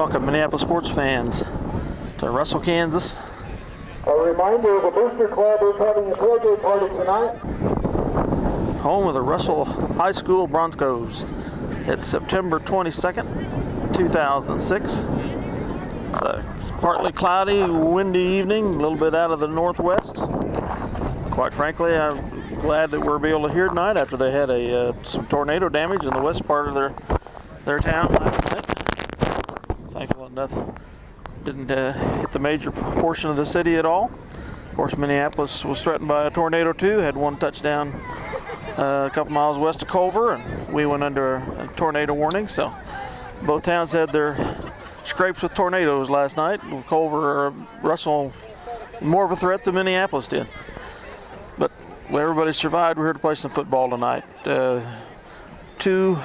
Welcome, Minneapolis sports fans, to Russell, Kansas. A reminder, the Booster Club is having a tailgate party tonight. Home of the Russell High School Broncos. It's September 22nd, 2006. It's a partly cloudy, windy evening, a little bit out of the northwest. Quite frankly, I'm glad that we're able to hear tonight after they had some tornado damage in the west part of their town last night. Thankful enough didn't hit the major portion of the city at all. Of course, Minneapolis was threatened by a tornado too, had one touchdown a couple miles west of Culver, and we went under a tornado warning. So both towns had their scrapes with tornadoes last night. Culver or Russell more of a threat than Minneapolis did. But everybody survived. We're here to play some football tonight. Two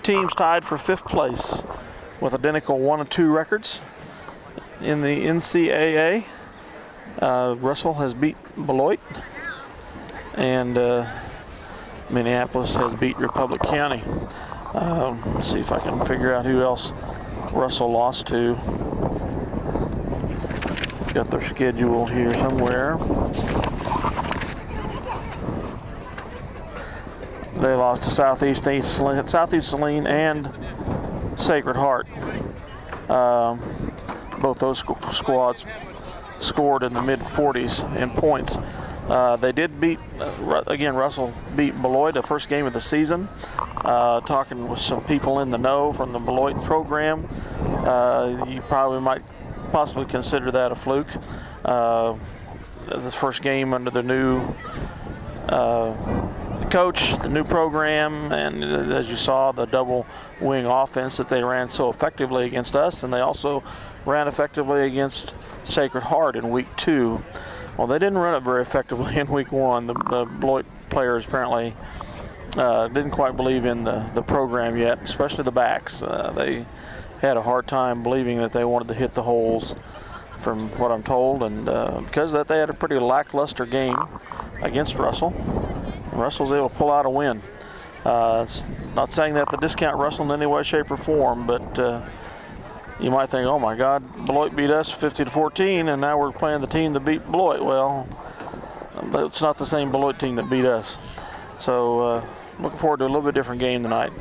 teams tied for 5th place with identical 1-2 records in the NCAA. Russell has beat Beloit, and Minneapolis has beat Republic County. Let's see if I can figure out who else Russell lost to. Got their schedule here somewhere. They lost to Southeast Saline and Sacred Heart. Both those squads scored in the mid-40s in points. They did beat, again, Russell beat Beloit, the first game of the season. Talking with some people in the know from the Beloit program, you probably might possibly consider that a fluke. This first game under the new coach, the new program, and as you saw, the double wing offense that they ran so effectively against us, and they also ran effectively against Sacred Heart in week 2. Well, they didn't run it very effectively in week 1. The Beloit players apparently didn't quite believe in the program yet, especially the backs. They had a hard time believing that they wanted to hit the holes, from what I'm told, and because of that, they had a pretty lackluster game against Russell. Russell was able to pull out a win. It's not saying that to discount Russell in any way, shape, or form, but you might think, oh my God, Beloit beat us 50-14, and now we're playing the team that beat Beloit. Well, it's not the same Beloit team that beat us. So looking forward to a little bit different game tonight.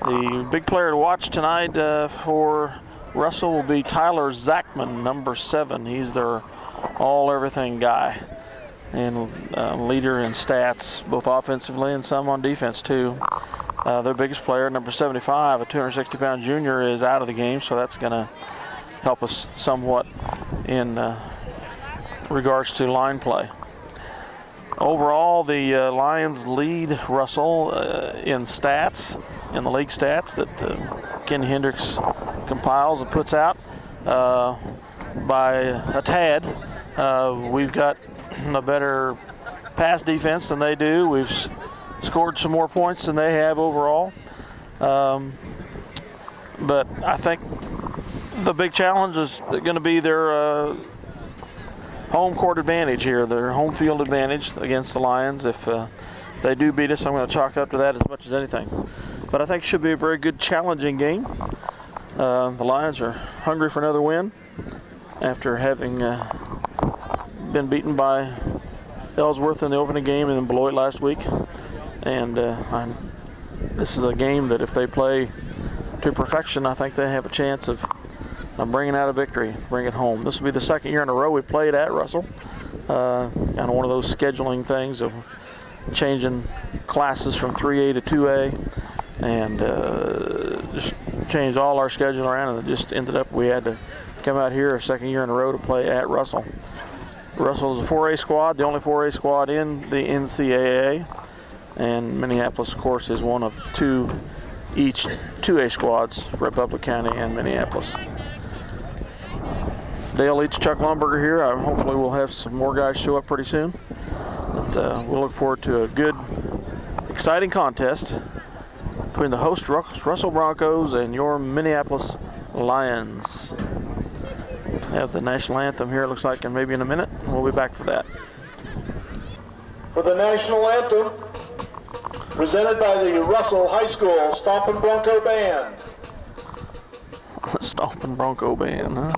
The big player to watch tonight for Russell will be Tyler Zachman, number 7. He's their all-everything guy and leader in stats, both offensively and some on defense too. Their biggest player, number 75, a 260-pound junior, is out of the game, so that's going to help us somewhat in regards to line play. Overall, the Lions lead Russell in stats, in the league stats that Ken Hendricks compiles and puts out by a tad. We've got a better pass defense than they do. We've scored some more points than they have overall. But I think the big challenge is going to be their home court advantage here, their home field advantage against the Lions. If they do beat us, I'm going to chalk up to that as much as anything. But I think it should be a very good, challenging game. The Lions are hungry for another win after having been beaten by Ellsworth in the opening game and then Beloit last week. And this is a game that if they play to perfection, I think they have a chance of bringing out a victory, bring it home. This will be the second year in a row we played at Russell. Kind of one of those scheduling things of changing classes from 3A to 2A, and just changed all our schedule around, and it just ended up we had to come out here a second year in a row to play at Russell. Russell is a 4A squad, the only 4A squad in the NCAA, and Minneapolis, of course, is one of each 2A squads, Republic County and Minneapolis. Dale eats Chuck Lumberger here. Hopefully we'll have some more guys show up pretty soon. But we'll look forward to a good, exciting contest between the host Russell Broncos and your Minneapolis Lions. Have the national anthem here, it looks like, and maybe in a minute. We'll be back for that. For the national anthem, presented by the Russell High School Stompin' Bronco Band. Let's Stomping Bronco band, huh?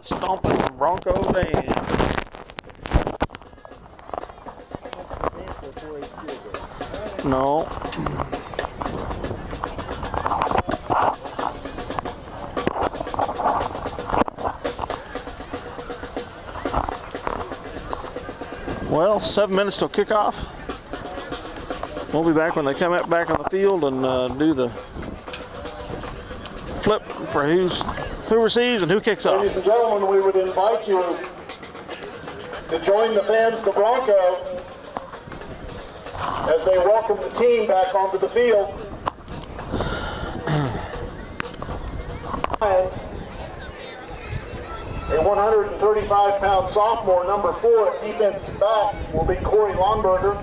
Stomping Bronco band. No. Well, 7 minutes till kickoff. We'll be back when they come back on the field and do the flip for who receives and who kicks off. Ladies and gentlemen, we would invite you to join the fans of the Bronco as they welcome the team back onto the field. A 135-pound sophomore, number 4 at defensive back, will be Corey Longberger.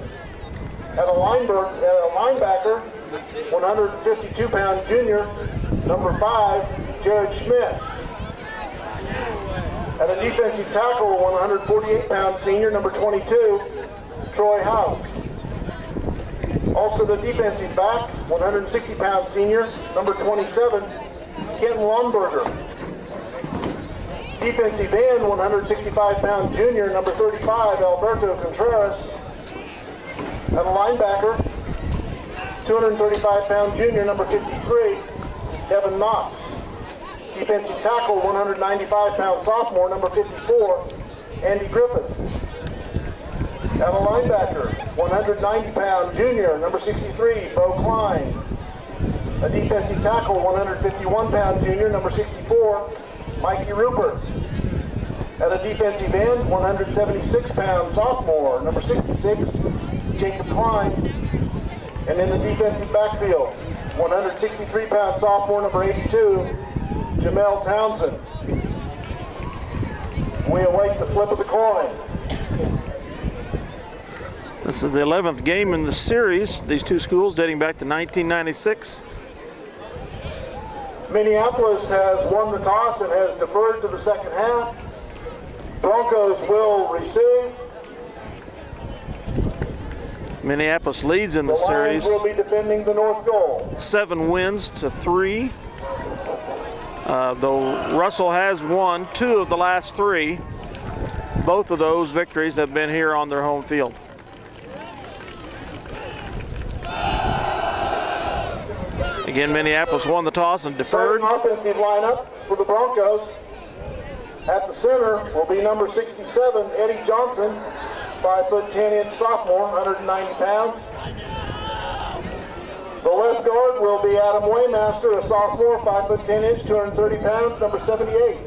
At a linebacker, 152-pound junior, number 5, Jared Schmidt. At a defensive tackle, 148-pound senior, number 22, Troy House. Also the defensive back, 160-pound senior, number 27, Kenton Longberger. Defensive end, 165-pound junior, number 35, Alberto Contreras. At a linebacker, 235-pound junior, number 53, Devin Knox. Defensive tackle, 195-pound sophomore, number 54, Andy Griffith. At a linebacker, 190-pound junior, number 63, Bo Klein. A defensive tackle, 151-pound junior, number 64, Mikey Rupert. At a defensive end, 176-pound sophomore, number 66, Jacob Klein. And in the defensive backfield, 163-pound sophomore, number 82, Jamel Townsend. We await the flip of the coin. This is the 11th game in the series. These two schools dating back to 1996. Minneapolis has won the toss and has deferred to the second half. Broncos will receive. Minneapolis leads in the Lions series. will be defending the north goal. 7 wins to 3. Though Russell has won 2 of the last 3. both of those victories have been here on their home field. Again, Minneapolis won the toss and deferred. Offensive lineup for the Broncos. At the center will be number 67, Eddie Johnson, 5'10" sophomore, 190 pounds. The left guard will be Adam Waymaster, a sophomore, 5'10", 230 pounds, number 78.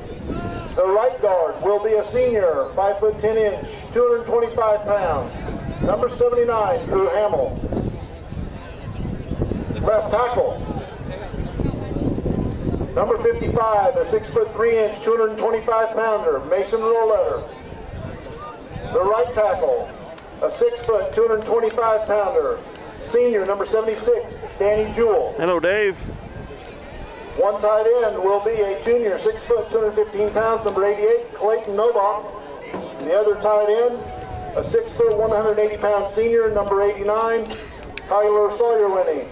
The right guard will be a senior, 5'10", 225 pounds, number 79, Drew Hamill. Left tackle, number 55, a 6'3", 225 pounder, Mason Roletter. The right tackle, a 6 foot, 225 pounder, senior, number 76, Danny Jewell. Hello, Dave. One tight end will be a junior, 6 foot, 215 pounds, number 88, Clayton Novak. The other tight end, a 6 foot, 180 pound senior, number 89, Tyler Sawyerwinnie.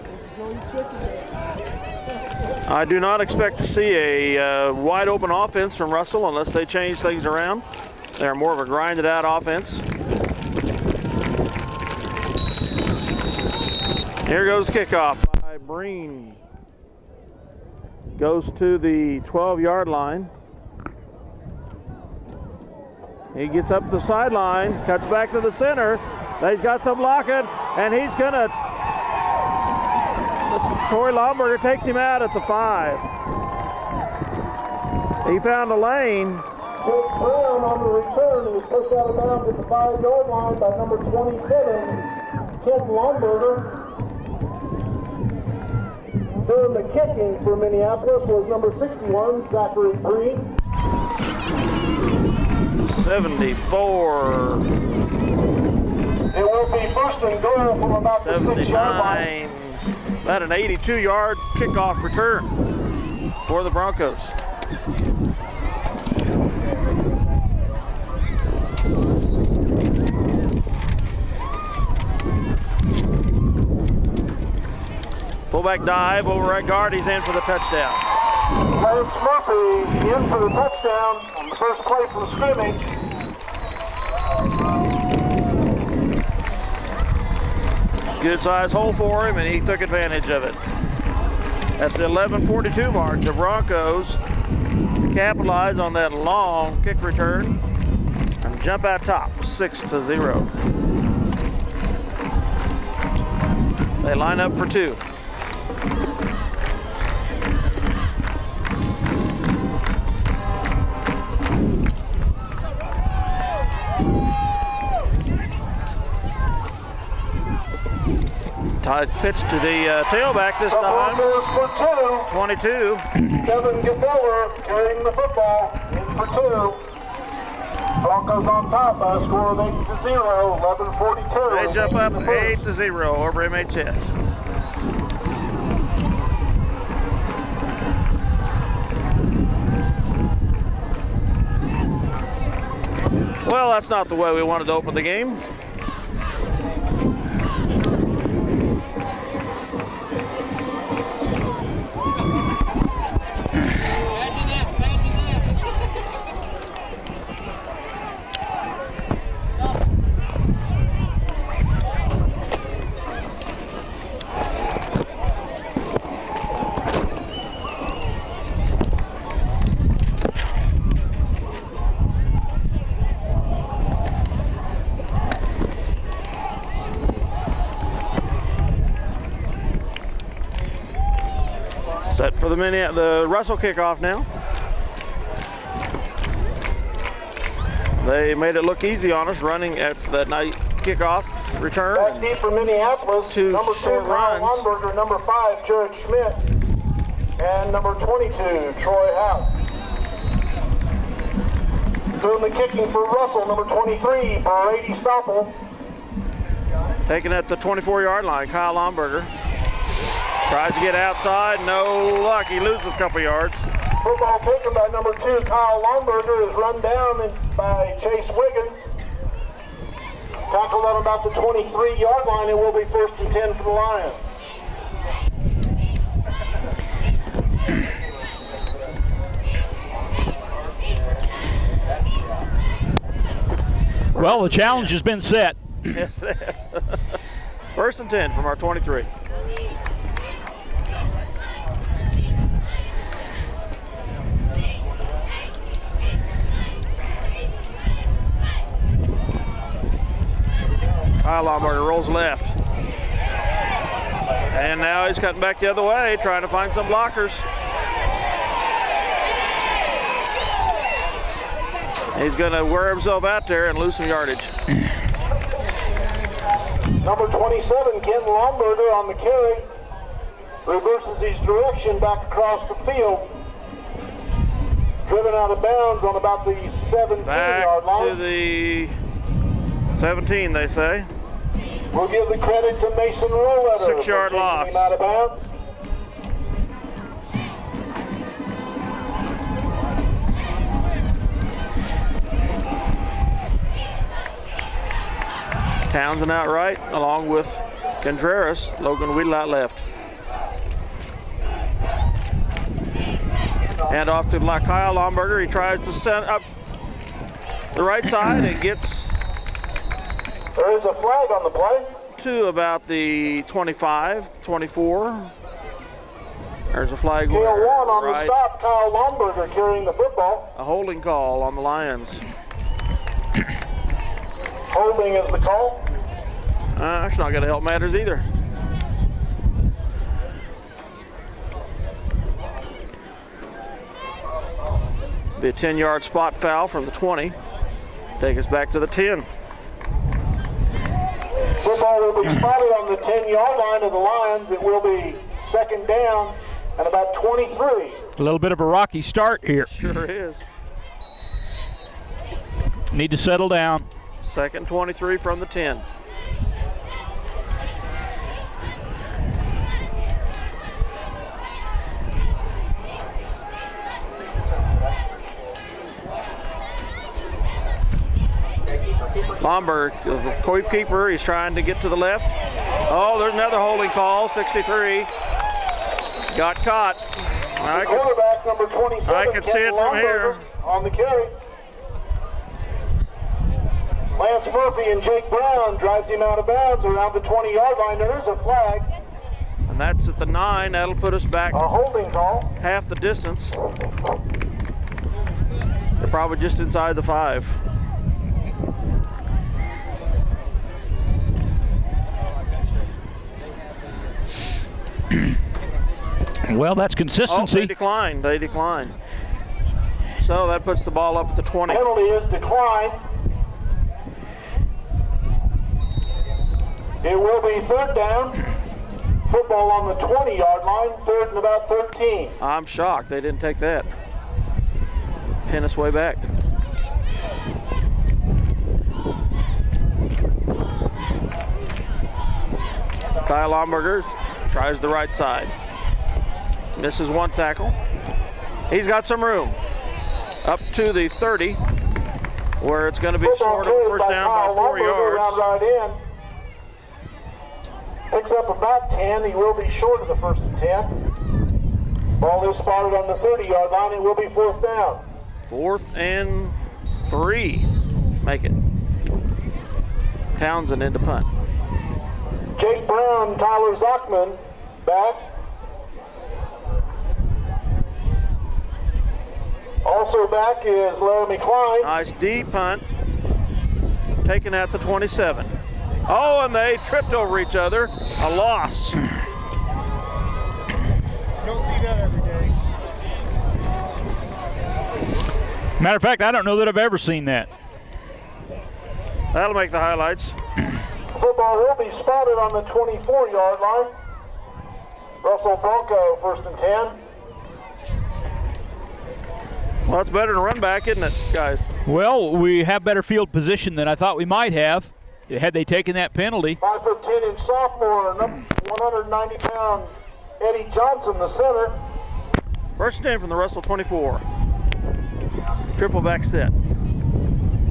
I do not expect to see a wide open offense from Russell unless they change things around. They're more of a grinded out offense. Here goes kickoff by Breen. Goes to the 12-yard line. He gets up the sideline, cuts back to the center. They've got some blocking, and he's gonna, Corey Lomberger takes him out at the 5. He found a lane. Brown on the return, he was pushed out of bounds at the 5-yard line by number 27, Kent Lomberger. Doing the kicking for Minneapolis was number 61, Zachary Green. 74. It will be first and goal from about the 6-yard line. About an 82-yard kickoff return for the Broncos. Fullback dive over right guard. He's in for the touchdown. Lance Murphy in for the touchdown on the first play from scrimmage. Good size hole for him, and he took advantage of it. At the 11:42 mark, the Broncos capitalize on that long kick return and jump out top, 6-0. They line up for 2. Tight pitch to the tailback this time. 22. Kevin Gebeller carrying the football in for 2. Broncos on top by a score of 8-0, 11:42. They jump up 8-0 over MHS. Well, that's not the way we wanted to open the game. Set for the Russell kickoff now. They made it look easy on us running at that night kickoff return. Back deep for Minneapolis. 2 number short 2, runs. Lomberger, number 5, Jared Schmidt, and number 22, Troy House. Doing the kicking for Russell, number 23, Brady Stoppel. Taken at the 24-yard line, Kyle Lomberger. Tries to get outside, no luck. He loses a couple yards. Football taken by number 2, Kyle Lomberger, is run down by Chase Wiggins. Tackled at about the 23-yard line, and will be first and 10 for the Lions. Well, the challenge has been set. Yes, it has. 1st and 10 from our 23. Kyle Lomberger rolls left. And now he's cutting back the other way, trying to find some blockers. He's going to wear himself out there and lose some yardage. Number 27, Ken Lomberger on the carry. Reverses his direction back across the field. Driven out of bounds on about the 17-yard line. Back to the 17, they say. We'll give the credit to Mason Rowetter. 6-yard loss. Him out of bounds. Townsend out right, along with Contreras. Logan Weedle out left. And off to Kyle Lomberger. He tries to send up the right side and gets. There is a flag on the play. To about the 25, 24. There's a flag. Tail 1 on the stop. Kyle Lomberger carrying the football. A holding call on the Lions. Holding is the call. That's not going to help matters either. Be a 10-yard spot foul from the 20. Take us back to the 10. Football will be spotted on the 10-yard line of the Lions. It will be 2nd down and about 23. A little bit of a rocky start here. Sure is. Need to settle down. 2nd 23 from the 10. Lomberger, the keeper, he's trying to get to the left. Oh, there's another holding call, 63. Got caught. Quarterback number 27. I can see it from here. On the carry. Lance Murphy and Jake Brown drives him out of bounds around the 20-yard line. There's a flag. And that's at the 9. That'll put us back a holding call. Half the distance. They're probably just inside the 5. Well, that's consistency. Oh, they decline. They decline. So that puts the ball up at the 20. Penalty is declined. It will be 3rd down. Football on the 20-yard line, 3rd and about 13. I'm shocked they didn't take that. Pin us way back. Kyle Lomberger tries the right side. Misses one tackle. He's got some room. Up to the 30, where it's going to be short of a 1st down by 4 yards. Right in. Picks up about 10. He will be short of the 1st and 10. Ball is spotted on the 30-yard line. It will be 4th down. 4th and 3. Make it. Townsend into punt. Jake Brown, Tyler Zachman back. Also back is Laramie Klein. Nice deep punt. Taken at the 27. Oh, and they tripped over each other. A loss. You don't see that every day. Matter of fact, I don't know that I've ever seen that. That'll make the highlights. Football will be spotted on the 24-yard line. Russell Bronco, 1st and 10. Well, it's better than run back, isn't it, guys? Well, we have better field position than I thought we might have had they taken that penalty. 5'10" sophomore, 190-pound Eddie Johnson, the center. 1st and 10 from the Russell 24. Triple back set.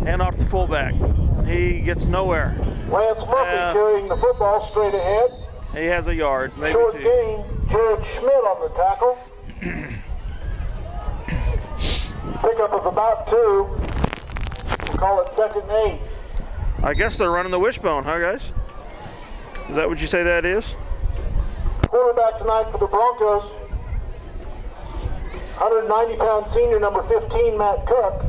Hand off the fullback. He gets nowhere. Lance Murphy carrying the football straight ahead. He has a yard, maybe Short 2. gain, Jared Schmidt on the tackle. Pickup of about 2. We'll call it 2nd and 8. I guess they're running the wishbone, huh, guys? Is that what you say that is? Quarterback tonight for the Broncos, 190-pound senior, number 15, Matt Cook.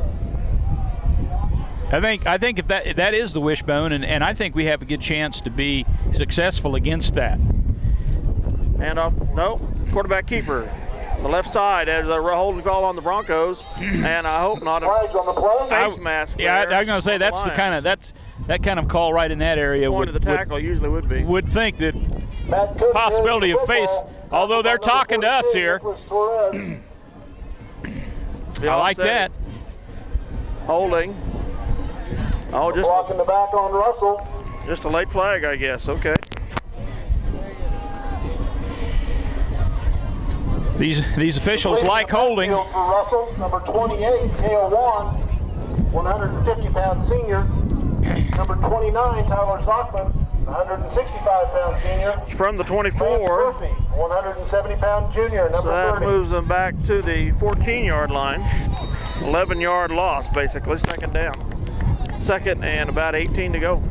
I think if that is the wishbone, and I think we have a good chance to be successful against that. And off, no, quarterback keeper. On the left side as a holding call on the Broncos, and I hope not a face mask. Yeah, I was going to say that's the kind of that kind of call right in that area. Point of the tackle usually would be. Would think that possibility of face, although they're talking to us here. I like that. Holding. Oh, just blocking the back on Russell. Just a late flag, I guess. Okay. These officials like holding. For Russell, number 28, Kale Wan, 150-pound senior. Number 29, Tyler Zockman, 165-pound senior. From the 24. 170-pound junior, number 30. So that moves them back to the 14-yard line. 11-yard loss, basically, second down. Second and about 18 to go.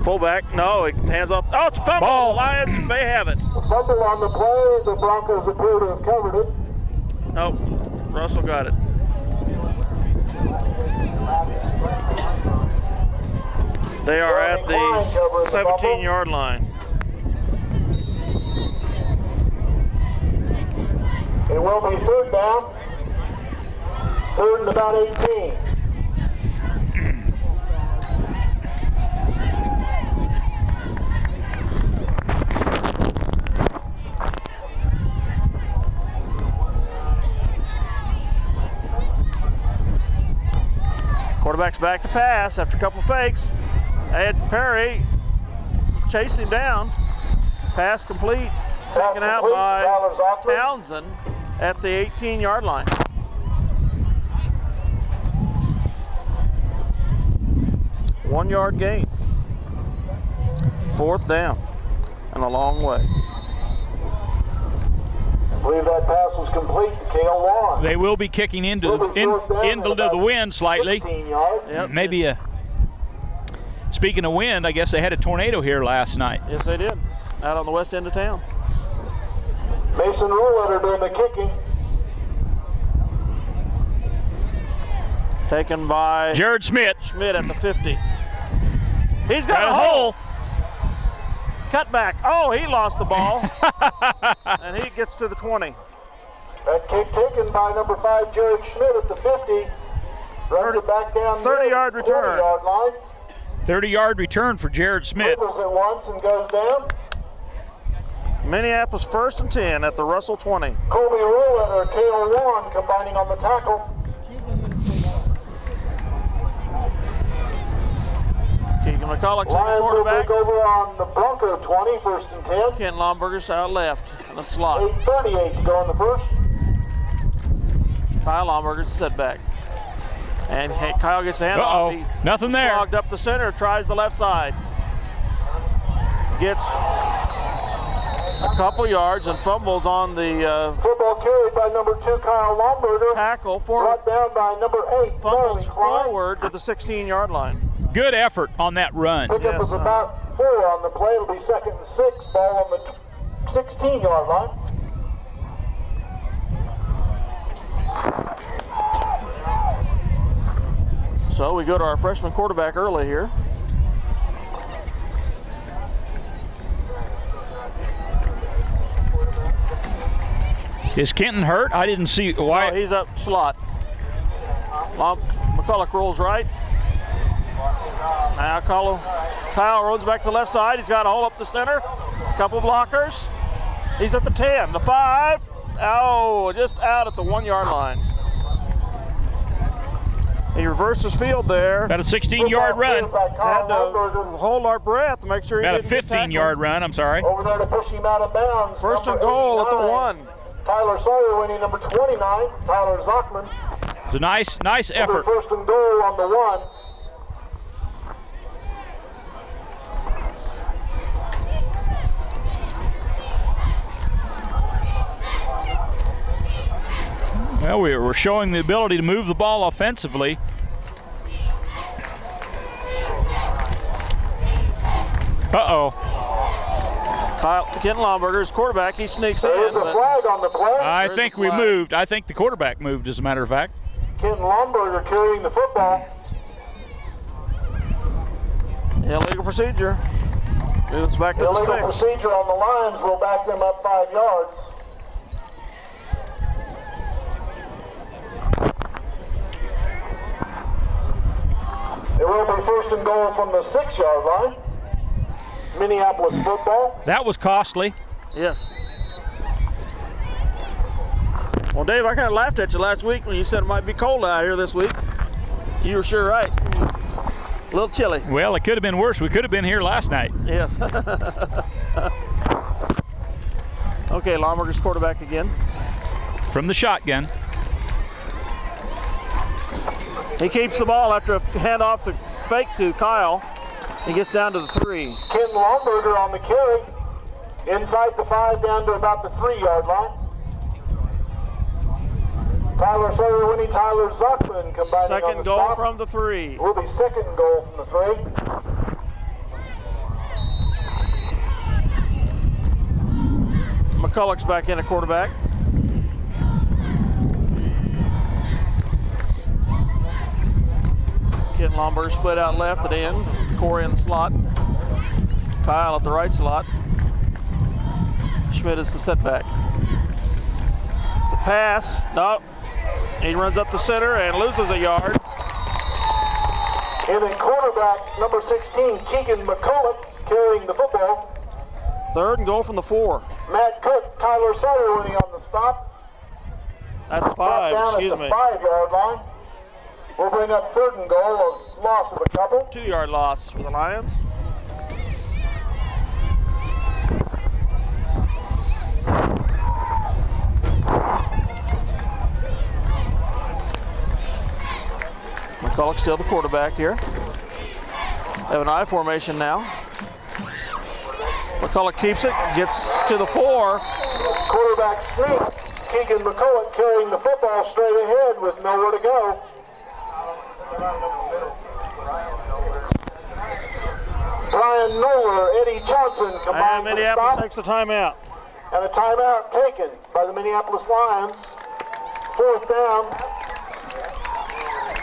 Fullback, no, it hands off. Oh, it's a fumble. Ball. Lions may have it. Fumble on the play. The Broncos appear to have covered it. Nope, Russell got it. They are at the 17-yard line. It will be third down. Third and about 18. Quarterback's back to pass after a couple fakes. Ed Perry chasing him down. Pass complete. Taken out by Townsend at the 18-yard line. One-yard gain. Fourth down and a long way. I believe that pass was complete to Kale Wan. They will be kicking into the wind slightly. Yep, maybe speaking of wind, I guess they had a tornado here last night. Yes, they did. Out on the west end of town. Mason Ruletter doing the kicking. Taken by Jared Schmidt. Schmidt at the 50. He's got a hole. Cut back. Oh, he lost the ball. And he gets to the 20. That kick taken by number 5, Jared Schmidt at the 50. Runs it back down 30-yard return. 40-yard line. 30-yard return for Jared Schmidt. Dribbles it once and goes down. Minneapolis 1st and 10 at the Russell 20. Colby Ruletter, Kale Wan combining on the tackle. Keegan McCulloch's in the Lions will quarterback. take over on the Bronco 20, 1st and 10. Ken Lomberger's out left in the slot. 8:38 to go in the first. Kyle Lomberger's setback. And Kyle gets the handoff. He Nothing there. Clogged up the center, tries the left side. Gets a couple yards and fumbles on the Football carried by number 2, Kyle Lomberger. tackle. Brought down by number 8, Fumbles Klein. forward to the 16-yard line. Good effort on that run. Pickup is about 4 on the play. It'll be 2nd and 6. Ball on the 16-yard line. So we go to our freshman quarterback early here. Is Kenton hurt? I didn't see why. No, he's up slot. McCulloch rolls right. Now Kyle runs back to the left side. He's got a hole up the center. Couple blockers. He's at the 10, the 5. Oh, just out at the 1-yard line. He reverses field there. About a 16-yard run. Had to hold our breath to make sure he About a didn't get 15-yard run, I'm sorry. Over there to push him out of bounds. First and goal at the 1. Tyler Sawyer winning number 29, Tyler Zockman. It's a nice effort. First and goal on the 1. Well, Well, we're showing the ability to move the ball offensively. Uh-oh. Kenton Lomberger's quarterback. He sneaks in. There's a flag on the play. I think we moved. I think the quarterback moved, as a matter of fact. Kenton Lomberger carrying the football. Illegal procedure. Moves back to the 6. Illegal procedure on the Lions will back them up 5 yards. It will be first and goal from the 6-yard line. Minneapolis football. That was costly. Yes. Well, Dave, I kind of laughed at you last week when you said it might be cold out here this week. You were sure right. A little chilly. Well, it could have been worse. We could have been here last night. Yes. Okay, Lomberger's quarterback again. From the shotgun. He keeps the ball after a handoff to fake to Kyle. He gets down to the 3. Ken Lomberger on the carry. Inside the 5 down to about the 3-yard line. Tyler Sawyer winning, Tyler Zuckman combining Second on the goal stop. from the 3. Will be second goal from the 3. McCulloch's back in at quarterback. Kenton Lomberger split out left at end. Corey in the slot. Kyle at the right slot. Schmidt is the setback. It's a pass. No. He runs up the center and loses a yard. And then quarterback number 16, Keegan McCulloch, carrying the football. Third and goal from the 4. Matt Cook, Tyler Sawyer winning on the stop. At the 5, excuse me. At the 5-yard line. We'll bring up third and goal, a loss of a couple. 2-yard loss for the Lions. McCulloch still the quarterback here. They have an I formation now. McCulloch keeps it, gets to the 4. Quarterback sneak. Keegan McCulloch carrying the football straight ahead with nowhere to go. Brian Noller, Eddie Johnson combined. And Minneapolis takes a timeout. And a timeout taken by the Minneapolis Lions. Fourth down.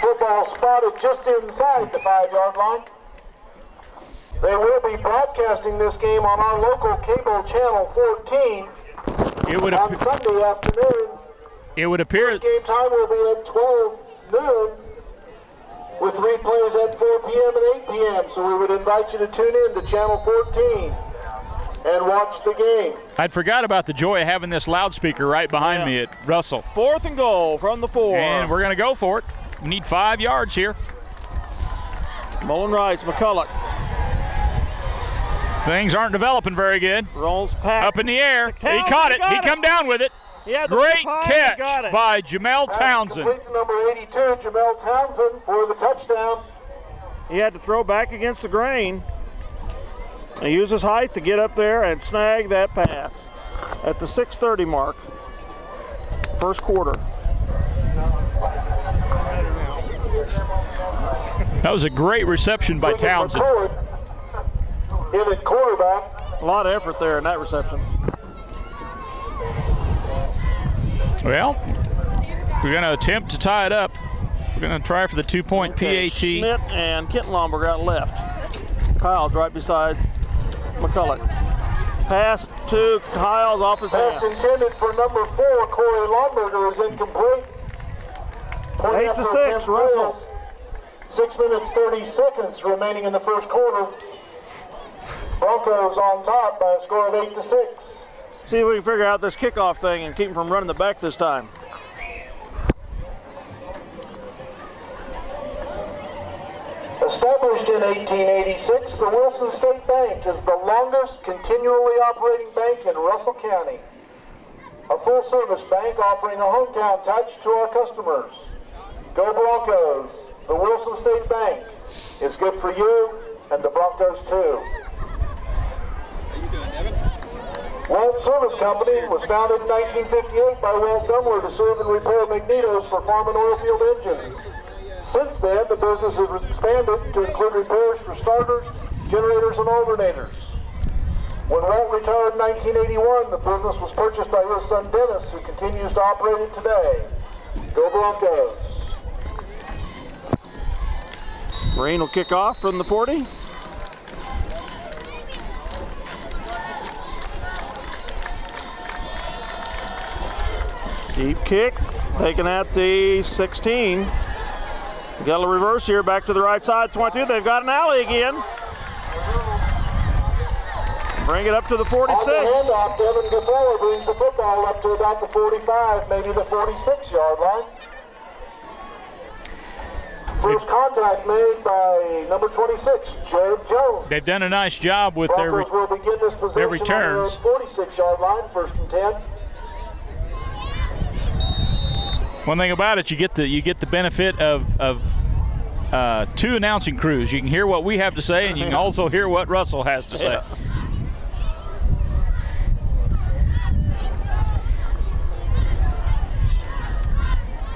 Football spotted just inside the 5-yard line. They will be broadcasting this game on our local cable channel 14 on Sunday afternoon. It would appear game time will be at 12 noon with replays at 4 p.m. and 8 p.m. So we would invite you to tune in to channel 14 and watch the game. I'd forgot about the joy of having this loudspeaker right behind me at Russell. 4th and goal from the 4. And we're going to go for it. We need 5 yards here. Mullen Rice, McCulloch. Things aren't developing very good. Rolls pack. Up in the air. He caught it. He come down with it. Great catch by Jamel Townsend. Complete to number 82, Jamel Townsend for the touchdown. He had to throw back against the grain. He used his height to get up there and snag that pass at the 6:30 mark. First quarter. That was a great reception by Townsend. In at quarterback. A lot of effort there in that reception. Well, we're going to attempt to tie it up. We're going to try for the 2-point PAT. Schmidt and Kenton Lomberger out left. Kyle's right beside McCulloch. Pass to Kyle's off his hands. Pass intended for number 4, Corey Lomberger, is incomplete. 8-6, Russell. 6 minutes, 30 seconds remaining in the first quarter. Broncos on top by a score of 8-6. See if we can figure out this kickoff thing and keep them from running the back this time. Established in 1886, the Wilson State Bank is the longest continually operating bank in Russell County. A full-service bank offering a hometown touch to our customers. Go Broncos! The Wilson State Bank is good for you and the Broncos too. Once Service Company was founded in 1958 by Walt Gumler to serve and repair magnetos for farm and oil field engines. Since then, the business has expanded to include repairs for starters, generators, and alternators. When Walt retired in 1981, the business was purchased by his son Dennis, who continues to operate it today. Go Broncos. Green will kick off from the 40. Deep kick, taken at the 16. Got a reverse here, back to the right side, 22. They've got an alley again. Bring it up to the 46. On the handoff, Devin Gaffella brings the football up to about the 45, maybe the 46-yard line. First contact made by number 26, Jared Jones. They've done a nice job with their returns. On the 46-yard line, 1st and 10. One thing about it, you get the benefit of two announcing crews. You can hear what we have to say, and you can also hear what Russell has to say. Yeah.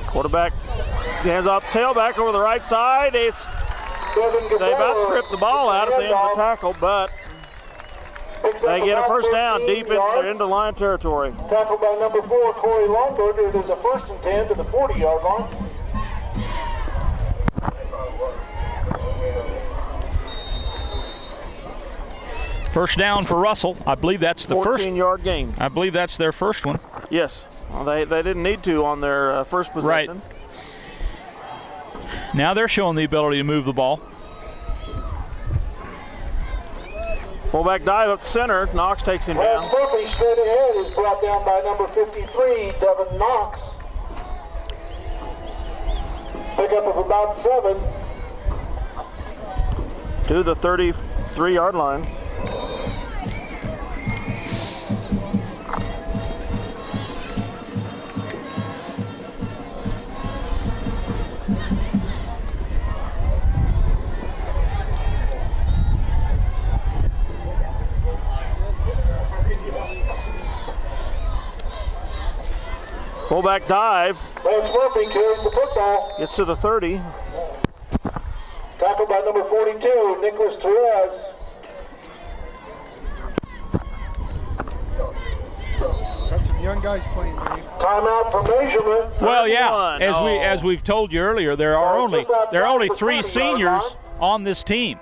Quarterback hands off the tailback over the right side. They about stripped the ball out at the end of the tackle, but they get a first down deep into line territory. Tackled by number 4, Corey Longberger. It is a 1st and 10 to the 40-yard line. First down for Russell. I believe that's the 14-yard gain. I believe that's their first one. Yes. Well, they didn't need to on their first possession. Right. Now they're showing the ability to move the ball. Fullback dive up the center. Knox takes him down. Lance Murphy straight ahead is brought down by number 53, Devin Knox. Pickup of about 7. To the 33-yard line. Fullback dive. Lance Murphy carries the football. Gets to the 30. Tackled by number 42, Nicholas Torres. Got some young guys playing, Dave. Timeout for measurement. Well, yeah. As we've told you earlier, there are only 3 seniors on this team,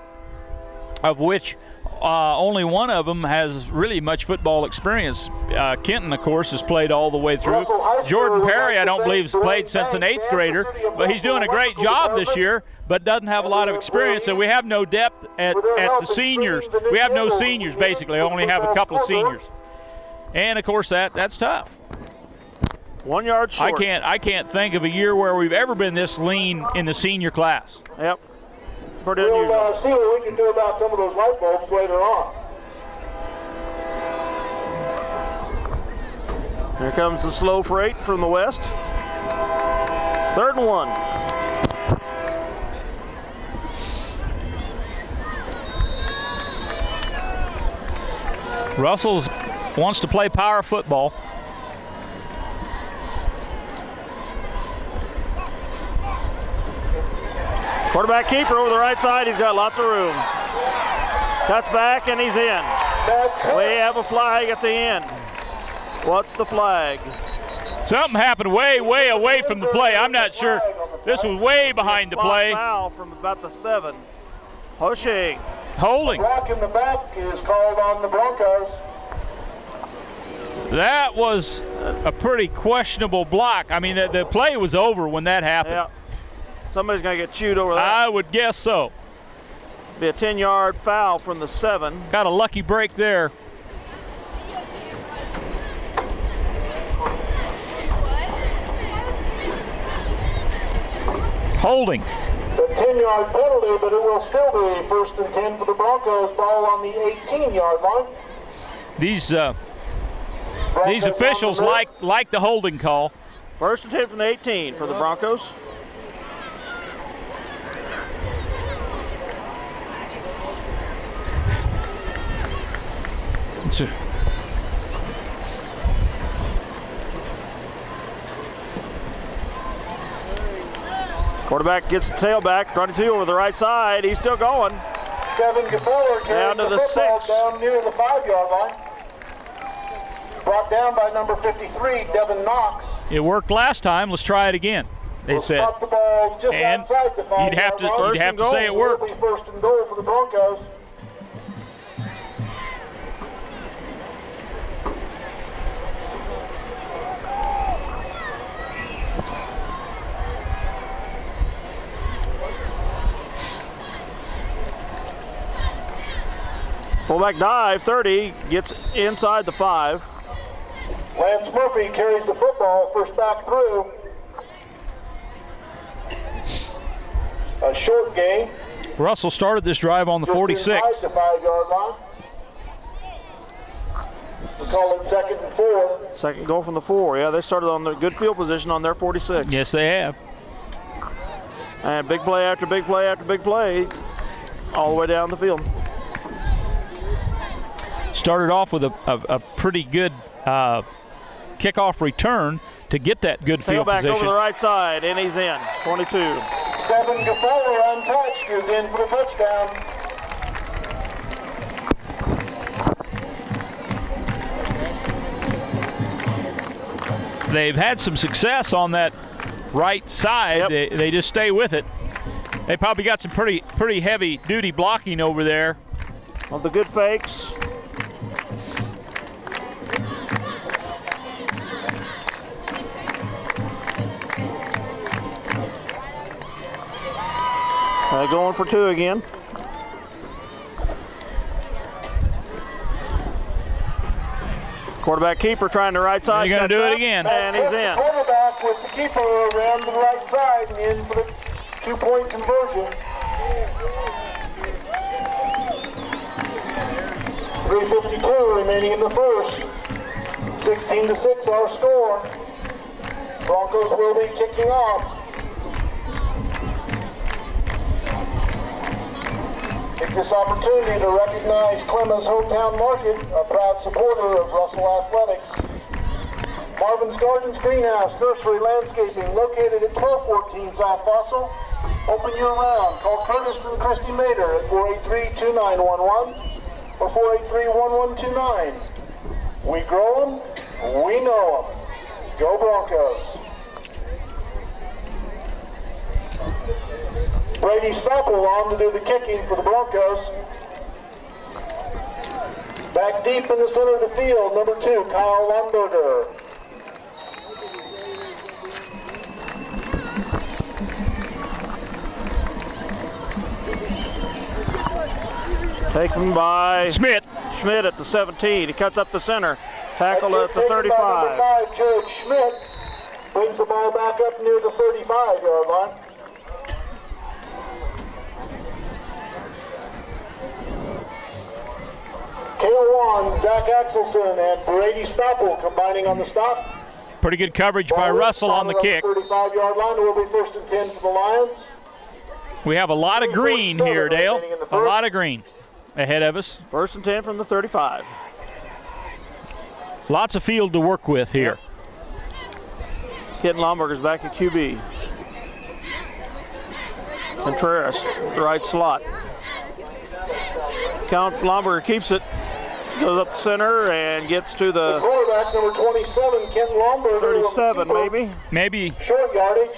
of which only one of them has really much football experience. Kenton, of course, has played all the way through. Jordan Perry, I don't believe, has played since an 8th grader, but he's doing a great job this year, but doesn't have a lot of experience, and we have no depth at the seniors. We have no seniors, basically. Only have a couple of seniors. And, of course, that's tough. 1 yard short. I can't think of a year where we've ever been this lean in the senior class. Yep. Pretty We'll unusual. see what we can do about some of those light bulbs later on. Here comes the slow freight from the west. 3rd and 1. Russell's wants to play power football. Quarterback keeper over the right side. He's got lots of room. Cuts back and he's in. We have a flag at the end. What's the flag? Something happened way away from the play. I'm not sure. This was way behind the play. Foul from about the 7. Pushing. Holding. Block in the back is called on the Broncos. That was a pretty questionable block. I mean, the play was over when that happened. Yeah. Somebody's going to get chewed over that. I would guess so. Be a 10-yard foul from the 7. Got a lucky break there. Holding. The 10-yard penalty, but it will still be 1st and 10 for the Broncos. Ball on the 18-yard line. These officials like the holding call. 1st and 10 from the 18 for the Broncos. Quarterback gets the tailback, running two over the right side. He's still going. Kevin Gefeller Down to the 6. Down near the 5-yard line. Brought down by number 53, Devin Knox. It worked last time. Let's try it again, they said. Caught the ball just and outside the 5-yard you'd have to line. say it worked. It'll be first and goal for the Broncos. Fullback dive, 30, gets inside the 5. Lance Murphy carries the football, first back through. A short gain. Russell started this drive on the 46. Just inside the 5-yard line. We call it 2nd and 4. Second goal from the 4. Yeah, they started on the good field position on their 46. Yes, they have. And big play after big play after big play all the way down the field. Started off with a pretty good kickoff return to get that good field Tailback position. over the right side, and he's in. 22. Devin Gefeller untouched is in for the touchdown. They've had some success on that right side. Yep. They just stay with it. They probably got some pretty heavy duty blocking over there. Of the good fakes. Going for 2 again. Quarterback keeper trying to right side. You're going to do it again. And he's in. Quarterback with the keeper around the right side and in for the 2-point conversion. 3:52 remaining in the first. 16-6 our score. Broncos will be kicking off. Take this opportunity to recognize Clemens Hometown Market, a proud supporter of Russell Athletics. Marvin's Gardens Greenhouse, Nursery Landscaping, located at 1214 South Fossil. Open year-round. Call Curtis and Christy Mader at 483-2911 or 483-1129. We grow them, we know them. Go Broncos. Brady Stopple on to do the kicking for the Broncos. Back deep in the center of the field, number 2, Kyle Lomberger. Taken by Schmidt. Schmidt at the 17. He cuts up the center. Tackle at the 35. Number 5, Jared Schmidt brings the ball back up near the 35-yard line. K1, Zach Axelson, and Brady Stopple combining on the stop. Pretty good coverage by Russell on the kick. 35-yard line will be 1st and 10 for the Lions. We have a lot of green here, Dale. A lot of green ahead of us. 1st and 10 from the 35. Lots of field to work with here. Kenton Lomberger's back at QB. Contreras, right slot. Count Lomberger keeps it. Goes up the center and gets to the quarterback, number 27, Ken Lomberger. 37, maybe. Maybe. Short yardage.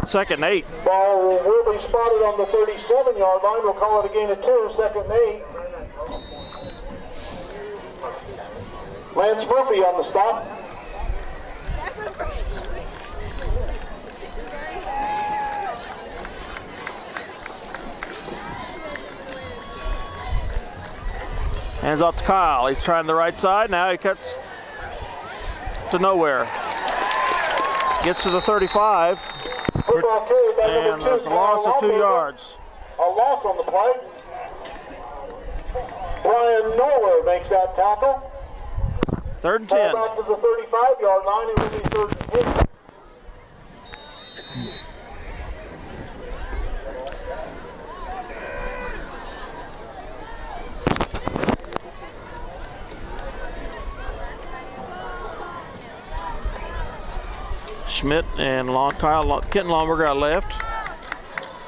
Second and 8. Ball will be spotted on the 37-yard line. We'll call it a gain of 2, 2nd and 8. Lance Murphy on the stop. Hands off to Kyle. He's trying the right side. Now he cuts to nowhere. Gets to the 35. Football carry by number 2. And there's a loss of 2 yards. A loss on the play. Brian Noller makes that tackle. 3rd and 10. Back to the 35-yard line. It will be 3rd and 10. Schmidt and Kenton Longberger out left.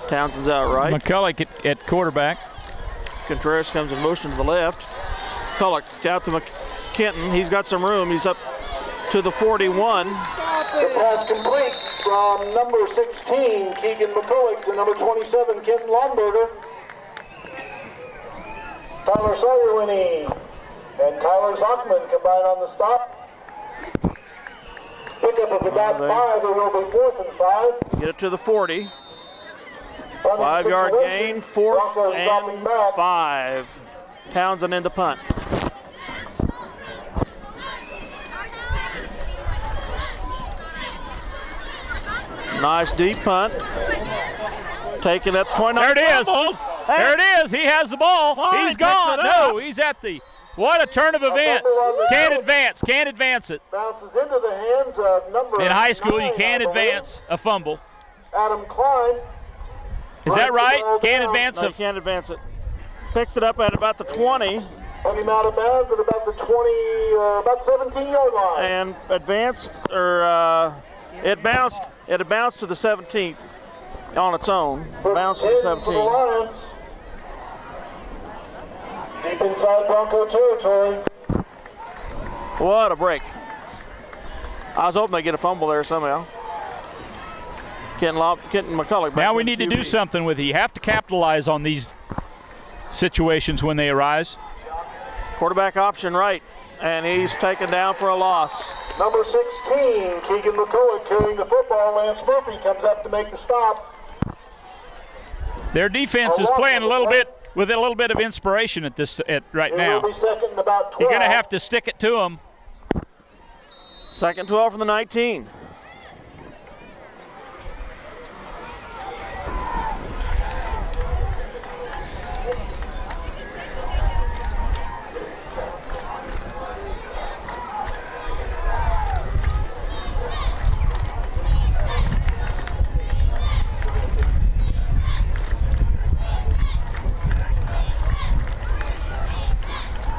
Townsend's out right. McCulloch at quarterback. Contreras comes in motion to the left. McCulloch out to Kenton. He's got some room. He's up to the 41. The pass complete from number 16, Keegan McCulloch, to number 27, Kenton Longberger. Tyler Sawyerwinnie and Tyler Zockman combine on the stop. Pickup of about 5, it will be 4th and 5. Get it to the 40. 5-yard gain, 4th and 5. Townsend in the punt. Nice deep punt. Taking up 29. There it is. Hey. There it is. He has the ball. Fine, he's gone. No, he's at the. What a turn of events. Can't advance. Can't advance it. Bounces into the hands of number In high school, 9, you can't advance a fumble. Adam Klein. Is that right? Can't advance No, you can't advance it. Picks it up at about the 20. Put him out of bounds at about the 20, about 17-yard line. And advanced, or it bounced to the 17th on its own. Bounced to the 17. Deep inside Bronco territory. What a break. I was hoping they'd get a fumble there somehow. Kenton McCulloch. Now we need to do something with it. You have to capitalize on these situations when they arise. Quarterback option right, and he's taken down for a loss. Number 16, Keegan McCulloch carrying the football. Lance Murphy comes up to make the stop. Their defense is playing a little bit with a little bit of inspiration right now. Will be second and about 12. You're going to have to stick it to them. 2nd and 12 from the 19.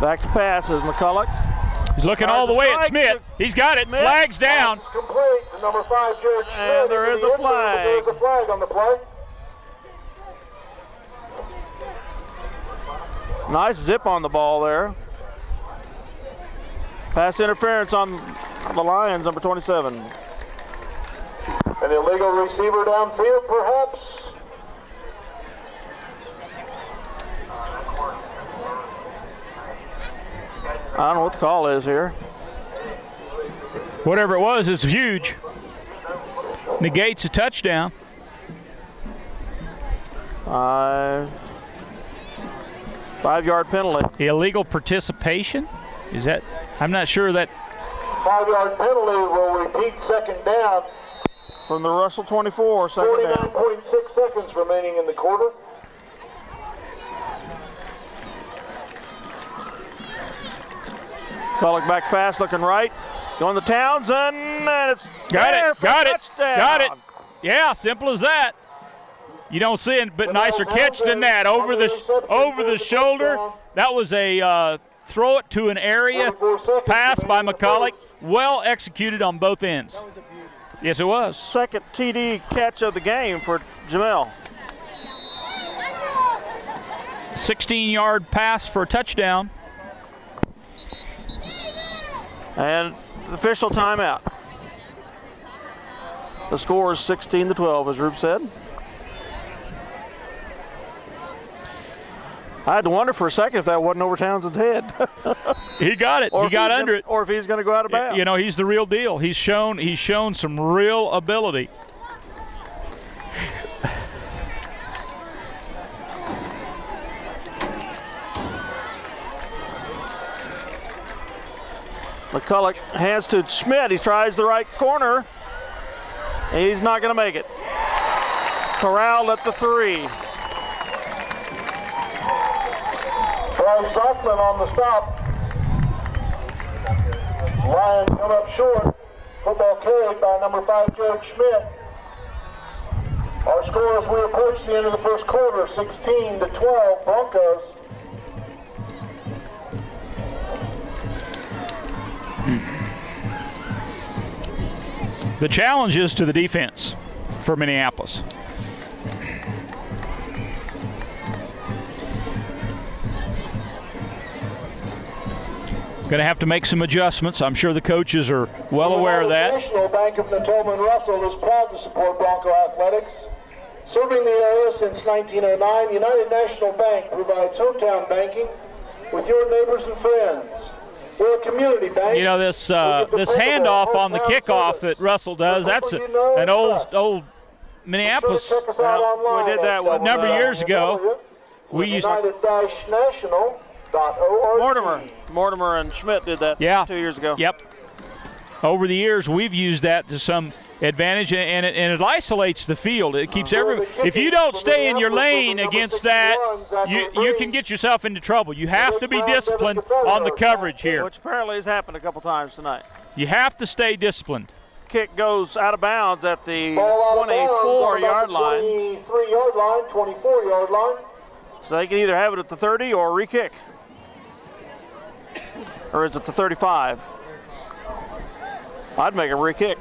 Back to pass is McCulloch. He's looking all the way at Schmidt. He's got it. Flags down. Complete to number 5, Jared Schmidt. And there is a flag. There's a flag on the play. Nice zip on the ball there. Pass interference on the Lions, number 27. An illegal receiver downfield, perhaps? I don't know what the call is here. Whatever it was, it's huge. Negates a touchdown. 5-yard penalty. Illegal participation? Is that? I'm not sure that. 5-yard penalty will repeat second down. From the Russell 24, second down. 49.6 seconds remaining in the quarter. McCulloch back pass, looking right. Going to Townsend, and it's got it. Touchdown. Got it. Yeah, simple as that. You don't see a bit nicer catch than that. Over the shoulder. That was a throw it to an area pass by McCulloch. Well executed on both ends. Yes, it was. Second TD catch of the game for Jamel. 16-yard pass for a touchdown. And the official timeout. The score is 16-12, as Rube said. I had to wonder for a second if that wasn't over Townsend's head. He got it. He got under it. Or if he's going to go out of bounds. You know, he's the real deal. He's shown some real ability. McCulloch hands to Schmidt. He tries the right corner. He's not going to make it. Corral at the 3. Bryce Zockman on the stop. Lions come up short. Football carried by number 5, Jared Schmidt. Our score as we approach the end of the first quarter, 16-12 Broncos. The challenge is to the defense for Minneapolis. Going to have to make some adjustments. I'm sure the coaches are well aware of that. National Bank of Natoma and Russell is proud to support Bronco athletics. Serving the area since 1909, United National Bank provides hometown banking with your neighbors and friends. We're a community bank. You know, this handoff on the kickoff that Russell does, that's an old Minneapolis. We did that a number of years ago. We used Mortimer and Schmidt did that 2 years ago. Yep. Over the years, we've used that to some advantage, and it isolates the field. It keeps if you don't stay in your lane against that, you can get yourself into trouble. You have to be disciplined on the coverage here. Which apparently has happened a couple times tonight. You have to stay disciplined. Kick goes out of bounds at the 24-yard line. 23-yard line, 24-yard line. So they can either have it at the 30 or re-kick. Or is it the 35? I'd make a re-kick.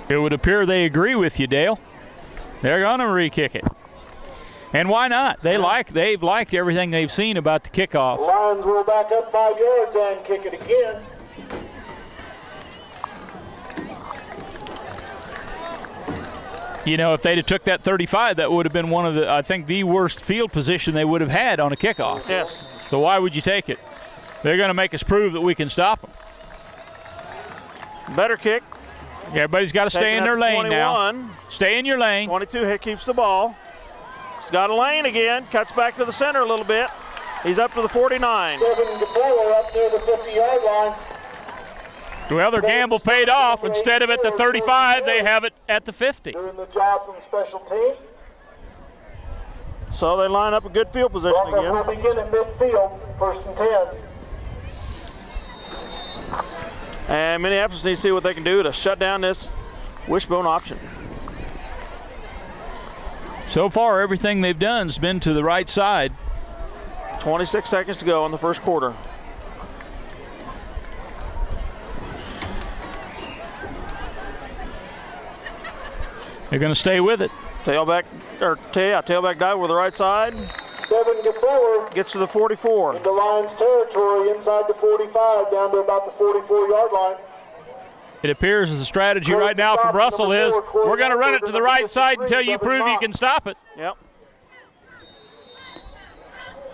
It would appear they agree with you, Dale. They're going to re-kick it. And why not? They've liked everything they've seen about the kickoff. Lions will back up 5 yards and kick it again. You know, if they'd have took that 35, that would have been one of the, I think, the worst field position they would have had on a kickoff. Yes. So why would you take it? They're going to make us prove that we can stop them. Better kick. Everybody's got to stay in their lane 21. now. Stay in your lane. 22 hit keeps the ball. He's got a lane again. Cuts back to the center a little bit. He's up to the 49. Kevin DeBoer up near the 50-yard line. Well, their gamble paid off. Instead of at the 35, they have it at the 50. Doing the job from special teams. So they line up a good field position again. Will begin at midfield, 1st and 10. And Minneapolis needs to see what they can do to shut down this wishbone option. So far, everything they've done has been to the right side. 26 seconds to go in the first quarter. They're going to stay with it. Tailback dive with the right side. Kevin DeBoer gets to the 44. into Lions territory inside the 45 down to about the 44-yard line. It appears as a strategy right now from Russell is we're going to run it to the right side until you prove you can stop it. Yep.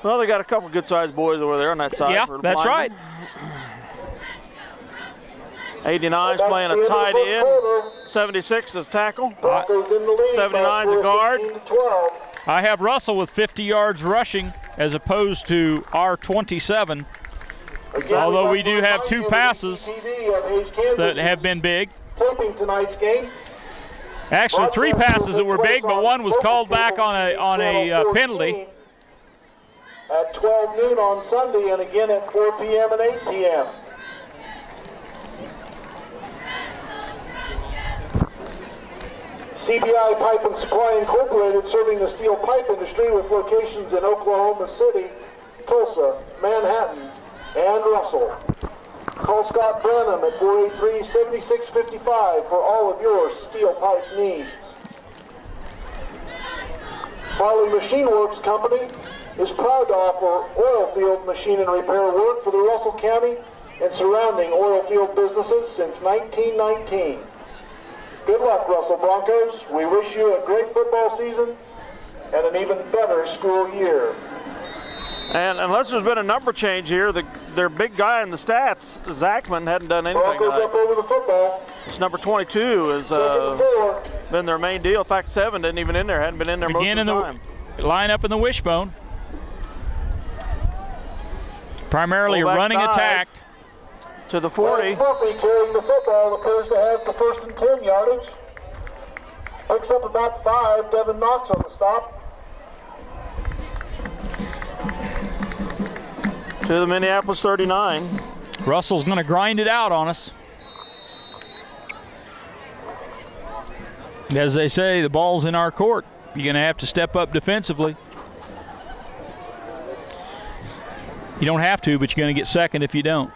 Well, they got a couple good-sized boys over there on that side. Yeah, that's right. 89's playing a tight end. 76 is tackle. 79's a guard. I have Russell with 50 yards rushing as opposed to our 27. Although we do have 2 passes that have been big. Actually, 3 passes that were big, but one was called back on a penalty. At 12 noon on Sunday and again at 4 p.m. and 8 p.m. CBI Pipe and Supply Incorporated, serving the steel pipe industry with locations in Oklahoma City, Tulsa, Manhattan, and Russell. Call Scott Branham at 483-7655 for all of your steel pipe needs. Farley Machine Works Company is proud to offer oil field machine and repair work for the Russell County and surrounding oil field businesses since 1919. Good luck, Russell Broncos. We wish you a great football season and an even better school year. And unless there's been a number change here, their big guy in the stats, Zachman, hadn't done anything. Broncos up over the football. It's number 22 has been their main deal. In fact, 7 didn't even in there, hadn't been in there most of the time. Line up in the wishbone. Primarily a running attack. To the 40. Murphy carrying the football, appears to have the 1st and 10 yardage. Picks up about 5. Devin Knox on the stop. To the Minneapolis 39. Russell's going to grind it out on us. As they say, the ball's in our court. You're going to have to step up defensively. You don't have to, but you're going to get second if you don't.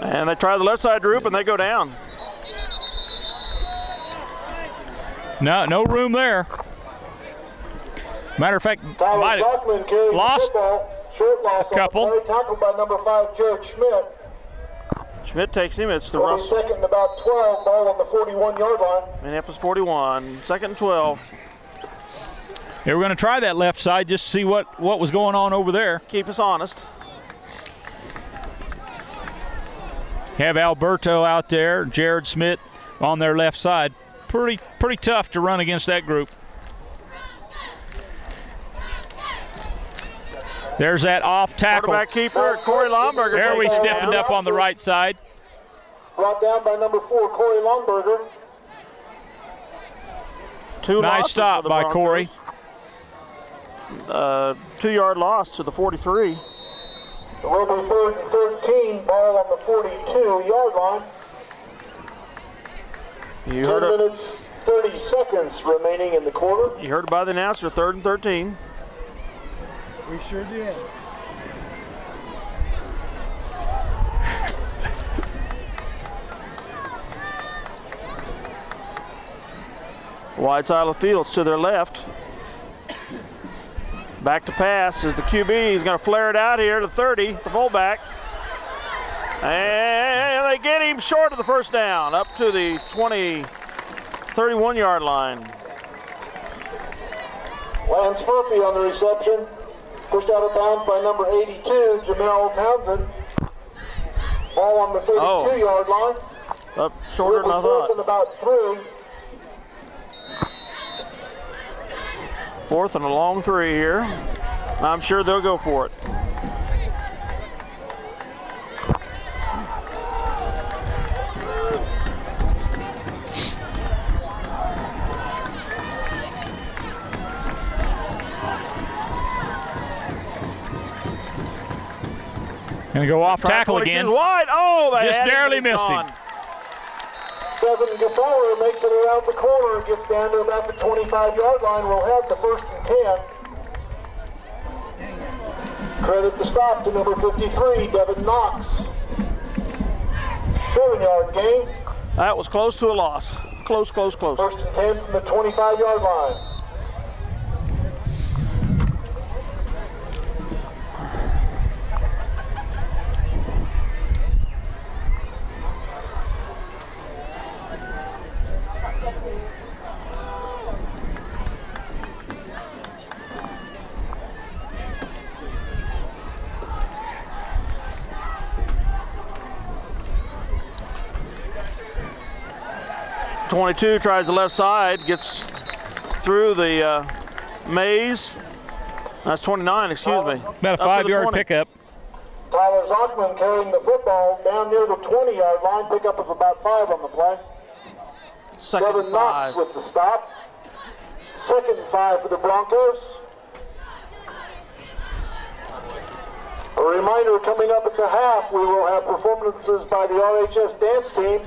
And they try the left side group, and they go down. No room there. Matter of fact, might have lost a couple. Tackled by number 5, Jared Schmidt. Schmidt takes him. It's the Russ. Second and about 12, ball on the 41-yard line. Minneapolis 41, second and 12. Yeah, we're going to try that left side just to see what was going on over there. Keep us honest. Have Alberto out there, Jared Schmidt on their left side. Pretty tough to run against that group. There's that off tackle. Quarterback keeper, Corey Lomberger. There we stiffened up on the right side. Brought down by number 4, Corey Lomberger. Nice stop by Corey. 2-yard loss to the 43. It will be 3rd and 13, ball on the 42-yard line. You heard 10 minutes, 30 seconds remaining in the quarter. You heard it by the announcer, 3rd and 13. We sure did. Wide side of the field, it's to their left. Back to pass is the QB. He's going to flare it out here to 30, the fullback. And they get him short of the first down, up to the 31-yard line. Lance Murphy on the reception. Pushed out of bounds by number 82, Jamel Townsend. Ball on the 32-yard line. Up shorter than I thought. And about 3. 4th and a long 3 here. I'm sure they'll go for it. Gonna go off tackle again. Wide. Oh, they just barely missed him. Kevin Gaffeller makes it around the corner, gets down to about the 25-yard line. We'll have the 1st and 10. Credit the stop to number 53, Devin Knox. 7-yard gain. That was close to a loss. Close. 1st and 10 from the 25-yard line. .22 tries the left side, gets through the maze. That's 29, excuse me. About a 5-yard pickup. Tyler Zockman carrying the football down near the 20-yard line. Pickup of about 5 on the play. Second 5 with the stop. 2nd and 5 for the Broncos. A reminder, coming up at the half, we will have performances by the RHS dance team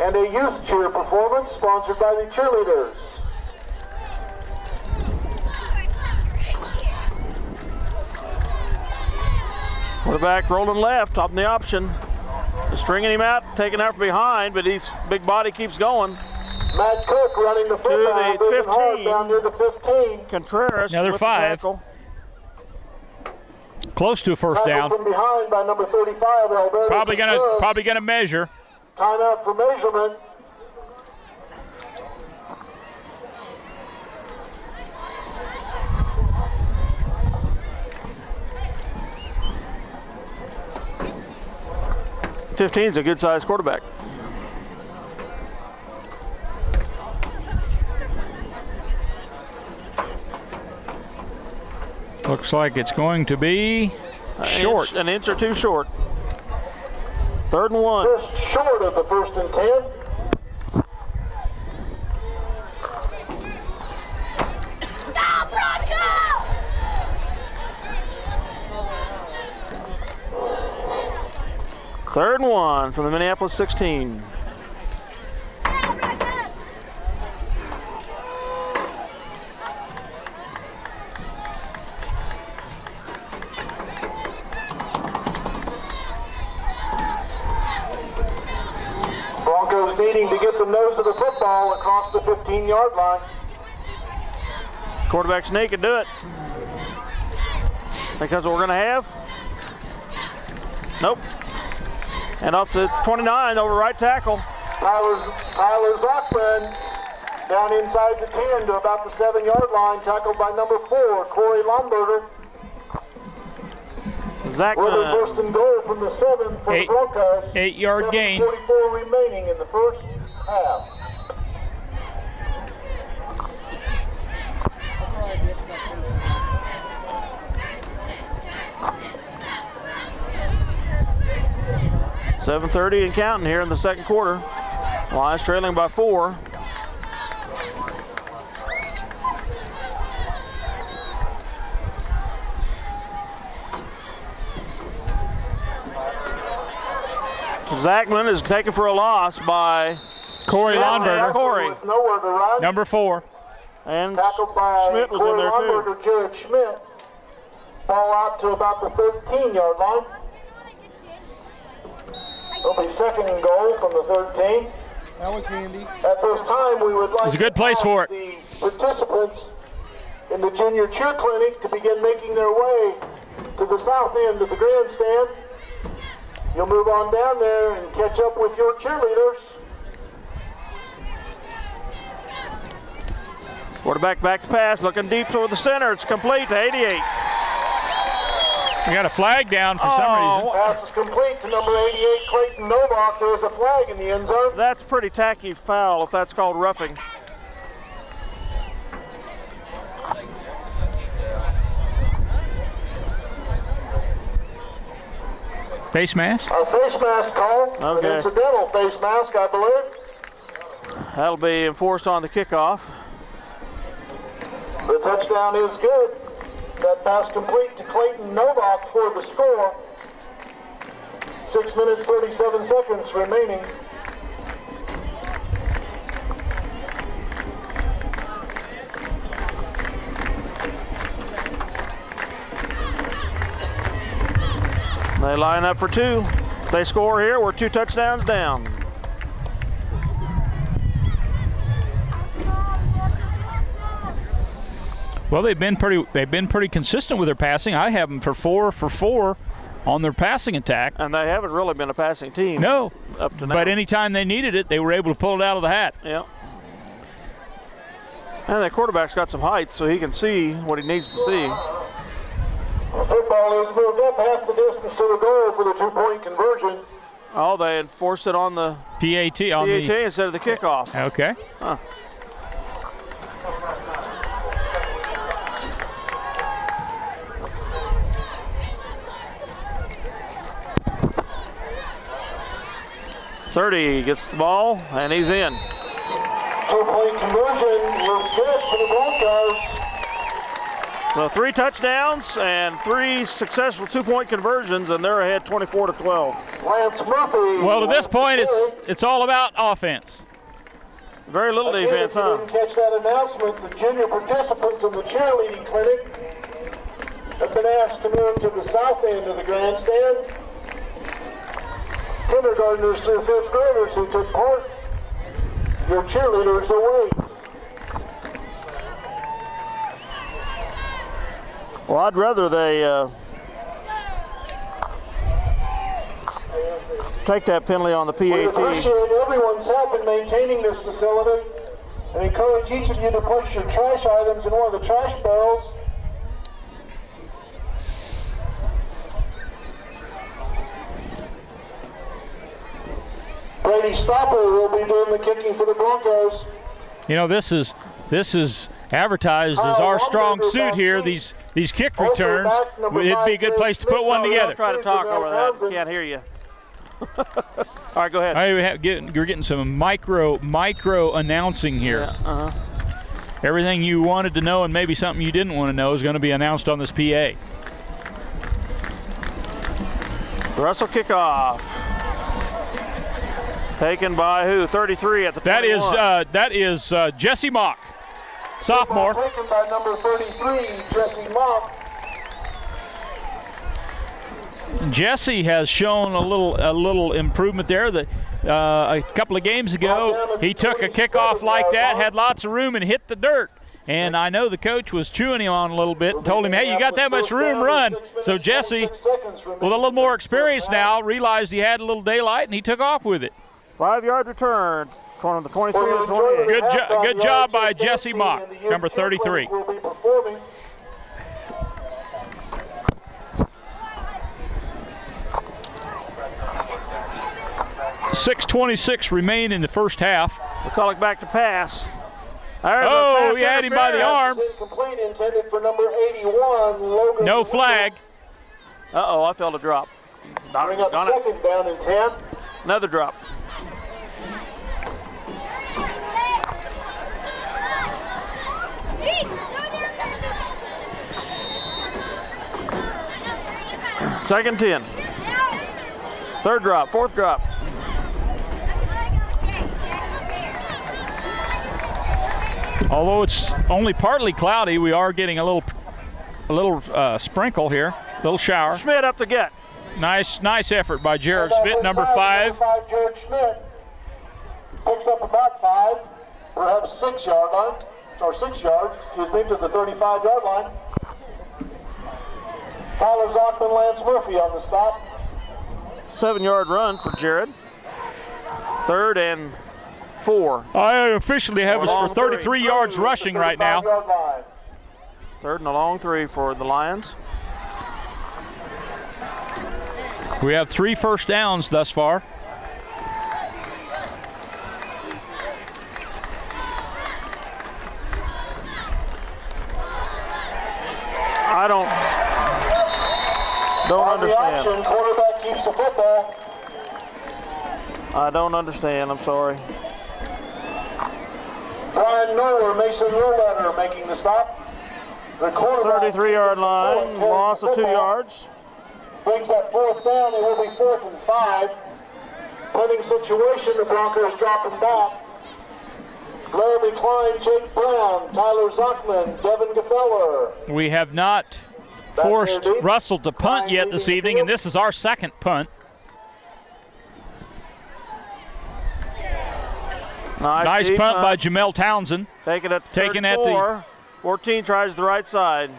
and a youth cheer performance sponsored by the cheerleaders. Quarterback rolling left, up in the option. Stringing him out, taking out from behind, but his big body keeps going. Matt Cook running the football to the 15. Down near the 15. Contreras. Another 5. Close to a first down. From behind by number 35, Alberto. Probably gonna measure. Timeout for measurement. .15's a good-sized quarterback. Looks like it's going to be short. An inch or 2 short. 3rd and 1. Just short of the 1st and 10. Stop, Bronco! 3rd and 1 from the Minneapolis 16. just needing to get the nose of the football across the 15-yard line. Quarterback sneak and do it. Because we're going to have. Nope. And off to 29 over right tackle. Tyler Zachman down inside the 10 to about the 7-yard line, tackled by number 4, Corey Lomberger. Zachman. First and goal from the 7 for the Broncos. 8-yard gain. 7:44 remaining in the first half. .7:30 and counting here in the second quarter. Lions trailing by 4. Zachman is taken for a loss by Corey Lomberger. Corey. Nowhere to run. Number 4. And Tackled by Schmidt was Corey in there too. Lomberger, Jared Schmidt. Ball out to about the 13-yard line. It'll be second and goal from the 13. That was handy. At this time, we would like a good place for it. the participants in the junior cheer clinic to begin making their way to the south end of the grandstand. You'll move on down there and catch up with your cheerleaders. Quarterback back to pass, looking deep toward the center. It's complete to 88. We got a flag down for some reason. Pass is complete to number 88, Clayton Novak. There is a flag in the end zone. That's a pretty tacky foul if that's called roughing. Face mask? A face mask call. Okay. An incidental face mask, I believe. That'll be enforced on the kickoff. The touchdown is good. That pass complete to Clayton Novak for the score. 6 minutes, 37 seconds remaining. They line up for 2. They score here. We're 2 touchdowns down. Well, they've been pretty consistent with their passing. I have them for 4 on their passing attack. And they haven't really been a passing team. No, up to now. but anytime they needed it, they were able to pull it out of the hat. Yeah. And the quarterback's got some height, so he can see what he needs to see. The football is moved up half the distance to the goal for the 2-point conversion. Oh, they enforced it on the PAT instead of the kickoff. Okay. Huh. .30 gets the ball, and he's in. 2-point conversion looks good for the Broncos. So 3 touchdowns and 3 successful 2-point conversions, and they're ahead 24-12. Lance Murphy. Well, to this point, it's all about offense. Very little defense, huh? Didn't catch that announcement. The junior participants in the cheerleading clinic have been asked to move to the south end of the grandstand. Kindergartners through 5th graders who took part, your cheerleaders away. Well, I'd rather they take that penalty on the We PAT. appreciate everyone's help in maintaining this facility and encourage each of you to place your trash items in one of the trash barrels. Brady Stopper will be doing the kicking for the Broncos. You know, this is advertised as our strong suit here. These kick returns. It'd be a good place to put one together. Don't try to talk over that. Can't hear you. All right, go ahead. You're getting some micro announcing here. Yeah, Everything you wanted to know and maybe something you didn't want to know is going to be announced on this PA. Russell kickoff. Taken by who? 33 at the 21. That is Jesse Mock, sophomore. Taken by number 33, Jesse Mock. Jesse has shown a little improvement there. a couple of games ago, he took a kickoff like that, had lots of room, and hit the dirt. And I know the coach was chewing him on a little bit and told him, hey, you got that much room, run. So Jesse, with a little more experience now, realized he had a little daylight, and he took off with it. 5-yard return from the 23 to the 28. Good job by Jesse Mock, number 33. 6:26 remain in the first half. We'll call it back to pass. Oh, he had him by the arm. No flag. Uh-oh, I felt a drop. Bring up second down and 10. Another drop. Second 10. Third drop, fourth drop. Although it's only partly cloudy, we are getting a little sprinkle here, a little shower. Schmidt up the gut. Nice effort by Jared Schmidt, number 5. Jared Schmidt picks up about 5, perhaps 6-yard line, or 6 yards, excuse me, to the 35-yard line. Tyler Zockman, Lance Murphy on the stop. 7-yard run for Jared. 3rd and 4. I officially have us for 33 yards rushing right now. 3rd and a long 3 for the Lions. We have 3 first downs thus far. I don't understand. Quarterback keeps the football. I don't understand. I'm sorry. Brian Noller, Mason Roletter making the stop. The 33-yard line, loss of 2 yards. Brings that 4th down. It will be 4th and 5. Punting situation, the Broncos dropping back. Laramie Klein, Jake Brown, Tyler Zockman, Devin Gefeller. We have not forced Russell to punt yet this evening, and this is our second punt. Nice punt by Jamel Townsend. Taken at the 34. 14 tries the right side.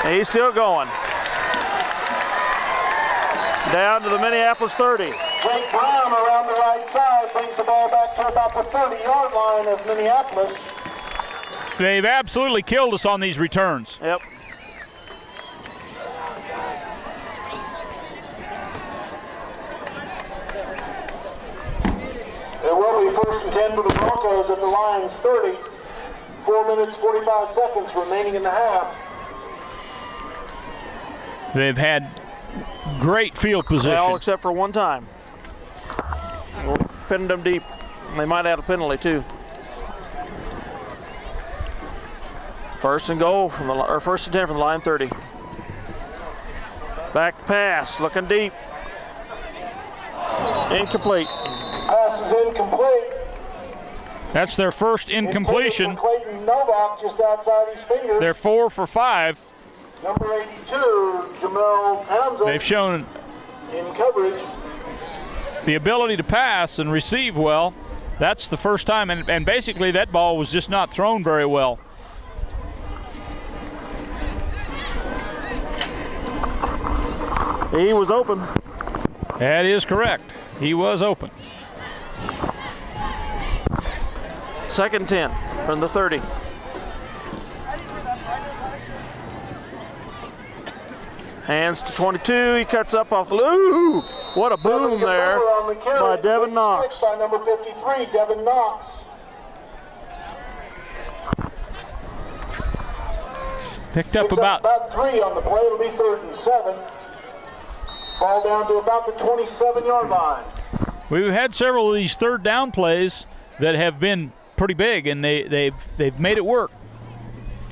And he's still going. Down to the Minneapolis 30. Jake Brown around the right side brings the ball back to about the 30-yard line of Minneapolis. They've absolutely killed us on these returns. Yep. It will be 1st and 10 for the Broncos at the Lions 30. 4 minutes, 45 seconds remaining in the half. They've had great field position. All except for one time. Pinned them deep. They might have a penalty too. 1st and goal from the, or 1st and 10 from the line 30. Back pass, looking deep. Incomplete. Pass is incomplete. That's their first incompletion. Clayton Novak just outside his finger. They're 4 for 5. Number 82, Jamel Townsend. They've shown in coverage the ability to pass and receive well. That's the first time, and basically that ball was just not thrown very well. He was open. That is correct. He was open. 2nd 10 from the 30. Hands to 22. He cuts up off the. Ooh! What a boom there by Devin Knox. By number 53, Devin Knox. Picked up about 3 on the play. It'll be 3rd and 7. Ball down to about the 27-yard line. We've had several of these 3rd down plays that have been pretty big, and they've made it work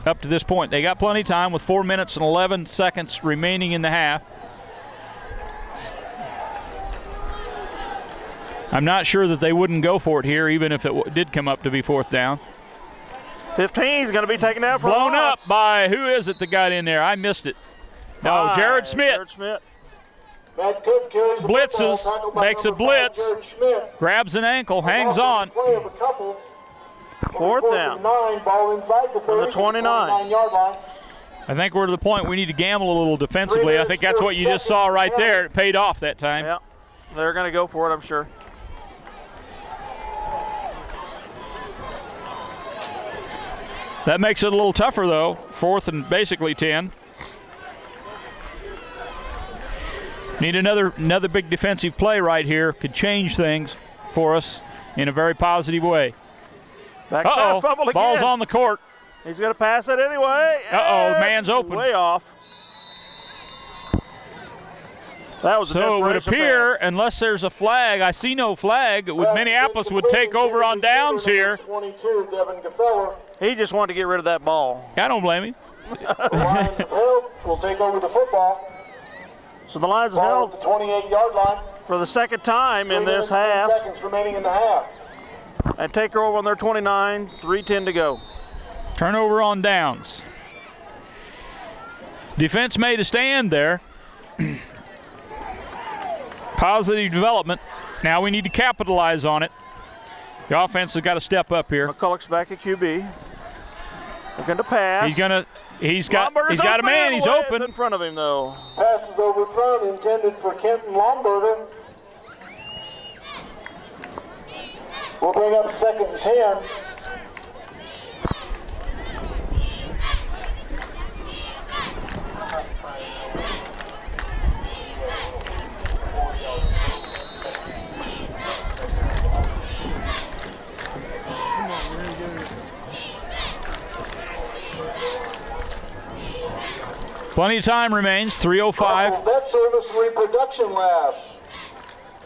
up to this point. They got plenty of time with 4 minutes and 11 seconds remaining in the half. I'm not sure that they wouldn't go for it here, even if it did come up to be 4th down. 15 is going to be taken out for blown loss. Up by, who is it that got in there? I missed it. No, Jared Schmidt. Jared Schmidt. Matt Cook carries the Blitzes, football, tackled by makes a number 5, blitz, Jared Schmidt. grabs an ankle, hangs on. Play of a couple. Fourth down. 9, ball inside the 30, On the 29. yard line. I think we're to the point we need to gamble a little defensively. I think that's what you just saw right there. It paid off that time. Yeah, they're going to go for it, I'm sure. That makes it a little tougher, though. 4th and basically 10. Need another big defensive play right here. Could change things for us in a very positive way. Back to fumble again. Ball's on the court. He's going to pass it anyway. Uh-oh, man's open. Way off. That was a so it would desperation appear, pass. unless there's a flag, I see no flag, Minneapolis would take over on downs here. 22, Devin Gefeller. He just wanted to get rid of that ball. I don't blame him. Lions of Held will take over the football. So the Lions have Ball at held the 28-yard line. for the second time in 3 this minutes and 10 half. seconds remaining in the half. And take her over on their 29, 3:10 to go. Turnover on downs. Defense made a stand there. Positive development. Now we need to capitalize on it. The offense has got to step up here. McCulloch's back at QB. Looking to pass. He's got a man. He's It's open. in front of him though. Pass is overthrown, intended for Kenton Lomberger. We'll bring up 2nd and 10. Plenty of time remains, 3:05. Vet Service Reproduction Lab.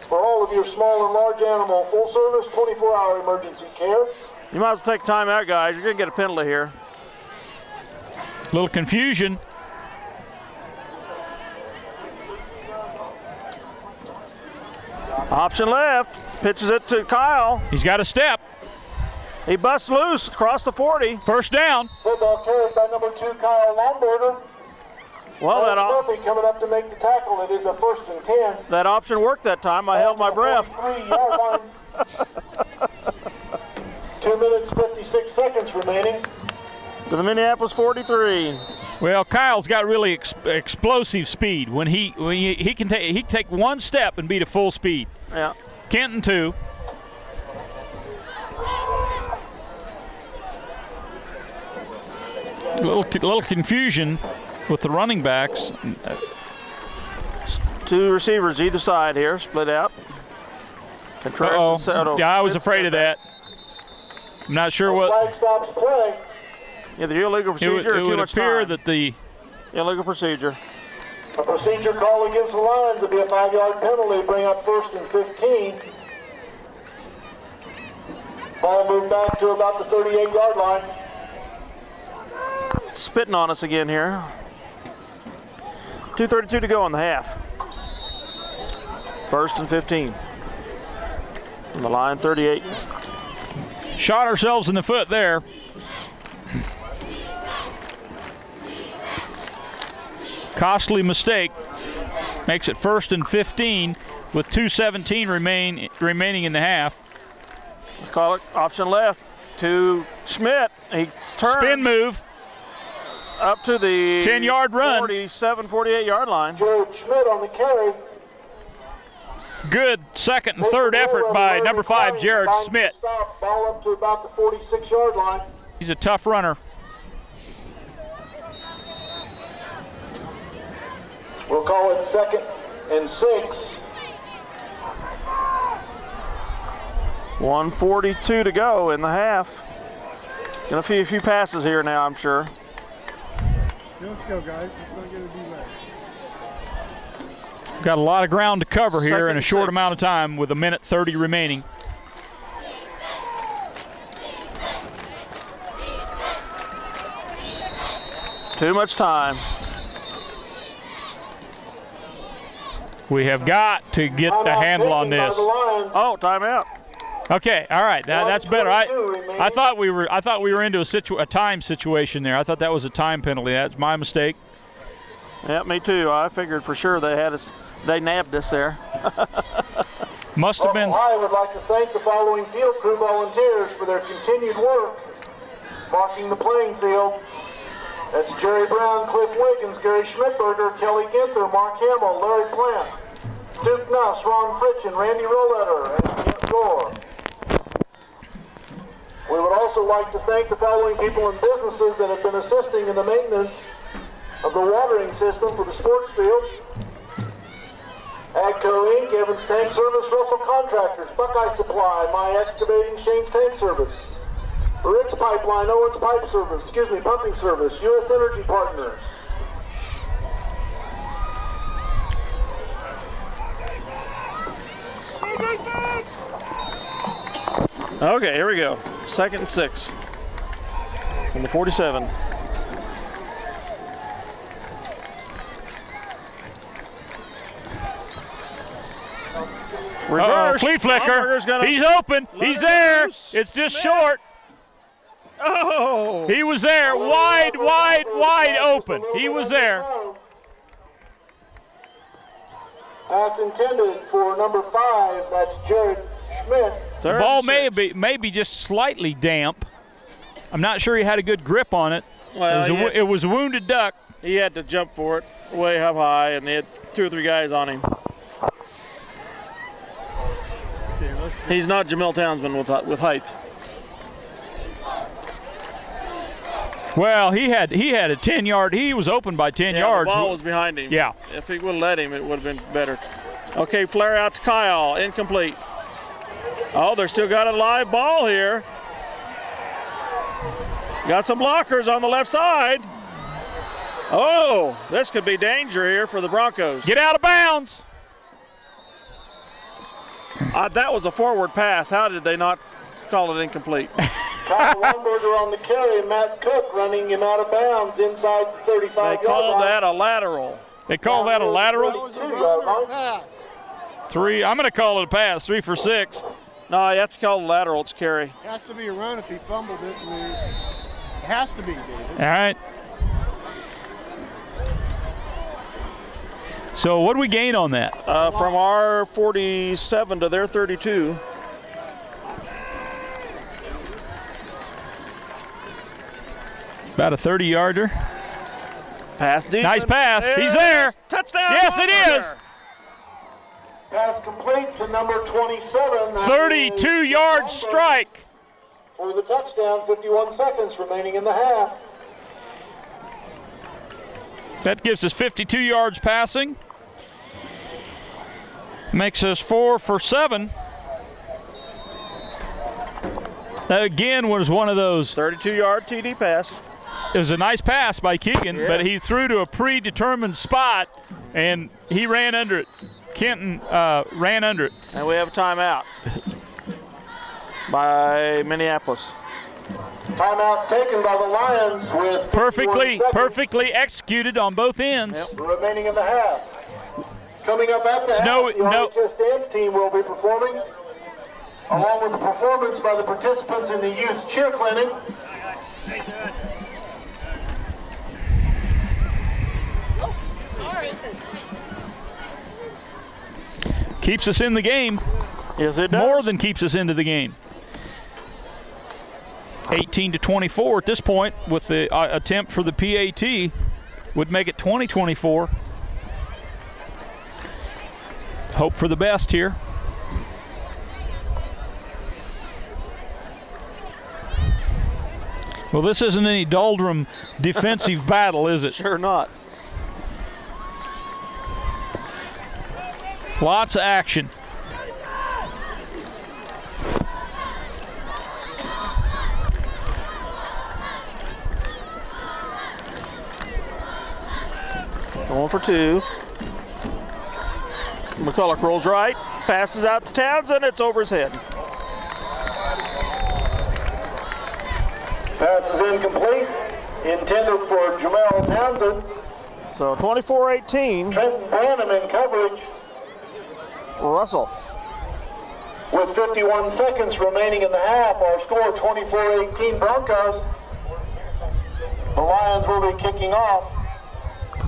For all of your small and large animal, full service, 24-hour emergency care. You might as well take time out, guys. You're going to get a penalty here. Little confusion. Option left. Pitches it to Kyle. He's got a step. He busts loose across the 40. First down. Football carried by number 2, Kyle Lomberger. Well, Murphy coming up to make the tackle. It is a 1st and 10. that option worked that time. I held my breath. 43-yard line. 2 minutes, 56 seconds remaining. To the Minneapolis 43. Well, Kyle's got really explosive speed. When he can take one step and beat a full speed. Yeah. Kenton too. Little confusion with the running backs. 2 receivers either side here, split out. Contreras and Soto. Yeah, I was afraid of that. I'm not sure what. Flag stops play. Either illegal procedure or too much time. It would appear that the illegal procedure. A procedure call against the Lions would be a 5-yard penalty, bring up 1st and 15. Ball moved back to about the 38-yard line. Spitting on us again here. 2:32 to go in the half. 1st and 15. From the line 38. shot ourselves in the foot there. Costly mistake. Makes it 1st and 15 with 2:17 remaining in the half. Let's call it option left to Schmidt. He turns. Spin move. Up to the 10-yard run. 47, 48-yard line. Jared Schmidt on the carry. Good second and third effort by number 5, Jared Schmidt. Ball up to about the 46-yard line. He's a tough runner. We'll call it 2nd and 6. 1:42 to go in the half. Gonna see a few passes here now, I'm sure. Let's go, guys. It's not going to be less. Got a lot of ground to cover here in a short 2nd and 6. amount of time with 1:30 remaining. Too much time. We have got to get a handle on this. Oh, timeout. Okay, all right, that's better. I thought we were into a time situation there. I thought that was a time penalty. That's my mistake. Yeah, me too. I figured for sure they had us They nabbed us there. Must have been. I would like to thank the following field crew volunteers for their continued work marking the playing field. That's Jerry Brown, Cliff Wiggins, Gary Schmidberger, Kelly Ginther, Mark Hamill, Larry Plant, Duke Nuss, Ron Fritchen, Randy Roletter, and Kent Gore. We would also like to thank the following people and businesses that have been assisting in the maintenance of the watering system for the sports field. Agco Inc., Evans Tank Service, Russell Contractors, Buckeye Supply, My Excavating, Shane's Tank Service, Rick's Pipeline, Owens Pipe Service, Pumping Service, U.S. Energy Partners. Okay, here we go. 2nd and 6 from the 47. Reverse. Flea flicker. He's open. He's there. Loose. It's just Smith. short. Oh! He was there. Wide, wide, wide open. He was there. Pass intended for number 5. That's Jared Schmidt. The ball may be just slightly damp. I'm not sure he had a good grip on it. Well, it was a wounded duck. He had to jump for it way up high, and they had 2 or 3 guys on him. He's not Jamel Townsend with height. Well, he had a 10-yard. He was open by 10 yards. The ball was behind him. Yeah. If he would have let him, it would have been better. Okay, flare out to Kyle, incomplete. Oh, they're still got a live ball here. Got some blockers on the left side. Oh, this could be danger here for the Broncos. Get out of bounds. That was a forward pass. How did they not call it incomplete? Kyle Weinberger on the carry. Matt Cook running him out of bounds inside the 35 yard line. They called that a lateral. They call that a lateral? That was a run or a pass. 3. I'm going to call it a pass. 3 for 6. No, you have to call it a lateral. It's carry. It has to be a run if he fumbled it. It has to be, David. All right. So what do we gain on that? From our 47 to their 32. About a 30-yarder. Pass deep. Nice pass. He's there. Touchdown. Yes, it is. Pass complete to number 27. 32-yard strike. For the touchdown, 51 seconds remaining in the half. That gives us 52 yards passing. Makes us 4 for 7. That again was one of those. 32-yard TD pass. It was a nice pass by Keegan, yes. but he threw to a predetermined spot, and he ran under it. Kenton ran under it. And we have a timeout by Minneapolis. Timeout taken by the Lions with perfectly executed on both ends. Yep. Remaining in the half. Coming up at the half, the RHS dance team will be performing, along with the performance by the participants in the youth cheer clinic. Keeps us in the game. Yes, it does. More than keeps us into the game. 18-24 at this point with the attempt for the PAT would make it 20-24. Hope for the best here. Well, this isn't any doldrum defensive battle, is it? Sure not. Lots of action. Going for 2. McCulloch rolls right, passes out to Townsend, it's over his head. Pass is incomplete, intended for Jamel Townsend. So 24-18. Trenton Branham in coverage. Russell. With 51 seconds remaining in the half, our score 24-18 Broncos. The Lions will be kicking off.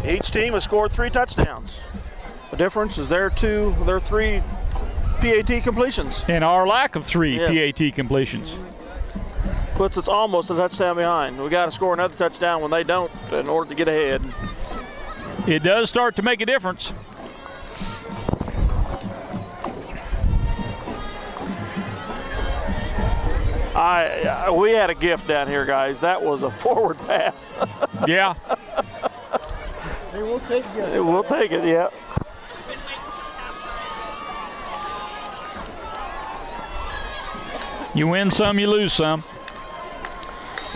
Each team has scored 3 touchdowns. The difference is their 3 PAT completions. And our lack of 3 Yes. PAT completions. Puts us almost a touchdown behind. We got to score another touchdown when they don't in order to get ahead. It does start to make a difference. We had a gift down here, guys. That was a forward pass. Yeah. Hey, we'll take it. We'll take it, yeah. You win some, you lose some.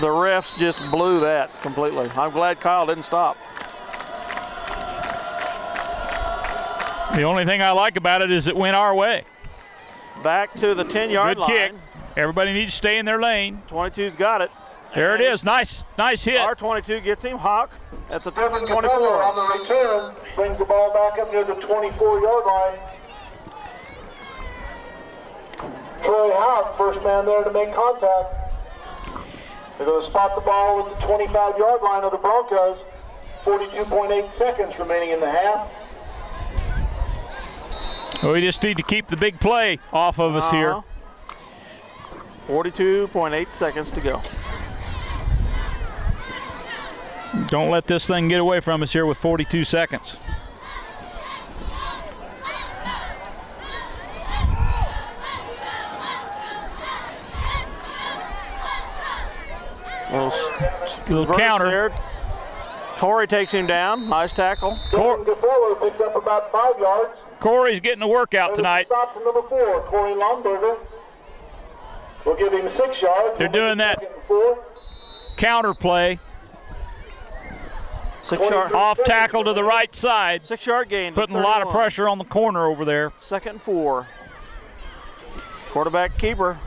The refs just blew that completely. I'm glad Kyle didn't stop. The only thing I like about it is it went our way. Back to the 10-yard line. Good kick. Everybody needs to stay in their lane. 22's got it. There it is. Nice hit. Our 22 gets him. Hawk at the Devin 24. Capella on the return brings the ball back up near the 24-yard line. Troy Hawk, first man there to make contact. They're going to spot the ball at the 25-yard line of the Broncos. 42.8 seconds remaining in the half. Well, we just need to keep the big play off of us here. 42.8 seconds to go. Don't let this thing get away from us here with 42 seconds. Little counter. There. Corey takes him down. Nice tackle. Devin Capella picks up about 5 yards. Corey's getting a workout tonight. Stop to number 4, Corey Lomberger. We'll give him 6 yards. They're doing that counter play. 6 yard. Off tackle to the right side. 6-yard gain. Putting a lot of pressure on the corner over there. 2nd and 4. Quarterback keeper.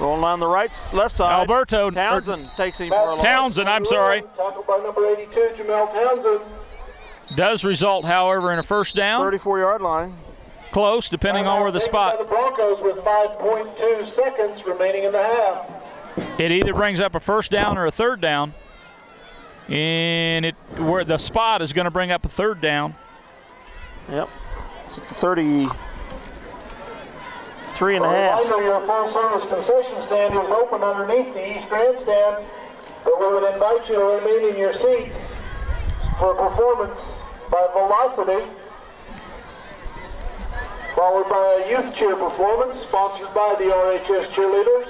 Rolling on the left side. Alberto. Townsend takes him for a loss. Townsend, I'm sorry. Tackled by number 82, Jamel Townsend. Does result, however, in a first down. 34-yard line. Close, depending on where the spot. The Broncos with 5.2 seconds remaining in the half. It either brings up a first down or a third down. And where the spot is going to bring up a third down. Yep. It's at the 33 and a half. Reminder, your full-service concession stand is open underneath the east grandstand, but we would invite you to remain in your seats for a performance by Velocity, followed by a youth cheer performance sponsored by the RHS cheerleaders.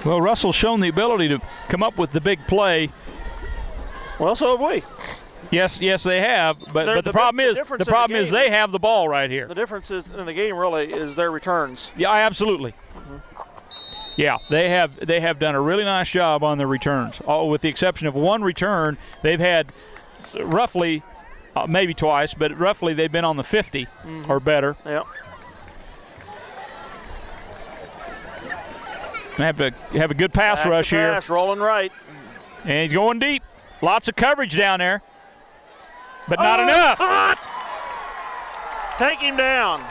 Well, Russell's shown the ability to come up with the big play. Well, so have we. Yes, they have. But the problem is they have the ball right here. The difference is in the game really is their returns. Yeah, absolutely. Yeah, they have done a really nice job on their returns. With the exception of one return, they've had roughly, maybe twice, but roughly they've been on the 50 or better. Yeah. Have a good pass rush here. Pass, rolling right. And he's going deep. Lots of coverage down there. But not enough. Hot! Take him down.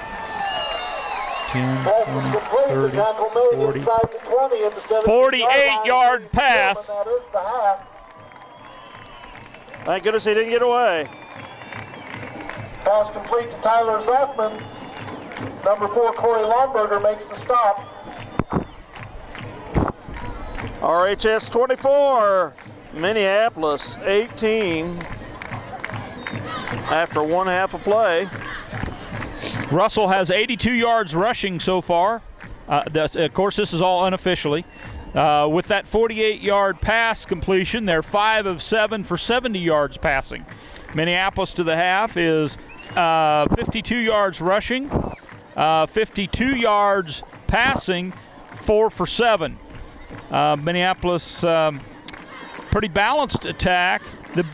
10, 20, 30, 40. 48-yard pass. Thank goodness he didn't get away. Pass complete to Tyler Zachman. Number 4, Corey Lomberger makes the stop. RHS 24, Minneapolis 18 after one half of play. Russell has 82 yards rushing so far. Of course, this is all unofficially. With that 48-yard pass completion, they're 5 of 7 for 70 yards passing. Minneapolis to the half is 52 yards rushing, 52 yards passing, 4 for 7. Minneapolis, pretty balanced attack.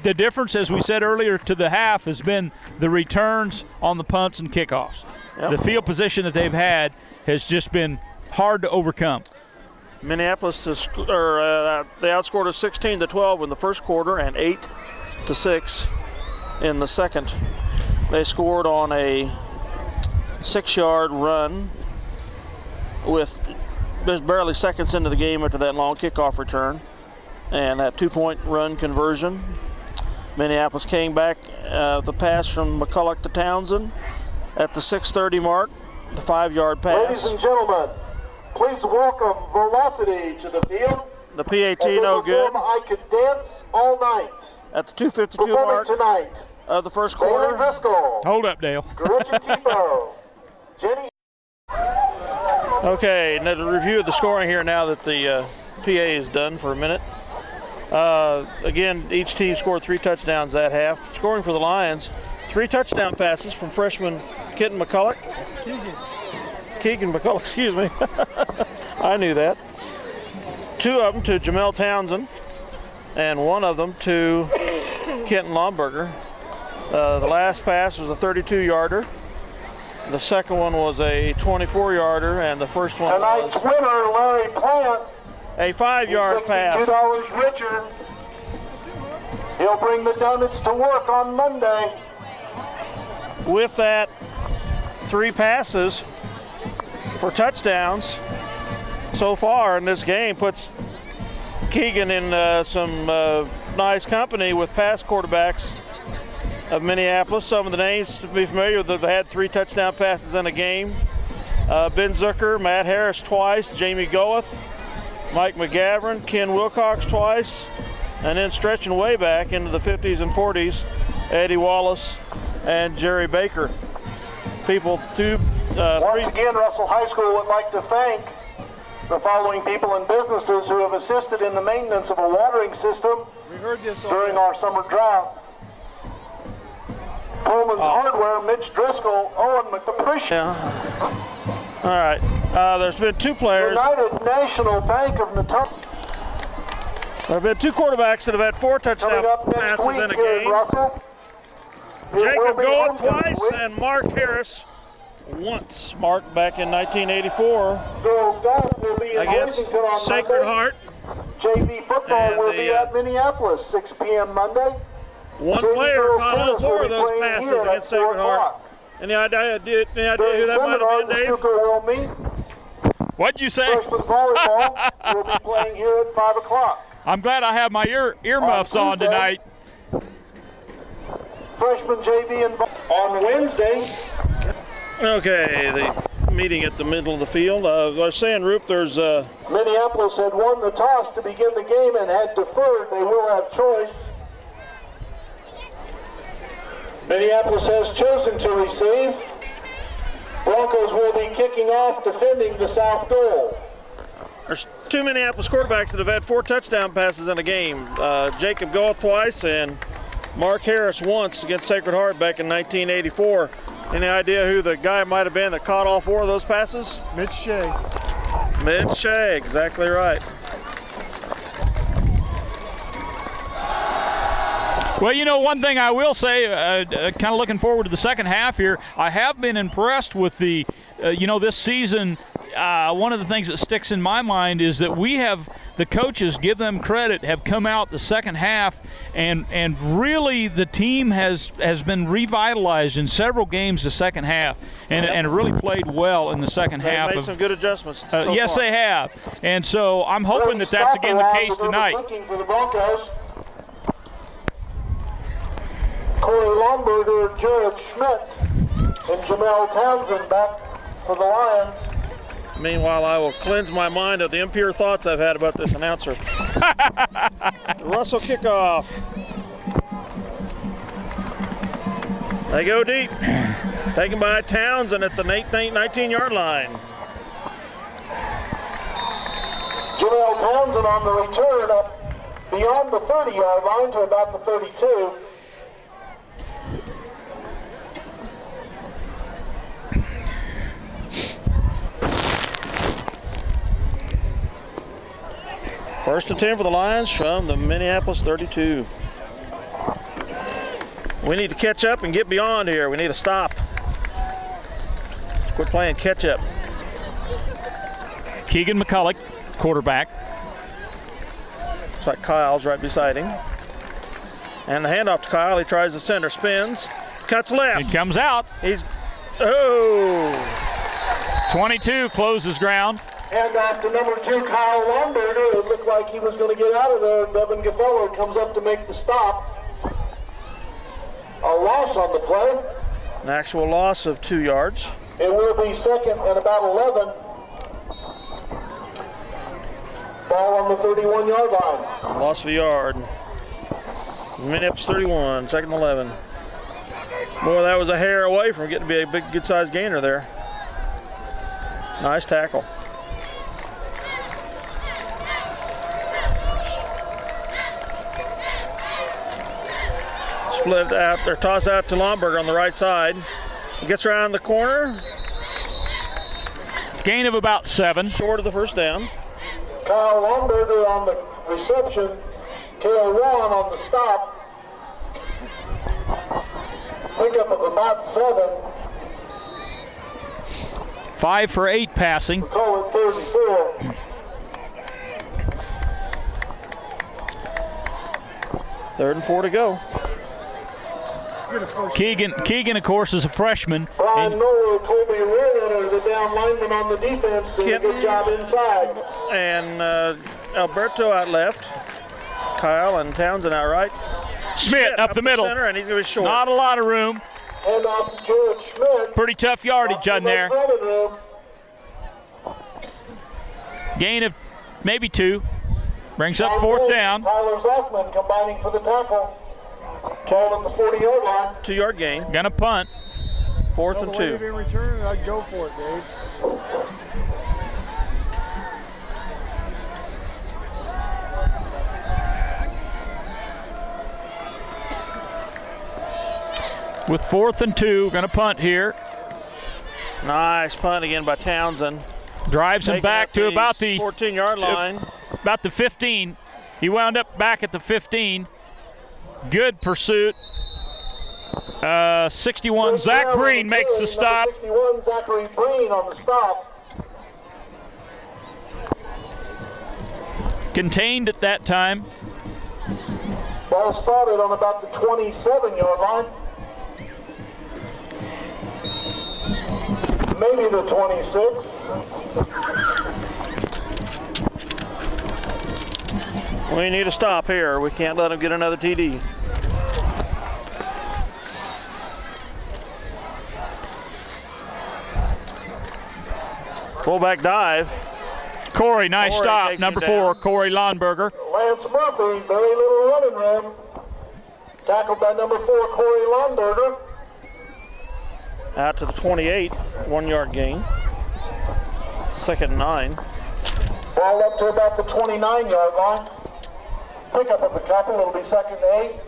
The difference, as we said earlier, to the half has been the returns on the punts and kickoffs. Yep. The field position that they've had has just been hard to overcome. Minneapolis they outscored us 16-12 in the first quarter and 8-6 in the second. They scored on a 6-yard run with there's barely seconds into the game after that long kickoff return and that 2-point run conversion. Minneapolis came back the pass from McCulloch to Townsend at the 6:30 mark, the 5-yard pass. Ladies and gentlemen, please welcome Velocity to the field. The PAT no good. I Could Dance All Night. At the 2:52 mark tonight of the first quarter. Hold up, Dale. Jenny. Okay, now to review the scoring here now that the PA is done for a minute. Again, each team scored 3 touchdowns that half. Scoring for the Lions, 3 touchdown passes from freshman Keegan McCulloch. Keegan McCulloch, excuse me. I knew that. 2 of them to Jamel Townsend, and 1 of them to Kenton Lomberger. The last pass was a 32-yarder. The second one was a 24-yarder, and the first one tonight's was winner, Larry Plant, a 5-yard pass. $2 richer. He'll bring the donuts to work on Monday. With that, 3 passes for touchdowns so far in this game puts Keegan in some nice company with past quarterbacks of Minneapolis. Some of the names to be familiar with, they had 3 touchdown passes in a game. Ben Zucker, Matt Harris twice, Jamie Goeth, Mike McGavran, Ken Wilcox twice, and then stretching way back into the 50s and 40s, Eddie Wallace and Jerry Baker. Once again, Russell High School would like to thank the following people and businesses who have assisted in the maintenance of a watering system during our summer drought. Pullman's Hardware, Mitch Driscoll, Owen McAppreciate. Yeah. All right. There's been 2 players. United National Bank of Natal. There have been 2 quarterbacks that have had 4 touchdown passes in a game. Jacob Goeth twice and Mark Harris once. Mark back in 1984 against Sacred Heart. JV football will be at Minneapolis, 6 p.m. Monday. 1 player caught all 4 of those passes against Sacred Heart. Any idea who that might have been, Dave? What'd you say? Freshman volleyball will be playing here at 5 o'clock. I'm glad I have my earmuffs on tonight. Freshman JV on Wednesday. Okay, the meeting at the middle of the field. I was saying, Roop, there's Minneapolis had won the toss to begin the game and had deferred. They will have choice. Minneapolis has chosen to receive. Broncos will be kicking off, defending the south goal. There's 2 Minneapolis quarterbacks that have had 4 touchdown passes in a game. Jacob Goeth twice and Mark Harris once against Sacred Heart back in 1984. Any idea who the guy might have been that caught all 4 of those passes? Mitch Shea. Mitch Shea, exactly right. Well, you know, one thing I will say, kind of looking forward to the second half here, I have been impressed with the, this season. One of the things that sticks in my mind is that we have, the coaches, give them credit, have come out the second half, and really the team has been revitalized in several games the second half, and really played well in the second half. They made some good adjustments. Yes, they have. And so I'm hoping that that's again the case tonight. For the Broncos. Corey Lomberger, Jared Schmidt, and Jamel Townsend back for the Lions. Meanwhile, I will cleanse my mind of the impure thoughts I've had about this announcer. The Russell kickoff. They go deep. Taken by Townsend at the 19-yard line. Jamel Townsend on the return up beyond the 30-yard line to about the 32. First and 10 for the Lions from the Minneapolis 32. We need to catch up and get beyond here. We need to stop. Let's quit playing catch up. Keegan McCulloch, quarterback. Looks like Kyle's right beside him. And the handoff to Kyle. He tries the center, spins, cuts left. It comes out. He's, oh! 22 closes ground. And after number 2, Kyle Lomberger, it looked like he was going to get out of there. Devin Gefeller comes up to make the stop. A loss on the play. An actual loss of 2 yards. It will be second and about 11. Ball on the 31-yard line. Loss of a yard. Minneapolis 31, second and 11. Boy, that was a hair away from getting to be a big, good-sized gainer there. Nice tackle. Split out there, toss out to Lomberger on the right side. He gets around the corner. Gain of about 7. Short of the first down. Kyle Lomberger on the reception. Kale Wan on the stop. Pickup of about 7. 5 for 8 passing. Call it 3rd and 4. Third and 4 to go. Keegan, of course, is a freshman. Brian Noel, Colby Rayner, the down lineman on the defense, did a good job inside. And Alberto out left. Kyle and Townsend out right. Schmidt up the middle. Center, and he's going to be short. Not a lot of room. And off to Jared Schmidt. Pretty tough yardage on there. Gain of maybe 2. Brings up 4th down. Tyler Zachman combining for the tackle. Ball at the 40-yard line. 2-yard gain. Gonna punt. 4th and 2. If in return, I'd go for it, Dave. With 4th and 2, gonna punt here. Nice punt again by Townsend. Drives him back to about the 14-yard line. About the 15. He wound up back at the 15. Good pursuit. 61, Zach Breen makes the stop. 61, Zachary Breen on the stop. Contained at that time. Ball spotted on about the 27-yard line. Maybe the 26. We need a stop here. We can't let him get another TD. Fullback dive. Corey, nice stop. Number 4, Corey Lonberger. Lance Murphy, very little running room. Tackled by number 4, Corey Lonberger. Out to the 28, 1-yard gain. 2nd and 9. Ball up to about the 29-yard line. Pickup of the tackle, it'll be 2nd and 8.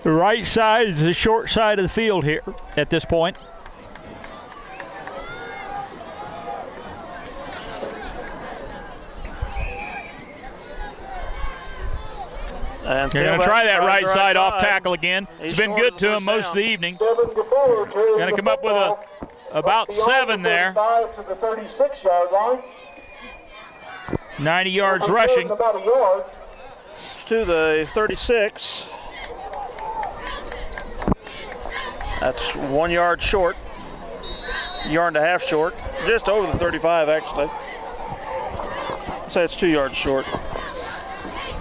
The right side is the short side of the field here at this point. And they're going to try that right side off tackle again. It's been good to him most of the evening. Going to come up with about 7 there. To the 36-yard line. 90 yards rushing. About a yard. To the 36. That's 1 yard short. Yard and a half short. Just over the 35, actually. I'd say it's 2 yards short.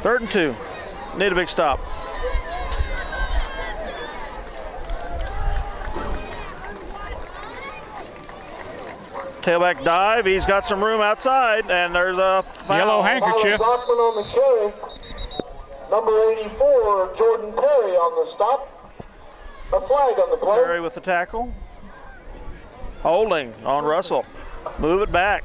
3rd and 2. Need a big stop. Tailback dive. He's got some room outside, and there's a foul. Yellow handkerchief. On the carry. Number 84, Jordan Perry on the stop. A flag on the play. Perry with the tackle. Holding on Russell. Move it back.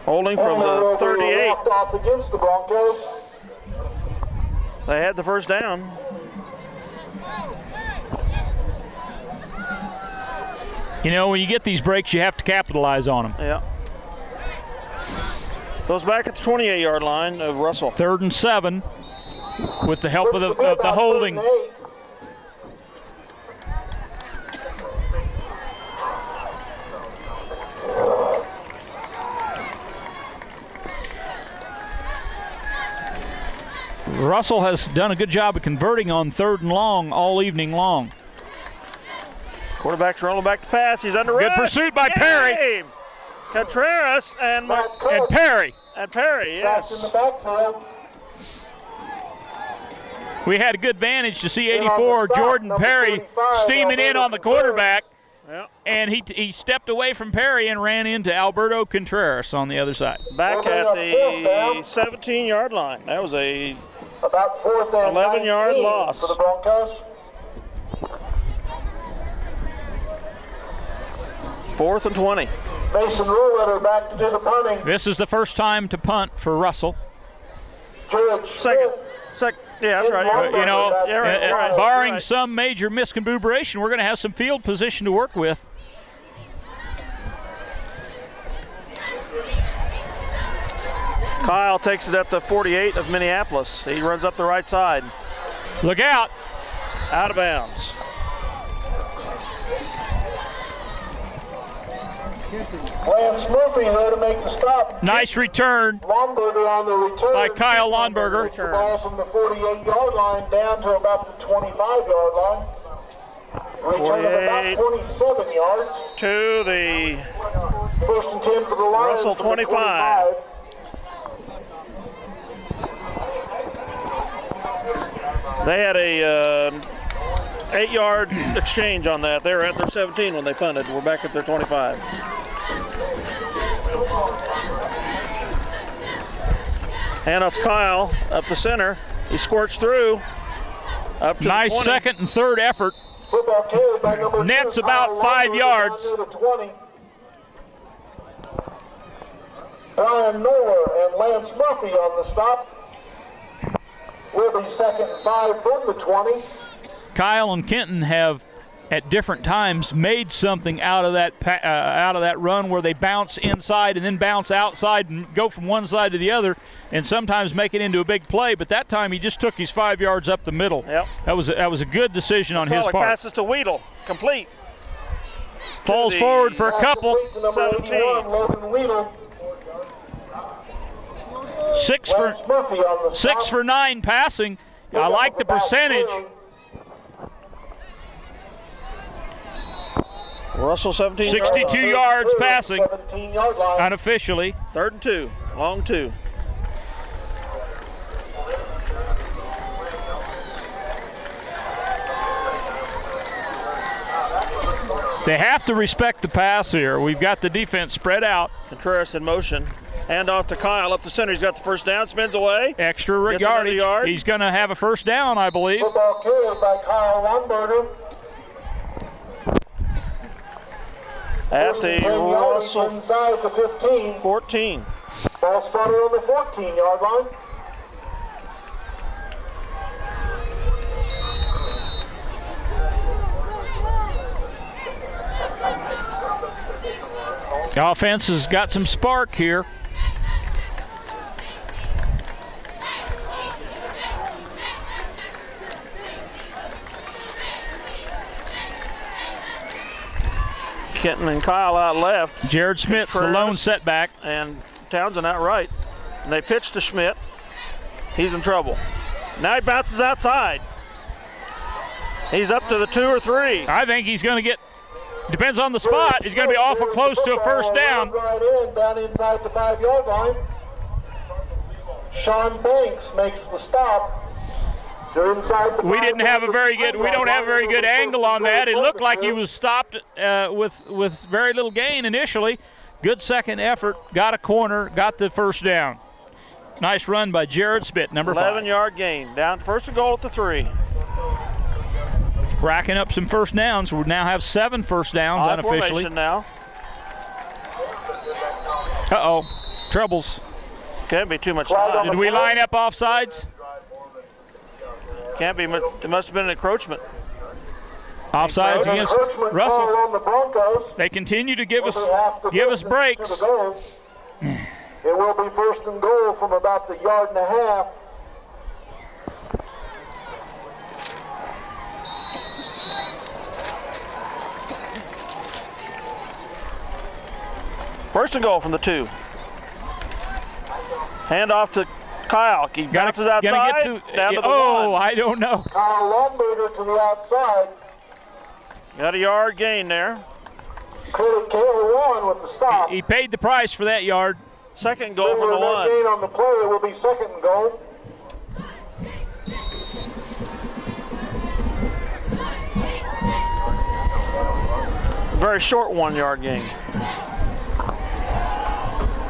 Holding from the 38. Off against the Broncos. They had the first down. You know, when you get these breaks, you have to capitalize on them. Yeah. Goes back at the 28-yard line of Russell. 3rd and 7 with the help of the holding. Russell has done a good job of converting on 3rd and long all evening long. Quarterback's rolling back to pass. He's under Good rush. pursuit by Perry. Contreras and Perry. And Perry, yes. In the backfield. We had a good vantage to see 84 Jordan Perry steaming in on the quarterback. Yep. And he stepped away from Perry and ran into Alberto Contreras on the other side. Back at the 17-yard line. That was a about 4th and 11-yard loss for the Broncos. 4th and 20. Mason Ruletter back to do the punting. This is the first time to punt for Russell. Second. Yeah, that's right. You know, yeah, right. barring some major misconfiguration, we're going to have some field position to work with. Kyle takes it at the 48 of Minneapolis. He runs up the right side. Look out. Out of bounds. Lance Murphy there to make the stop. Nice return. Lonberger on the return. By Kyle Lonberger. The ball from the 48-yard line down to about the 25-yard line. Return of about 27 yards. To the 1st and 10 for the Lions. Russell 25. They had a 8-yard exchange on that. They were at their 17 when they punted. We're back at their 25. Hand off to Kyle up the center. He squirts through. Up to nice the 20. 2nd and 3rd effort. Football carried by number Nets 2, about 5 yards. Near the 20. Brian Noller and Lance Murphy on the stop. Will be 2nd and 5 from the 20. Kyle and Kenton have at different times made something out of that run where they bounce inside and then bounce outside and go from one side to the other and sometimes make it into a big play, but that time he just took his 5 yards up the middle. Yep. That was a good decision on his part. Passes to Weedle, complete. Falls forward for a couple. 17. Logan Weedle. 6 for 9 passing. I like the percentage. Russell 17 62 yards passing 17-yard line. unofficially. 3rd and 2, long 2. They have to respect the pass here. We've got the defense spread out. Contreras in motion. Hand off to Kyle up the center. He's got the first down, spins away. Extra yardage. He's going to have a first down, I believe. Football carried by Kyle Lonberger. At the Russell 15. 14. Ball spotted on the 14-yard line. The offense has got some spark here. Kenton and Kyle out left. Jared Smith's the lone setback. And Townsend out right. And they pitch to Schmidt. He's in trouble. Now he bounces outside. He's up to the 2 or 3. I think he's going to get, depends on the spot, he's going to be awful close to a first down. Down inside the 5-yard line. Sean Banks makes the stop. We don't have a very good angle on that. It looked like he was stopped with very little gain initially. Good second effort, got a corner, got the first down. Nice run by Jared Smith, number 5. 11-yard gain, down first and goal at the 3. Racking up some first downs. We now have 7 first downs unofficially. Formation now. Uh-oh, troubles. Can't be too much time. Did we line up offsides? Can't be. It must have been an encroachment. Offsides against Russell. On the Broncos. They continue to give us breaks. It will be first and goal from about the 1.5 yards. First and goal from the 2. Hand off to Kyle, he bounces outside, down to the oh, one. I don't know. Kyle Longberger to the outside. Got a yard gain there. Credit Kayla with the stop. He paid the price for that yard. Second goal from the one. Gain on the play, it will be second and goal. Very short 1 yard gain.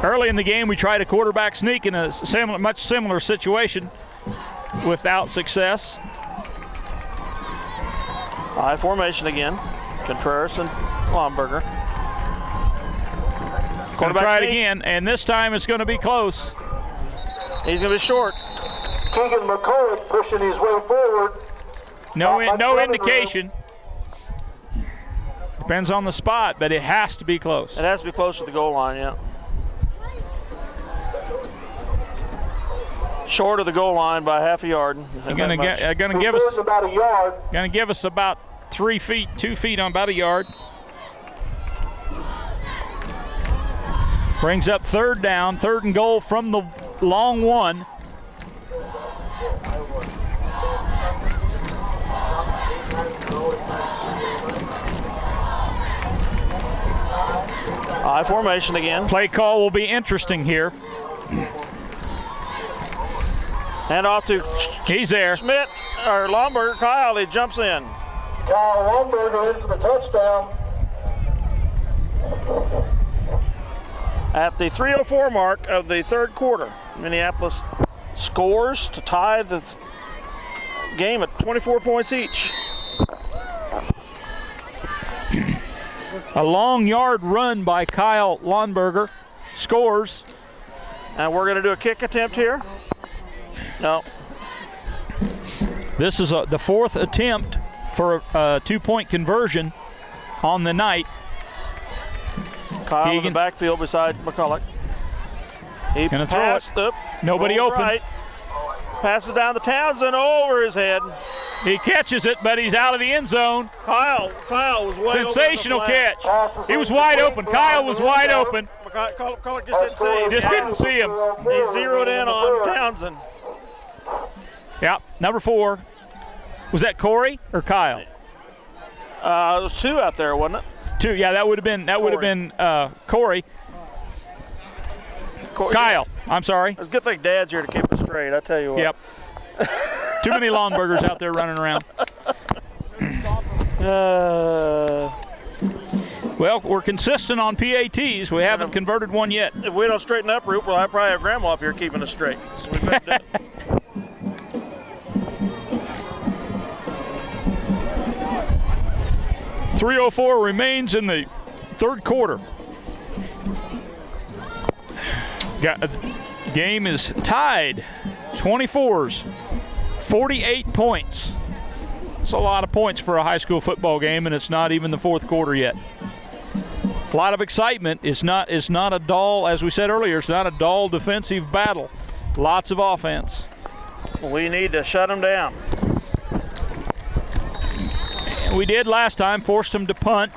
Early in the game, we tried a quarterback sneak in a much similar situation without success. High formation again. Contreras and Lomberger. Going to try it again, and this time it's going to be close. He's going to be short. Keegan McCullough pushing his way forward. No indication. Depends on the spot, but it has to be close. It has to be close to the goal line, yeah. Short of the goal line by half a yard. Going to give us about a yard. Going to give us about 3 feet, 2 feet on about a yard. Brings up third down, 3rd and goal from the long one. High formation again. Play call will be interesting here. Hand off to He's there. Schmidt, or Lomberger. Kyle, he jumps in. Kyle Lomberger into the touchdown. At the 3:04 mark of the 3rd quarter, Minneapolis scores to tie the game at 24 points each. A long yard run by Kyle Lomberger scores. And we're going to do a kick attempt here. No. This is the 4th attempt for a 2-point conversion on the night. Kyle in the backfield beside McCullough. He passed up. Nobody open. Right. Passes down to Townsend over his head. He catches it, but he's out of the end zone. Kyle was wide open. Sensational catch. He was wide open. Kyle was wide open. McCullough just didn't see him. Just didn't see him. He zeroed in on Townsend. Yep, number 4. Was that Corey or Kyle? It was 2 out there, wasn't it? 2. Yeah, that would have been Corey. Kyle. I'm sorry. It's a good thing Dad's here to keep it straight. I tell you what. Yep. Too many Lombergers out there running around. Well, we're consistent on PATs. We haven't converted one yet. If we don't straighten up, Roop, we'll probably have Grandma up here keeping us straight. So we better do it. .304 remains in the 3rd quarter. Game is tied. 24s. 48 points. It's a lot of points for a high school football game, and it's not even the 4th quarter yet. A lot of excitement. It's not a dull, as we said earlier, it's not a dull defensive battle. Lots of offense. We need to shut them down. We did last time, forced them to punt.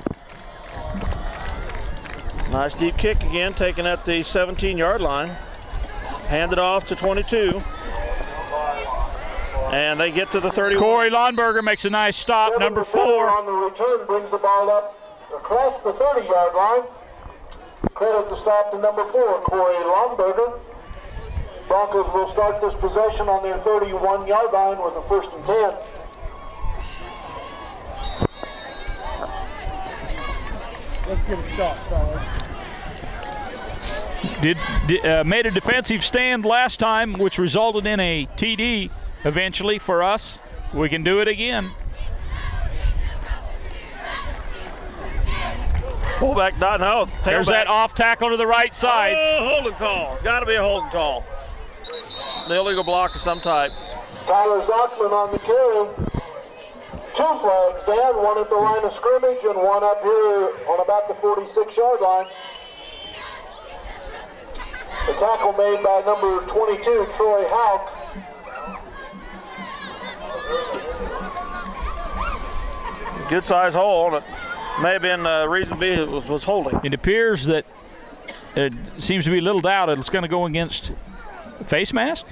Nice deep kick again, taken at the 17-yard line. Handed off to 22. And they get to the 31. Corey Lomberger makes a nice stop, number 4. On the return, brings the ball up across the 30-yard line. Credit the stop to number 4, Corey Lomberger. Broncos will start this possession on their 31-yard line with a 1st and 10. Let's get a stop, fellas. Made a defensive stand last time, which resulted in a TD eventually for us. We can do it again. Fullback, no. There's that off tackle to the right side. Oh, holding call. Got to be a holding call. The illegal block of some type. Tyler Zoxman on the carry. 2 flags down, one at the line of scrimmage and one up here on about the 46-yard line. The tackle made by number 22, Troy Houck. Good size hole. It may have been reason B was holding. It appears that it seems to be little doubt it's going to go against face mask.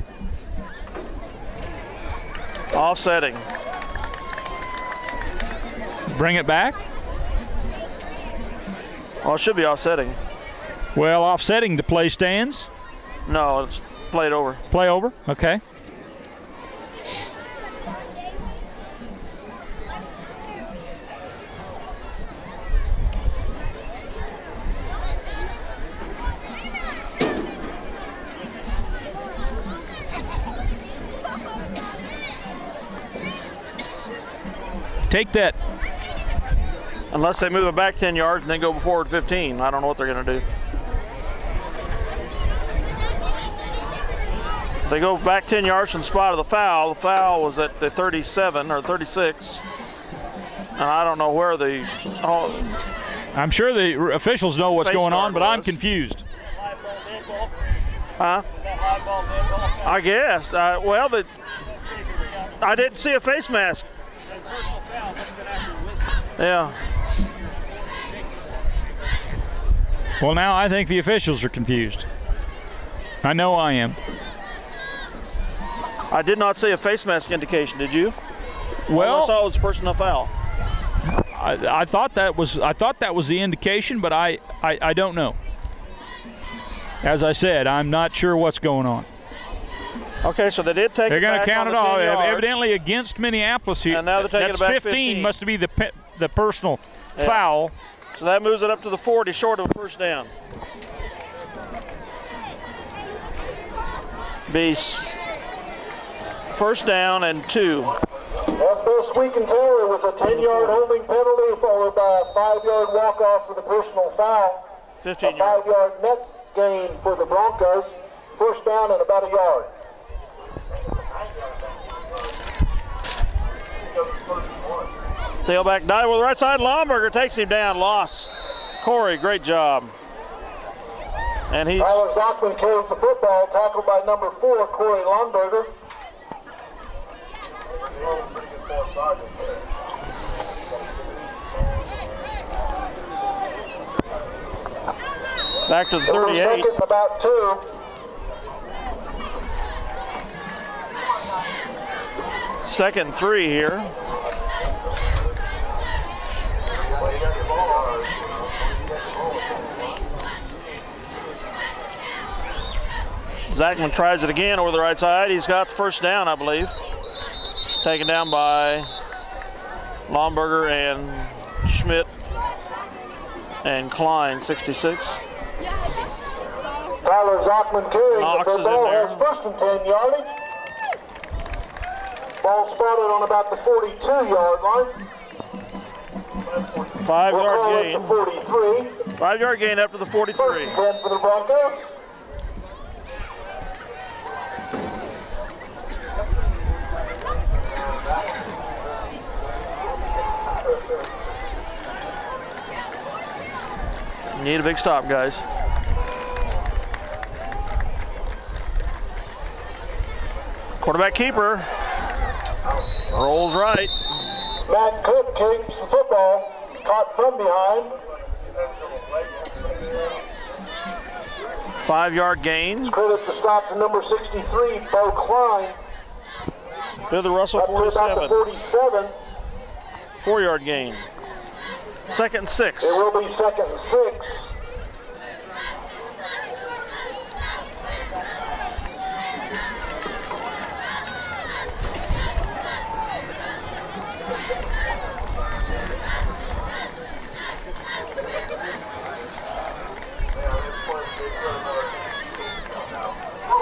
Offsetting. Bring it back? Oh, it should be offsetting. Well, offsetting to play stands. No, it's played over. Play over? Okay. Take that. Unless they move it back 10 yards and then go forward 15. I don't know what they're going to do. If they go back 10 yards from the spot of the foul was at the 37 or 36. And I don't know where the... I'm sure the officials know what's going on, but I'm confused. Huh? I guess. Well, I didn't see a face mask. Yeah. Well, now I think the officials are confused. I know I am. I did not see a face mask indication, did you? Well, all I saw was a personal foul. I thought that was the indication, but I don't know. As I said, I'm not sure what's going on. Okay, so they did take They're it back. They're going to count it off, evidently against Minneapolis here. And now they're taking it back 15. Must be the personal foul. So that moves it up to the 40, short of a first down. Be first down and 2. That's best we can tell with a 10-yard holding penalty followed by a 5-yard walk-off for the personal foul. 15 a 5-yard net gain for the Broncos. First down and about a yard. Tailback dive with the right side. Lomberger takes him down. Loss. Corey, great job. And he's... Tyler Zockman carries the football, tackled by number 4, Corey Lomberger. Back to the 38. Second, about 2. Second and 3 here. Zachman tries it again over the right side. He's got the first down, I believe. Taken down by Lomberger and Schmidt and Klein, 66. Tyler Zockman carries Knox the is in football, there. has first and 10 yardage. Ball spotted on about the 42-yard line. 5-yard gain. 43. 5-yard gain up to the 43. First and 10 for the Broncos. Need a big stop, guys. Quarterback keeper. Rolls right. Matt Cook keeps the football, caught from behind. 5-yard gain. Credit the stop to number 63, Bo Klein. To the Russell, Up to about the 47. 4-yard gain. Second and 6. It will be second and 6.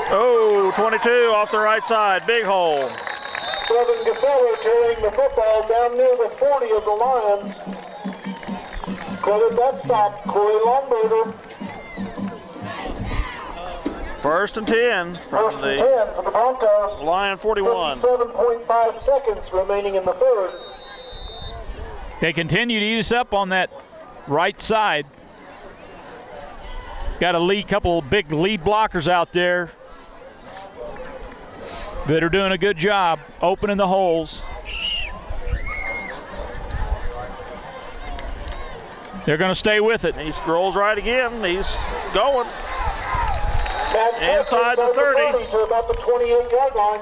Oh, 22 off the right side. Big hole. Kevin Gafello carrying the football down near the 40 of the Lions. Credit that stop, Corey Lomberger. First and 10 from First and 10 for the Broncos. Lion 41. 7.5 seconds remaining in the third. They continue to eat us up on that right side. Got a couple big lead blockers out there that are doing a good job opening the holes. They're going to stay with it. He rolls right again. He's going. Inside the 30. To about the 28-yard line.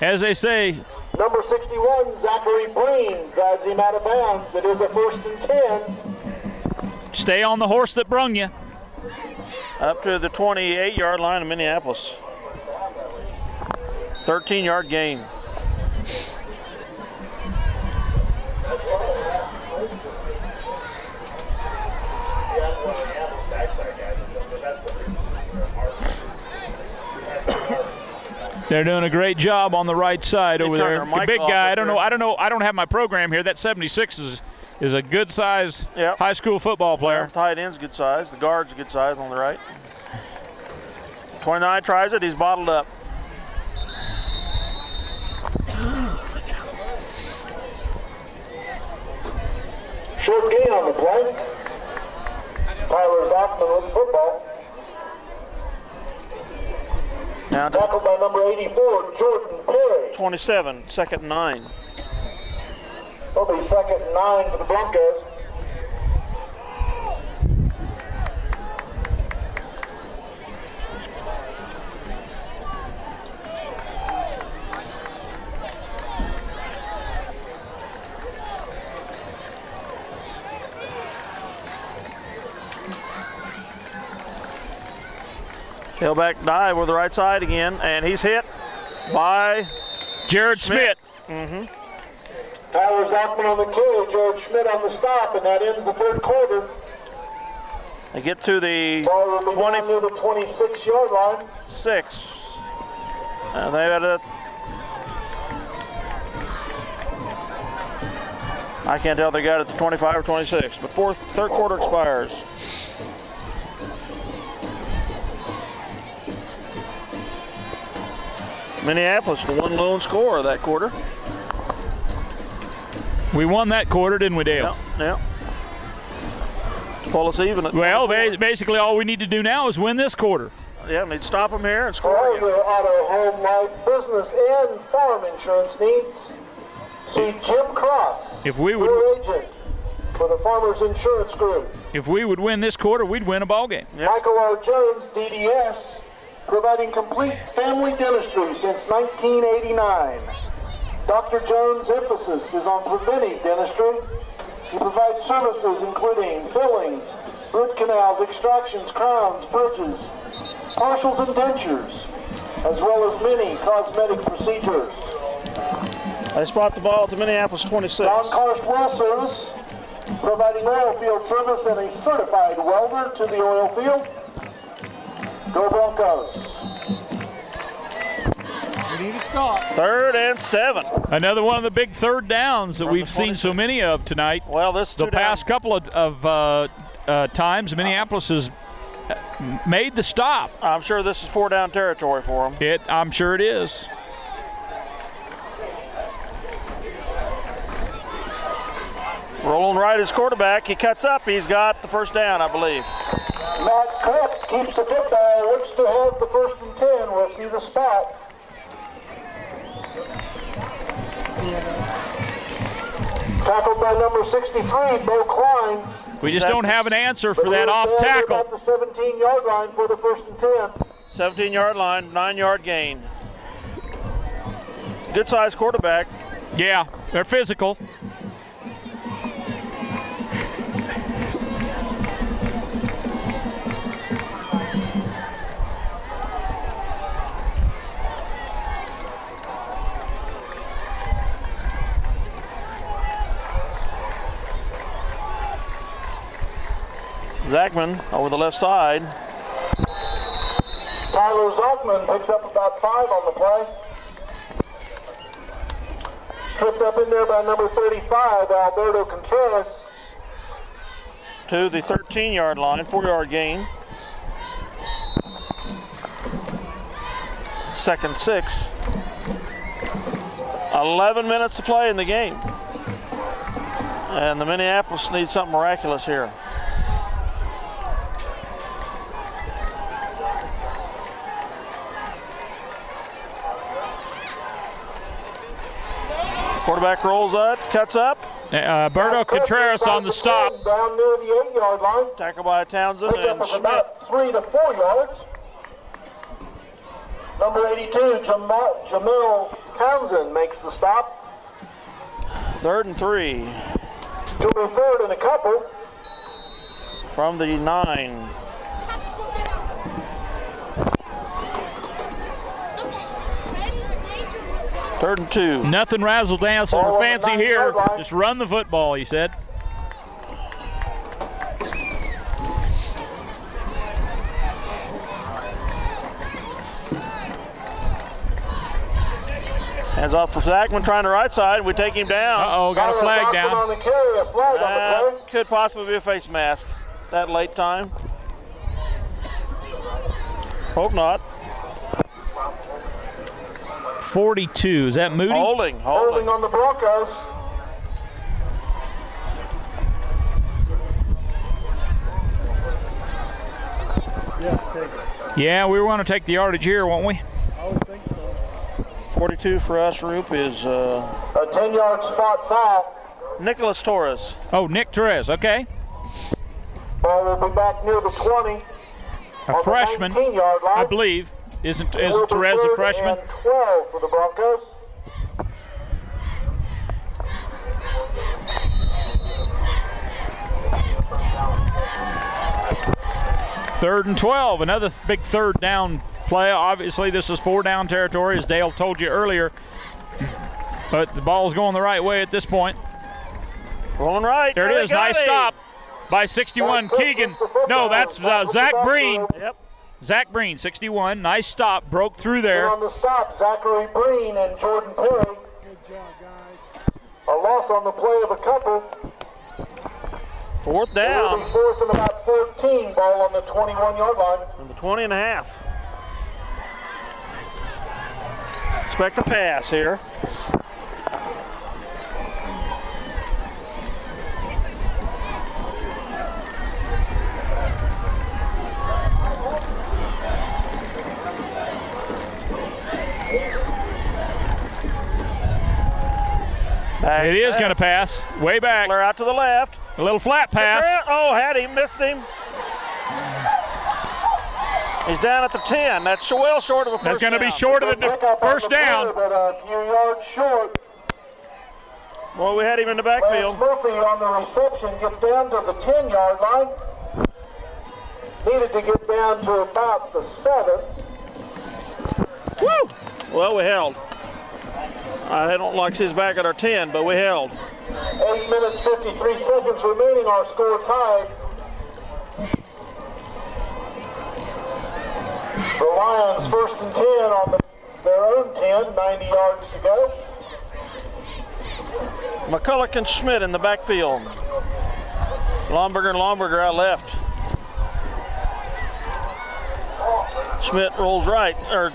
As they say, Number 61, Zachary Breen, drives him out of bounds. It is a 1st and 10. Stay on the horse that brung you. Up to the 28-yard line of Minneapolis. 13-yard gain. They're doing a great job on the right side over there. The big guy, I don't know. I don't have my program here. That 76 is a good size high school football player. Yeah, tight end's good size. The guard's good size on the right. 29 tries it. He's bottled up. Short gain on the play. Tyler Zockman with the football. Now tackled by number 84, Jordan Perry. 27, 2nd and 9. It'll be 2nd and 9 for the Broncos. Tailback dive with the right side again, and he's hit by Jared Schmidt. Tyler Zockman on the carry, Jared Schmidt on the stop, and that ends the 3rd quarter. They get to the Ball will be down near the 26-yard line. 6. They had a, I can't tell if they got it at the 25 or 26, but 3rd quarter expires. Minneapolis, the one lone scorer of that quarter. We won that quarter, didn't we, Dale? Yeah. Pull us even. Well, basically all we need to do now is win this quarter. Yeah, we need to stop them here and score. All your auto, home, life, business, and farm insurance needs. See Jim Cross, if we would, your agent for the Farmers Insurance Group. If we would win this quarter, we'd win a ball game. Yep. Michael R. Jones, DDS, providing complete family dentistry since 1989. Dr. Jones' emphasis is on preventive dentistry. He provides services including fillings, root canals, extractions, crowns, bridges, partials, and dentures, as well as many cosmetic procedures. They spot the ball at the Minneapolis 26. Don Karst Well Service, providing oil field service and a certified welder to the oil field. Go Broncos. We need to stop. 3rd and 7. Another one of the big 3rd downs that we've seen so many of tonight. Well, this the past couple of times, Minneapolis has made the stop. I'm sure this is 4 down territory for them. I'm sure it is. Rolling right as quarterback. He cuts up. He's got the 1st down, I believe. Matt Krepp keeps the football, looks to have the 1st and 10. We'll see the spot. Tackled by number 63, Bo Klein. We just don't have an answer for that off tackle. At the 17-yard line for the 1st and 10. 17-yard line, 9-yard gain. Good sized quarterback. Yeah, they're physical. Zachman over the left side. Tyler Zockman picks up about 5 on the play. Tripped up in there by number 35, Alberto Contreras. To the 13-yard line, 4-yard gain. 2nd and 6. 11 minutes to play in the game. And the Minneapolis needs something miraculous here. Quarterback rolls up, cuts up. Alberto Contreras on the stop. Down near the 8-yard line. Tackled by Townsend and Schmidt. About 3 to 4 yards. Number 82, Jamel Townsend makes the stop. 3rd and 3. He'll be 3rd and a couple. From the 9. Third and 2. Nothing razzle dazzle or fancy here. Just run the football, he said. Hands off for Zachman, trying the right side. We take him down. Uh-oh, got a flag down. On the carry, a flag on the play. Could possibly be a face mask. That late time. Hope not. 42, is that Moody? Holding on the Broncos. Yeah, take it. Yeah, we want to take the yardage here, won't we? I would think so. 42 for us, Roop, is a 10-yard spot foul. Nicholas Torres. Oh, Nick Torres, okay. Ball will be back near the 20. A freshman, I believe. Isn't Torres a freshman? 12 for the Broncos. Third and 12, another big third down play. Obviously, this is 4-down territory, as Dale told you earlier. But the ball's going the right way at this point. Rolling right. There it is. Nice stop by 61 Keegan. No, that's Zach Breen. Yep. Zach Breen, 61. Nice stop. Broke through there. On the stop, Zachary Breen and Jordan Perry. Good job, guys. A loss on the play of a couple. 4th down. It'll be 4th and about 13. Ball on the 21-yard line. From the 20 and a half. Expect a pass here. It is going to pass. Way back. Flare out to the left. A little flat pass. Oh, had him. Missed him. He's down at the 10. That's well short of a first down. That's going to be short of the first down. But a few yards short. Well, we had him in the backfield. Murphy on the reception gets down to the 10-yard line. Needed to get down to about the 7. Woo! Well, we held. I don't like his back at our 10, but we held. 8 minutes, 53 seconds remaining. Our score tied. The Lions 1st and 10 on their own 10, 90 yards to go. McCulloch and Schmidt in the backfield. Lomberger and Lomberger out left. Schmidt rolls right, or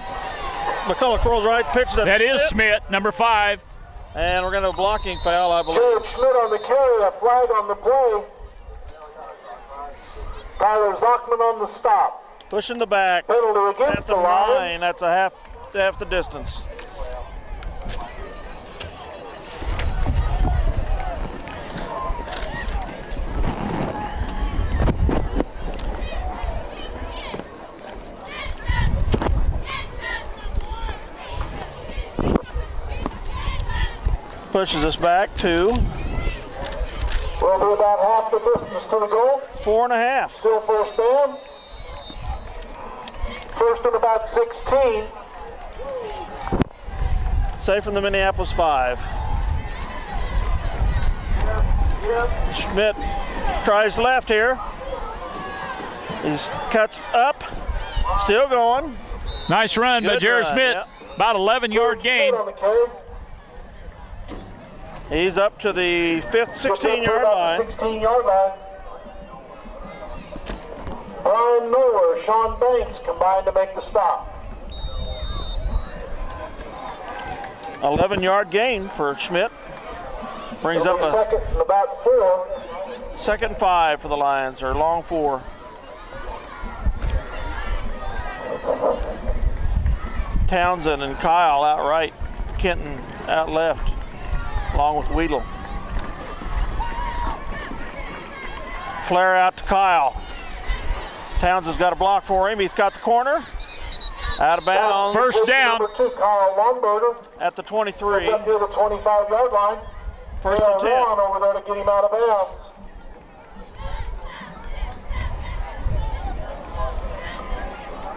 McCulloch rolls right, pitches at That Schmidt. is Schmidt, number 5. And we're going to have a blocking foul, I believe. Jared Schmidt on the carry, a flag on the play. Tyler Zachman on the stop. Pushing the back. Penalty against At the the 9, that's a half the distance. Pushes us back to We'll be about half the distance to the goal. 4.5. Still first down. 1st and about 16. Safe from the Minneapolis 5. Schmidt tries left here. He cuts up. Still going. Nice run by Jared Schmidt. Yep. About 11-yard gain. He's up to the 16-yard line. 16-yard line. Brian Miller, Sean Banks combined to make the stop. 11-yard gain for Schmidt. Brings up a 2nd and about 4. 2nd and 5 for the Lions, or long 4. Townsend and Kyle out right. Kenton out left, along with Weedle. Flare out to Kyle. Townsend's got a block for him. He's got the corner. Out of bounds. First down. Number 2, Kyle Longberger. At the 23. Up near the 25-yard line. First and 10. Over there to get him out of bounds.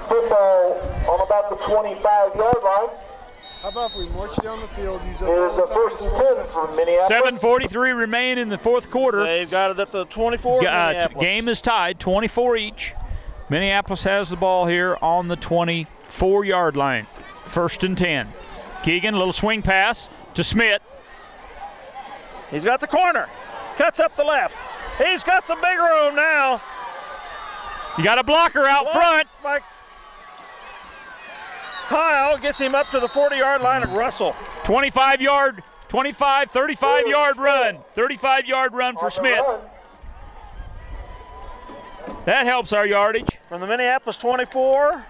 Football on about the 25-yard line. How about if we march down the field, use up Here's the first and 10 from Minneapolis. 7:43 remain in the fourth quarter. They've got it at the 24. Game is tied, 24 each. Minneapolis has the ball here on the 24-yard line. First and 10. Keegan, little swing pass to Smith. He's got the corner. Cuts up the left. He's got some big room now. You got a blocker out front. By Kyle gets him up to the 40-yard line at Russell. 35-yard run. 35-yard run for Smith. That helps our yardage. From the Minneapolis 24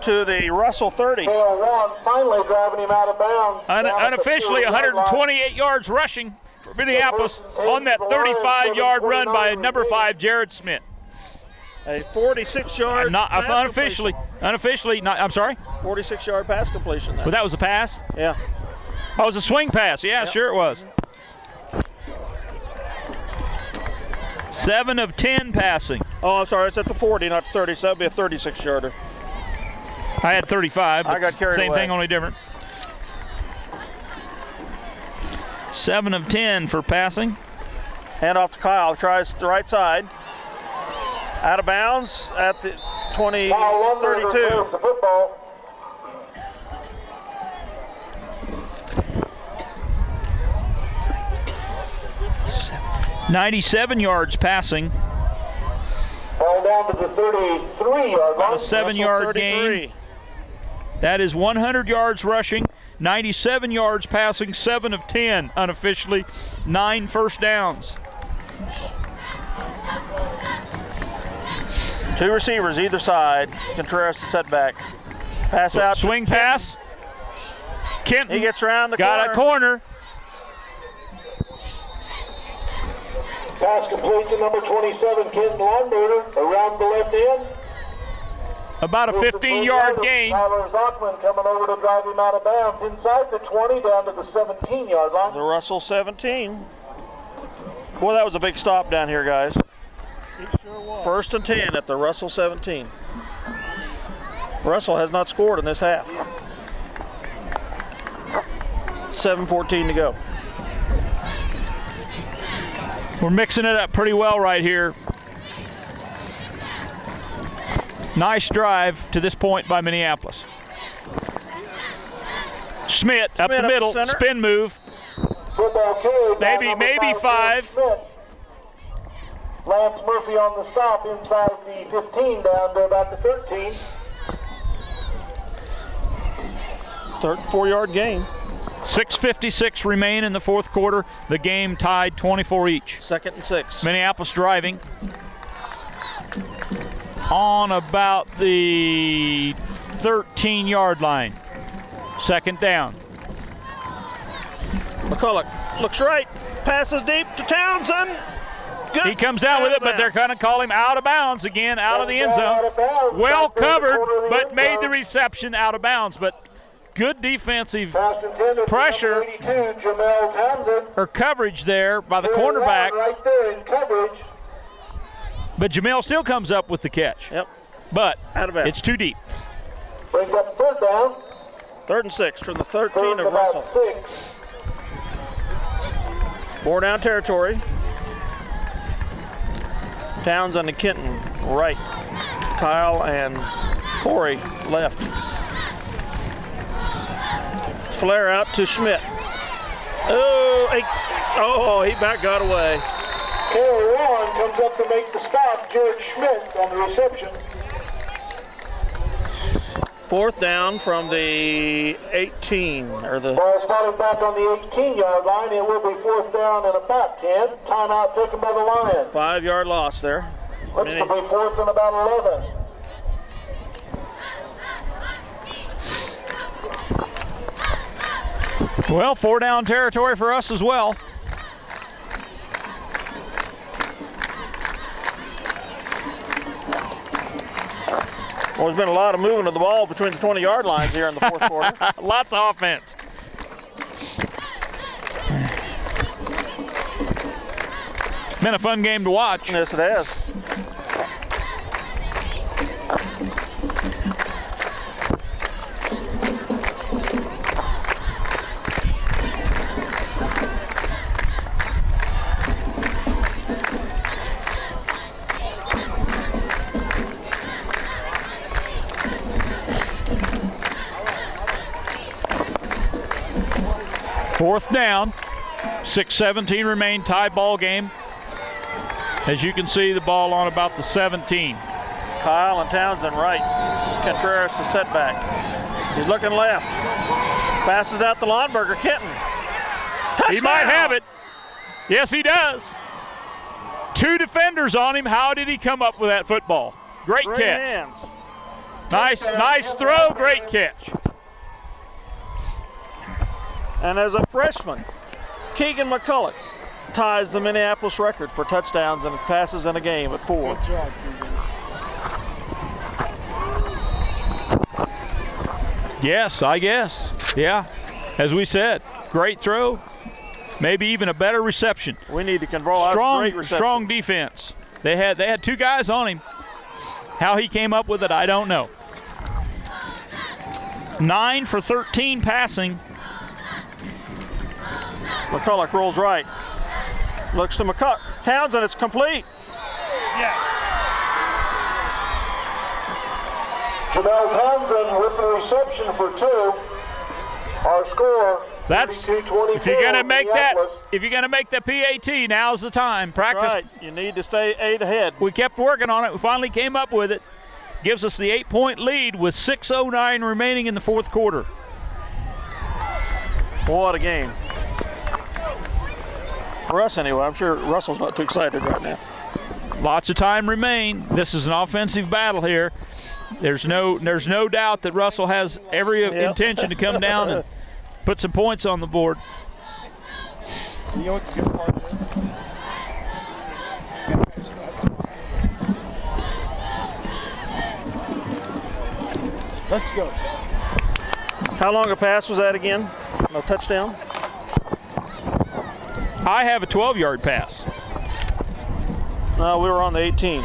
to the Russell 30. Finally driving him out of bounds. Unofficially 128 yards rushing for Minneapolis on that 35-yard run by number 5, Jared Smith. A 46-yard unofficially, I'm sorry? 46-yard pass completion there. Well, that was a pass? Yeah. Oh, it was a swing pass. Yeah, yep. Sure it was. 7 of 10 passing. Oh, I'm sorry. It's at the 40, not the 30, so that would be a 36-yarder. I had 35, but I got carried same away. thing, only different. 7 of 10 for passing. Hand off to Kyle. Tries the right side. Out of bounds at the 32. The football. $97 yards passing. Ball down to the 33-yard line. A 7-yard gain. That is 100 yards rushing, 97 yards passing, 7 of 10 unofficially, 9 first downs. 2 receivers either side. Contreras the setback. Pass out. Swing pass. Kenton. He gets around the corner. Got a corner. Pass complete to number 27, Kenton Longberger, around the left end. About a 15-yard gain. Tyler Zockman coming over to drive him out of bounds inside the 20 down to the 17-yard line. The Russell 17. Boy, that was a big stop down here, guys. It sure was. First and 10 at the Russell 17. Russell has not scored in this half. 7:14 to go. We're mixing it up pretty well right here. Nice drive to this point by Minneapolis. Schmidt up the middle, spin move. Maybe 5. Lance Murphy on the stop inside the 15 down to about the 13. 4-yard gain. 6:56 remain in the fourth quarter. The game tied 24 each. 2nd and 6. Minneapolis driving on about the 13-yard line. 2nd down. McCulloch looks right, passes deep to Townsend. Good. He comes down with it, but they're going to call him out of bounds again, out of the end zone. Well covered, but made the reception out of bounds. But good defensive pressure or coverage there by the cornerback. Right there in coverage. But Jamel still comes up with the catch. Yep. But out of bounds. It's too deep. Brings up 3rd down. 3rd and 6 from the 13 of Russell. 6. 4 down territory. Townsend and Kenton right. Kyle and Corey left. Flare out to Schmidt. He back got away. Corey Warren comes up to make the stop. Jared Schmidt on the reception. 4th down from the 18 or the. Ball started back on the 18-yard line. It will be 4th down and about 10. Timeout taken by the Lions. 5-yard loss there. Looks to be 4th and about 11. Well, 4 down territory for us as well. Well, there's been a lot of movement of the ball between the 20-yard lines here in the fourth quarter. Lots of offense. It's been a fun game to watch. Yes, it has. Fourth down, 6:17 remain, tie ball game. As you can see, the ball on about the 17. Kyle and Townsend right. Contreras the setback. He's looking left. Passes out to Lonberger. Kenton. Touchdown! He might have it. Yes, he does. 2 defenders on him. How did he come up with that football? Great catch. Hands. Nice throw, great catch. And as a freshman, Keegan McCulloch ties the Minneapolis record for touchdowns and passes in a game at 4. Good job, Keegan. Yes, I guess. Yeah, as we said, great throw, maybe even a better reception. We need to control our great reception. Strong defense. They had 2 guys on him. How he came up with it, I don't know. 9 for 13 passing. McCulloch rolls right. Looks to McCulloch. Townsend, it's complete. Jamel Townsend with the reception for 2. Our score. That's if you're gonna make the PAT, now's the time. Practice. That's right. You need to stay 8 ahead. We kept working on it. We finally came up with it. Gives us the 8-point lead with 6:09 remaining in the fourth quarter. What a game. For us anyway. I'm sure Russell's not too excited right now. Lots of time remain. This is an offensive battle here. There's no doubt that Russell has every intention to come down and put some points on the board. You know what the good part is? Let's go. How long a pass was that again? A touchdown? I have a 12-yard pass. No, we were on the 18.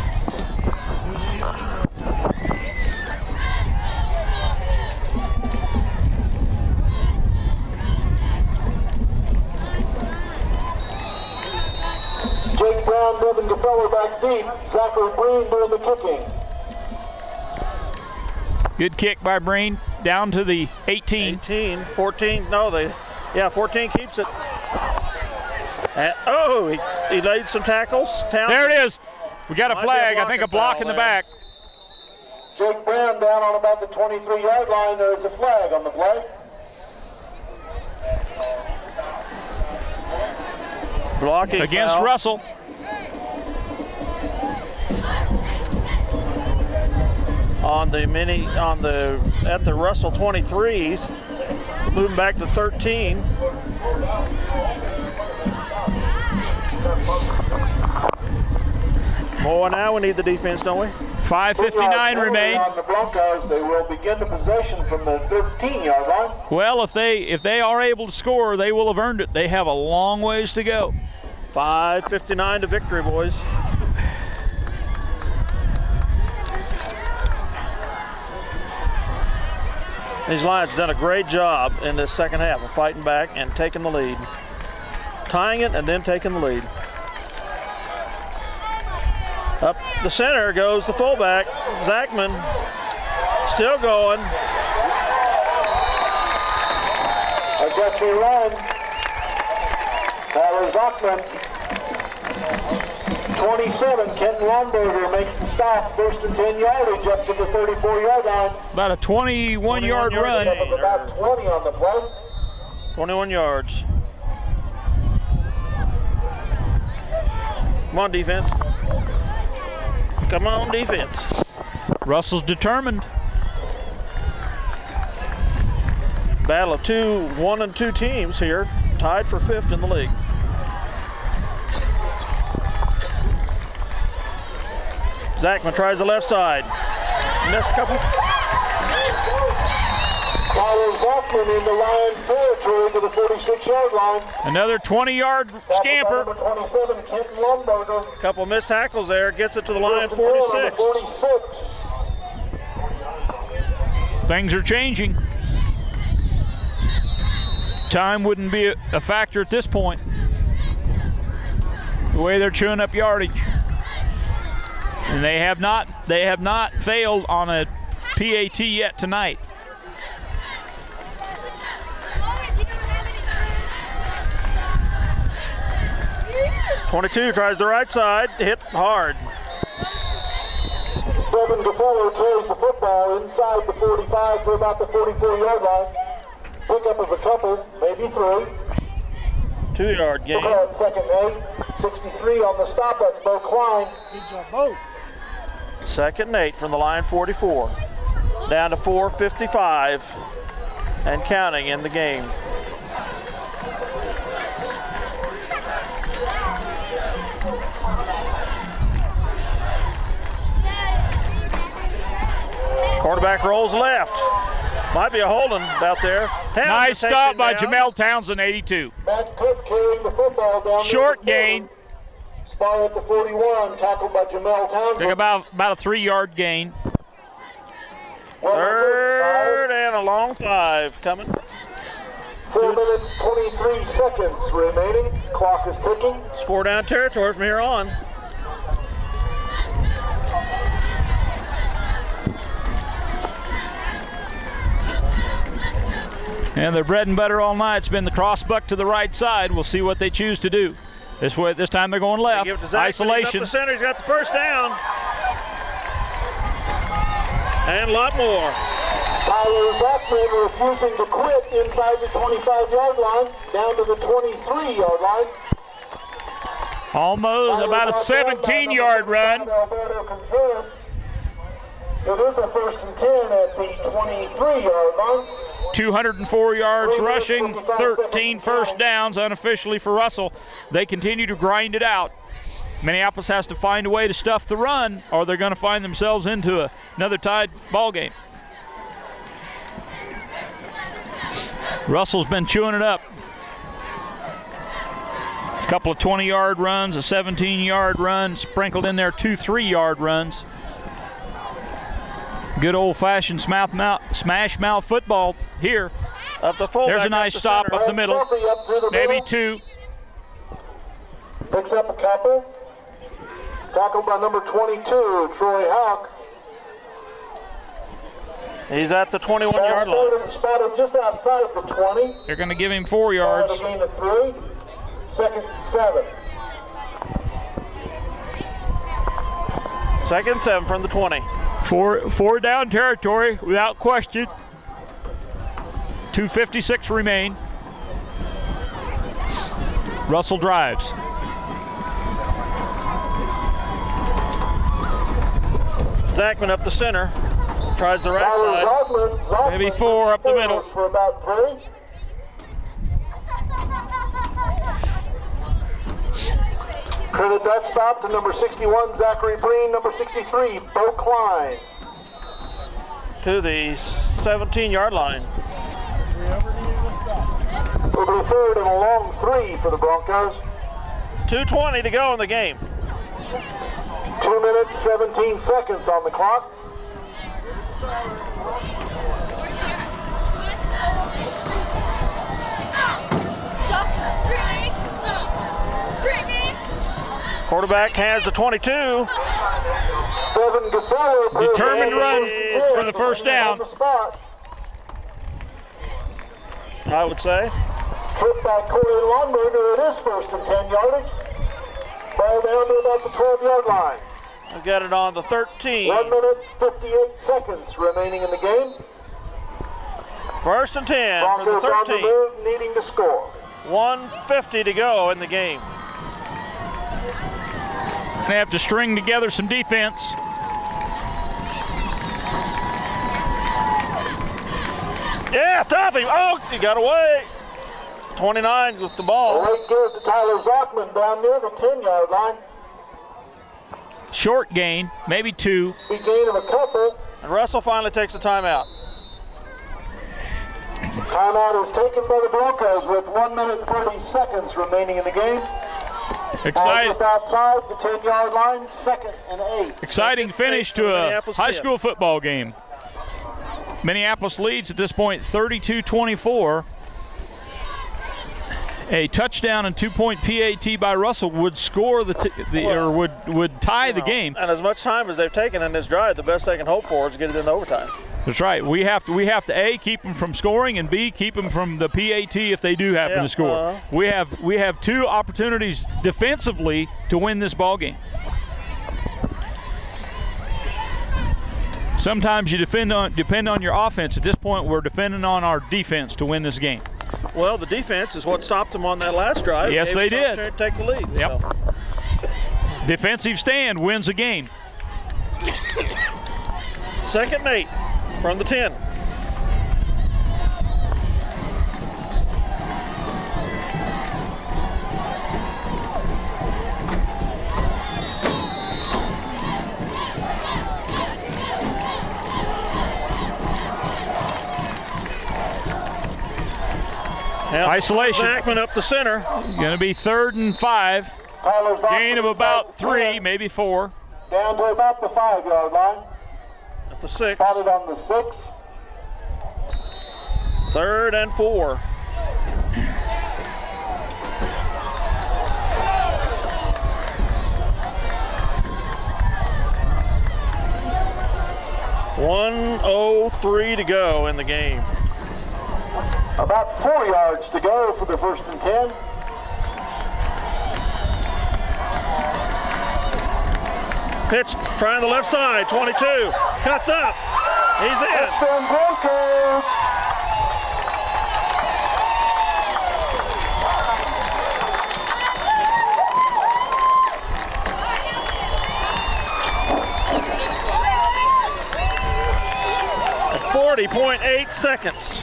Jake Brown, Devin DeFeller back deep. Zachary Breen doing the kicking. Good kick by Breen down to the 18. 18, 14, no, 14 keeps it. And, he laid some tackles. Townsend. There it is. We got a flag. I think a block in the back. Jake Brown down on about the 23-yard line. There's a flag on the play. Blocking against foul. Russell. At the Russell 23s, moving back to 13. Boy, now we need the defense, don't we? 5:59 remain. On the Broncos, they will begin the possession from the 13-yard line. Well, if they are able to score, they will have earned it. They have a long ways to go. 5:59 to victory, boys. These Lions done a great job in this second half of fighting back and taking the lead. Tying it and then taking the lead. Up the center goes the fullback, Zachman. Still going. Against the line. Tyler Zachman. 27, Kenton Lonberger makes the stop. First and 10 yardage up to the 34-yard line. About a 21-yard run. About 20 on the play. 21 yards. Come on, defense. Come on, defense. Russell's determined. Battle of 1 and 2 teams here, tied for 5th in the league. Zachman tries the left side. Missed a couple. Tyler Zachman in the Lions territory to the 46-yard line. Another 20-yard scamper. Number 27, Kenton Lumberger. Couple missed tackles there. Gets it to the line 46. 46. Things are changing. Time wouldn't be a factor at this point. The way they're chewing up yardage. And they have not failed on a PAT yet tonight. '22 tries the right side, hit hard. Devin Gafello carries the football inside the 45 to about the 44-yard line. Pickup of a couple, maybe 3. 2-yard gain. Okay, second 8. 63 on the stop. That's Bo Klein. Good job, Bo. Second and 8 from the line 44. Down to 4:55 and counting in the game. Quarterback rolls left. Might be a holding out there. Townsend Nice stop by down. Jamel Townsend, 82. Matt Cook carrying the football down. Short gain. Spy at the 41, tackled by Jamel Townsend. Took about a 3-yard gain. Third and a long 5 coming. 4 minutes, 23 seconds remaining. Clock is ticking. It's 4-down territory from here on. And their bread and butter all night's been the cross buck to the right side. We'll see what they choose to do. This time they're going left. Give it to Zach. Isolation. He's up the center. He's got the first down. And a lot more. Tyler Zachman refusing to quit inside the 25-yard line, down to the 23-yard line. Almost about a 17-yard run. Alberto Contreras. It is a 1st and 10 at the 23-yard line. 204 yards rushing, 13 first downs unofficially for Russell. They continue to grind it out. Minneapolis has to find a way to stuff the run, or they're going to find themselves into another tied ball game. Russell's been chewing it up. A couple of 20-yard runs, a 17-yard run, sprinkled in there 2 3-yard runs. Good old-fashioned smash mouth football here. Up the fullback. There's a nice stop center. up the middle. Maybe 2. Picks up a couple. Tackled by number 22, Troy Houck. He's at the 21-yard line. Spotted just outside the 20. They're going to give him 4 yards. A gain of 3. Second 7. Second 7 from the 20. 4-down territory without question. 2:56 remain. Russell drives. Zachman up the center. Tries the right side. Maybe 4 up the middle. For about 3. Credit that stop to number 61, Zachary Breen, number 63, Bo Klein. To the 17-yard line. Will be 3rd and a long 3 for the Broncos. 2:20 to go in the game. 2 minutes, 17 seconds on the clock. Quarterback has the 22. Determined run for the first down. I would say. Tripped by Corey Lundberger. It is 1st and 10 yardage. Ball down to about the 12-yard line. We've got it on the 13. 1 minute, 58 seconds remaining in the game. 1st and 10 for the Broncos on 13. the move, needing to score. 1:50 to go in the game. They have to string together some defense. Yeah, top him. Oh, he got away. 29 with the A ball. late give to Tyler Zachman down near the 10-yard line. Short gain, maybe 2. Big gain of a couple. And Russell finally takes a timeout. Timeout is taken by the Broncos with 1 minute and 30 seconds remaining in the game. Exciting. Just outside the 10-yard line, 2nd and 8. Exciting finish to a high 10. school football game. Minneapolis leads at this point 32-24. A touchdown and 2-point PAT by Russell would score or would tie the game. And as much time as they've taken in this drive, the best they can hope for is to get it in overtime. That's right. We have to A, keep them from scoring, and B, keep them from the PAT if they do happen to score. We have 2 opportunities defensively to win this ball game. Sometimes you depend on your offense. At this point, we're depending on our defense to win this game. Well, the defense is what stopped them on that last drive. Yes, they did. To take the lead. Yep. So. Defensive stand wins a game. 2nd and 8 from the 10. Isolation. Backman up the center. Going to be 3rd and 5. Gain of about 3, maybe 4. Down to about the 5-yard line. At the 6. Spotted on the 6. 3rd and 4. $1:03 to go in the game. About 4 yards to go for the 1st and 10. Pitch trying the left side, 22. Cuts up. He's in. Touchdown Broncos. At 40.8 seconds.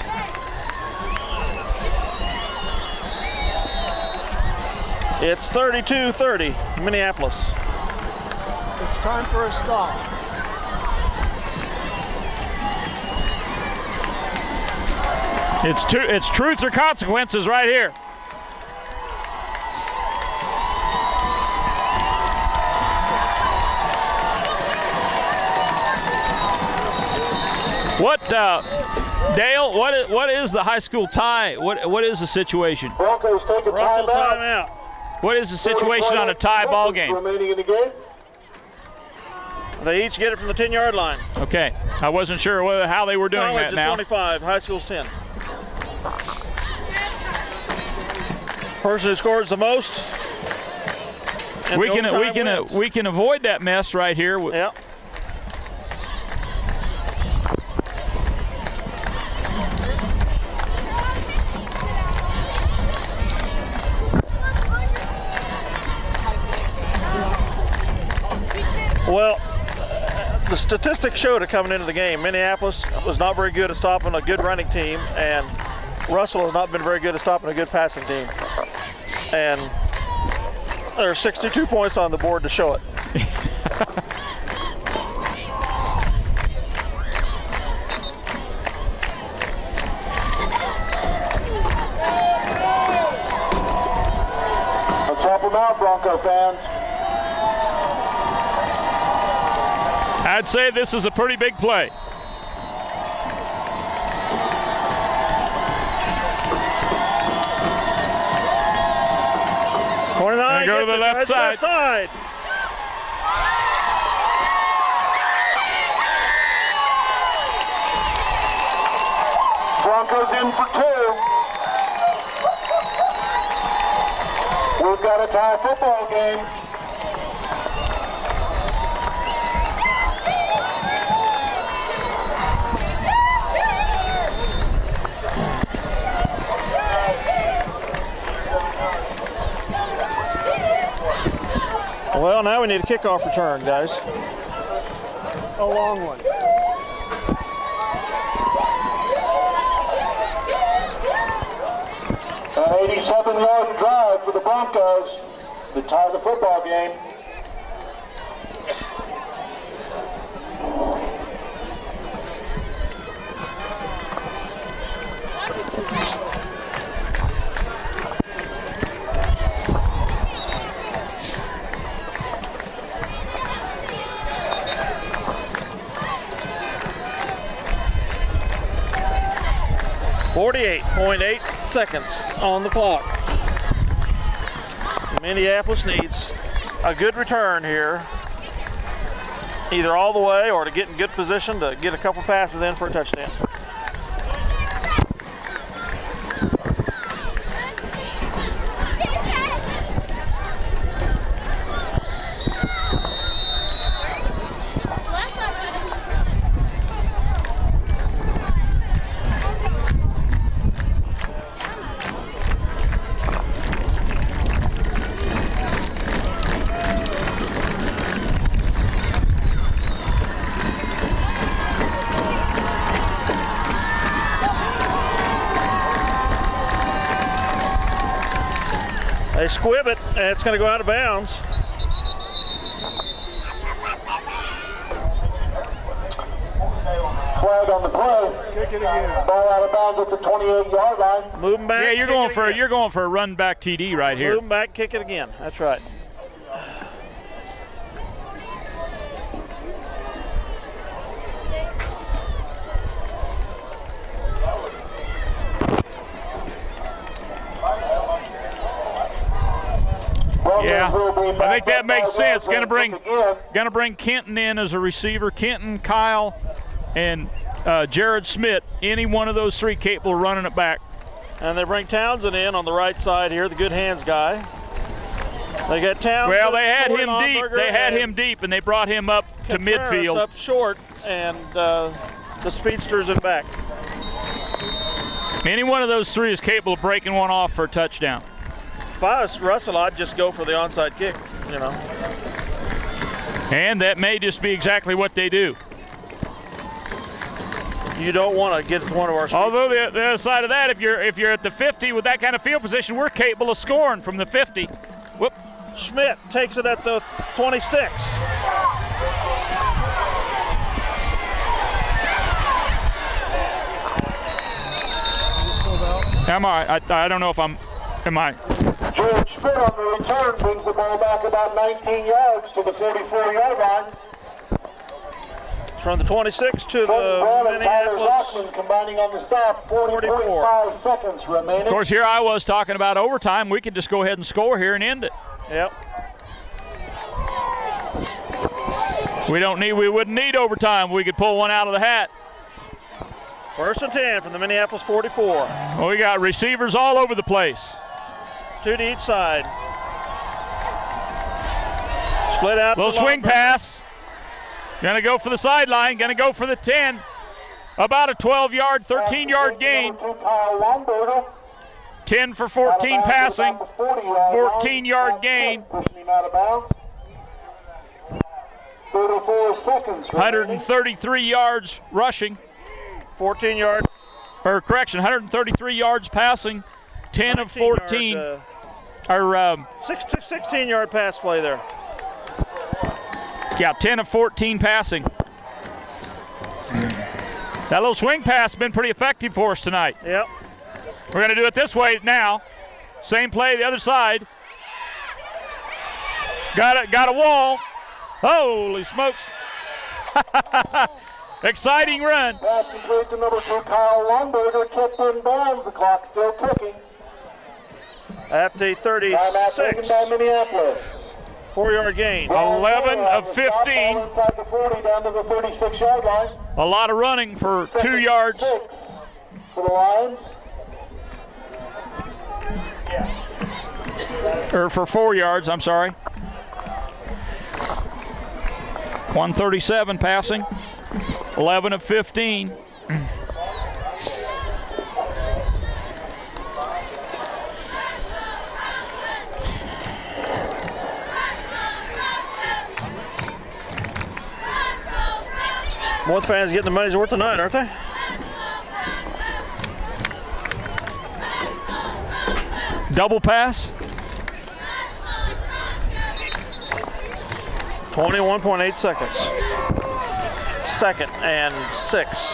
It's 32-30, Minneapolis. It's time for a stop. It's truth or consequences right here. What, Dale? What is the high school tie? What is the situation? Broncos take a Russell timeout. What is the situation on a tie ball game? Remaining in the game. They each get it from the 10-yard line. Okay, I wasn't sure how they were doing College that now. College is 25, high school's 10. Person who scores the most. We can avoid that mess right here. Yep. Well, the statistics showed it coming into the game. Minneapolis was not very good at stopping a good running team, and Russell has not been very good at stopping a good passing team. And there are 62 points on the board to show it. Let's help them out, Bronco fans. I'd say this is a pretty big play. Go to the left side. Broncos in for 2. We've got a tie football game. Well, now we need a kickoff return, guys. A long one. An 87-yard drive for the Broncos to tie the football game. 48.8 seconds on the clock. Minneapolis needs a good return here, either all the way or to get in good position to get a couple passes in for a touchdown. They squib it, and it's going to go out of bounds. Flag on the play. Kick it again. Ball out of bounds at the 28-yard line. Moving back. Yeah, you're going for a run back TD right here. Moving back, kick it again. That's right. Yeah, I think that makes sense. Going to bring Kenton in as a receiver. Kenton, Kyle, and Jared Smith. Any one of those three capable of running it back. And they bring Townsend in on the right side here, the good hands guy. They got Townsend. Well, they had him deep. They had him deep, and they brought him up to midfield. Up short, and the speedster's in back. Any one of those three is capable of breaking one off for a touchdown. If I was Russell, I'd just go for the onside kick, you know. And that may just be exactly what they do. You don't want to get one of our. Although the other side of that, if you're at the 50 with that kind of field position, we're capable of scoring from the 50. Whoop. Schmidt takes it at the 26. I don't know if am I? George Schmidt on the return brings the ball back about 19 yards to the 44-yard line. From the 26 to the Minneapolis. Combining on the stop, 40.5 seconds remaining. Of course, here I was talking about overtime. We could just go ahead and score here and end it. Yep. We wouldn't need overtime. We could pull one out of the hat. 1st and 10 from the Minneapolis 44. Well, we got receivers all over the place. 2 to each side. Split out. Little swing pass. Gonna go for the sideline. Gonna go for the 10. About a 12-yard, 13-yard gain. 10 for 14 passing. 14-yard gain. 34 seconds. 133 yards rushing. 14-yard. Or correction, 133 yards passing. 10 of 14. 16-yard pass play there. Yeah, 10 of 14 passing. That little swing pass has been pretty effective for us tonight. Yep. We're going to do it this way now. Same play, the other side. Got a wall. Holy smokes. Exciting run. Pass complete to number 2, Kyle Longberger, kept in bounds. The clock still ticking. At the 36. By Minneapolis. 4-yard gain. 11 of 15. Inside the 40 down to the 36-yard line. A lot of running for 2 yards. 6 for the Lions. Or for 4 yards, I'm sorry. 137 passing. 11 of 15. Both fans getting the money's worth tonight, aren't they? Double pass. 21.8 seconds. 2nd and 6.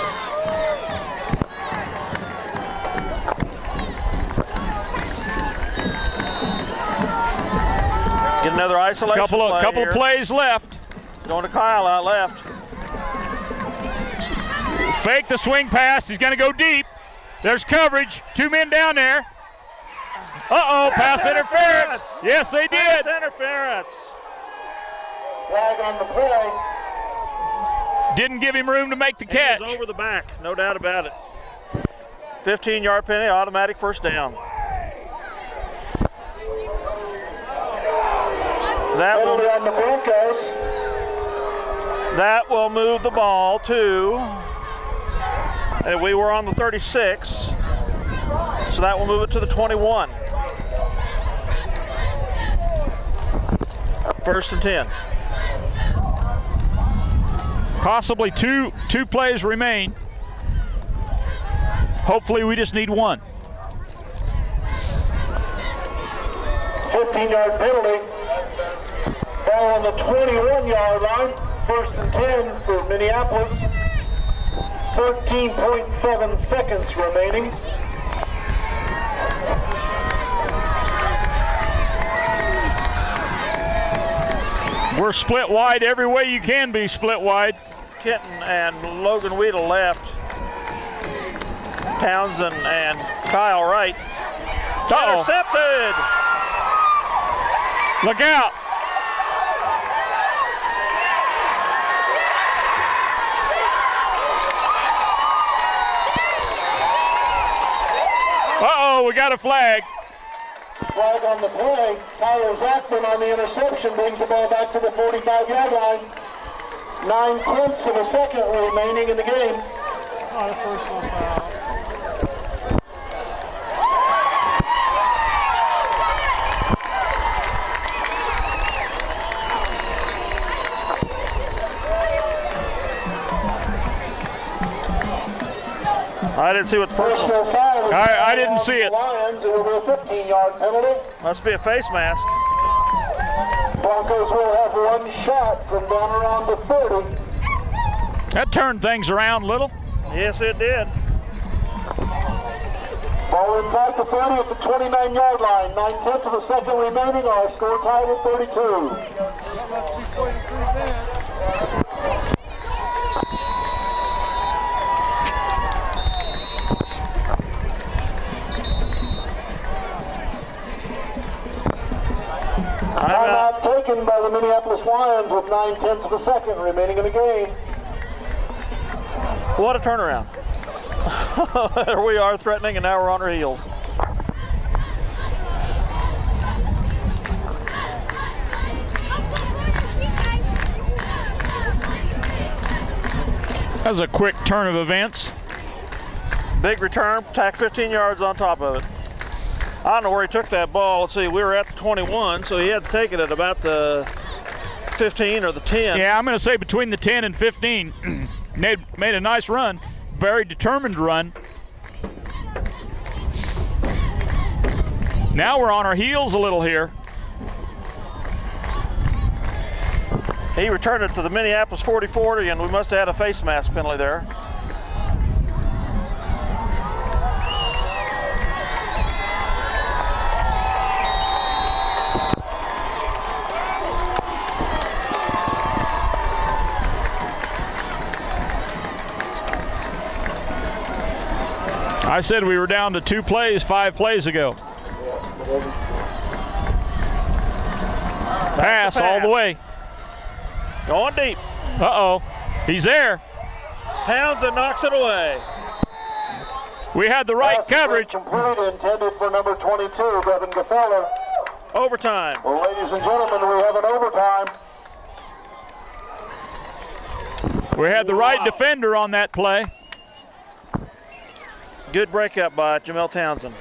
Get another isolation Couple of plays left. Going to Kyle out left. Fake the swing pass. He's going to go deep. There's coverage. 2 men down there. Uh-oh, pass interference. Yes, they did. Pass interference. Flag on the play. Didn't give him room to make the catch. He was over the back, no doubt about it. 15-yard penalty, automatic first down. That will move the ball to, and we were on the 36, so that will move it to the 21. First and 10. Possibly two plays remain. Hopefully we just need one. 15-yard penalty. Ball on the 21-yard line. First and 10 for Minneapolis. 13.7 seconds remaining. We're split wide every way you can be split wide. Kitten and Logan Weedle left. Townsend and Kyle Wright. Intercepted. Look out. Uh-oh, we got a flag. Flag on the play. Tyler Zachman on the interception brings the ball back to the 45-yard line. 9/10 of a second remaining in the game. Oh, the first one foul. I didn't see what the first one. I didn't see it. Lions, it will be a 15-yard penalty. Must be a face mask. Broncos will have one shot from down around the 30. That turned things around a little. Yes, it did. Ball inside the 30 at the 29-yard line. 9/10 of a second remaining. Our score tied at 32. That must be quite improved. Timeout taken by the Minneapolis Lions with 9/10 of a second remaining in the game. What a turnaround. There we are threatening, and now we're on our heels. That was a quick turn of events. Big return, tack 15 yards on top of it. I don't know where he took that ball. Let's see, we were at the 21, so he had to take it at about the 15 or the 10. Yeah, I'm going to say between the 10 and 15. made a nice run, very determined run. Now we're on our heels a little here. He returned it to the Minneapolis 40-40, and we must have had a face mask penalty there. I said we were down to 2 plays 5 plays ago. Pass all the way. Going deep. Uh-oh. He's there. Townsend knocks it away. We had the right coverage. Complete, intended for number 22, Devin Gefeller. Overtime. Well, ladies and gentlemen, we have an overtime. We had the right defender on that play. Good breakup by Jamel Townsend.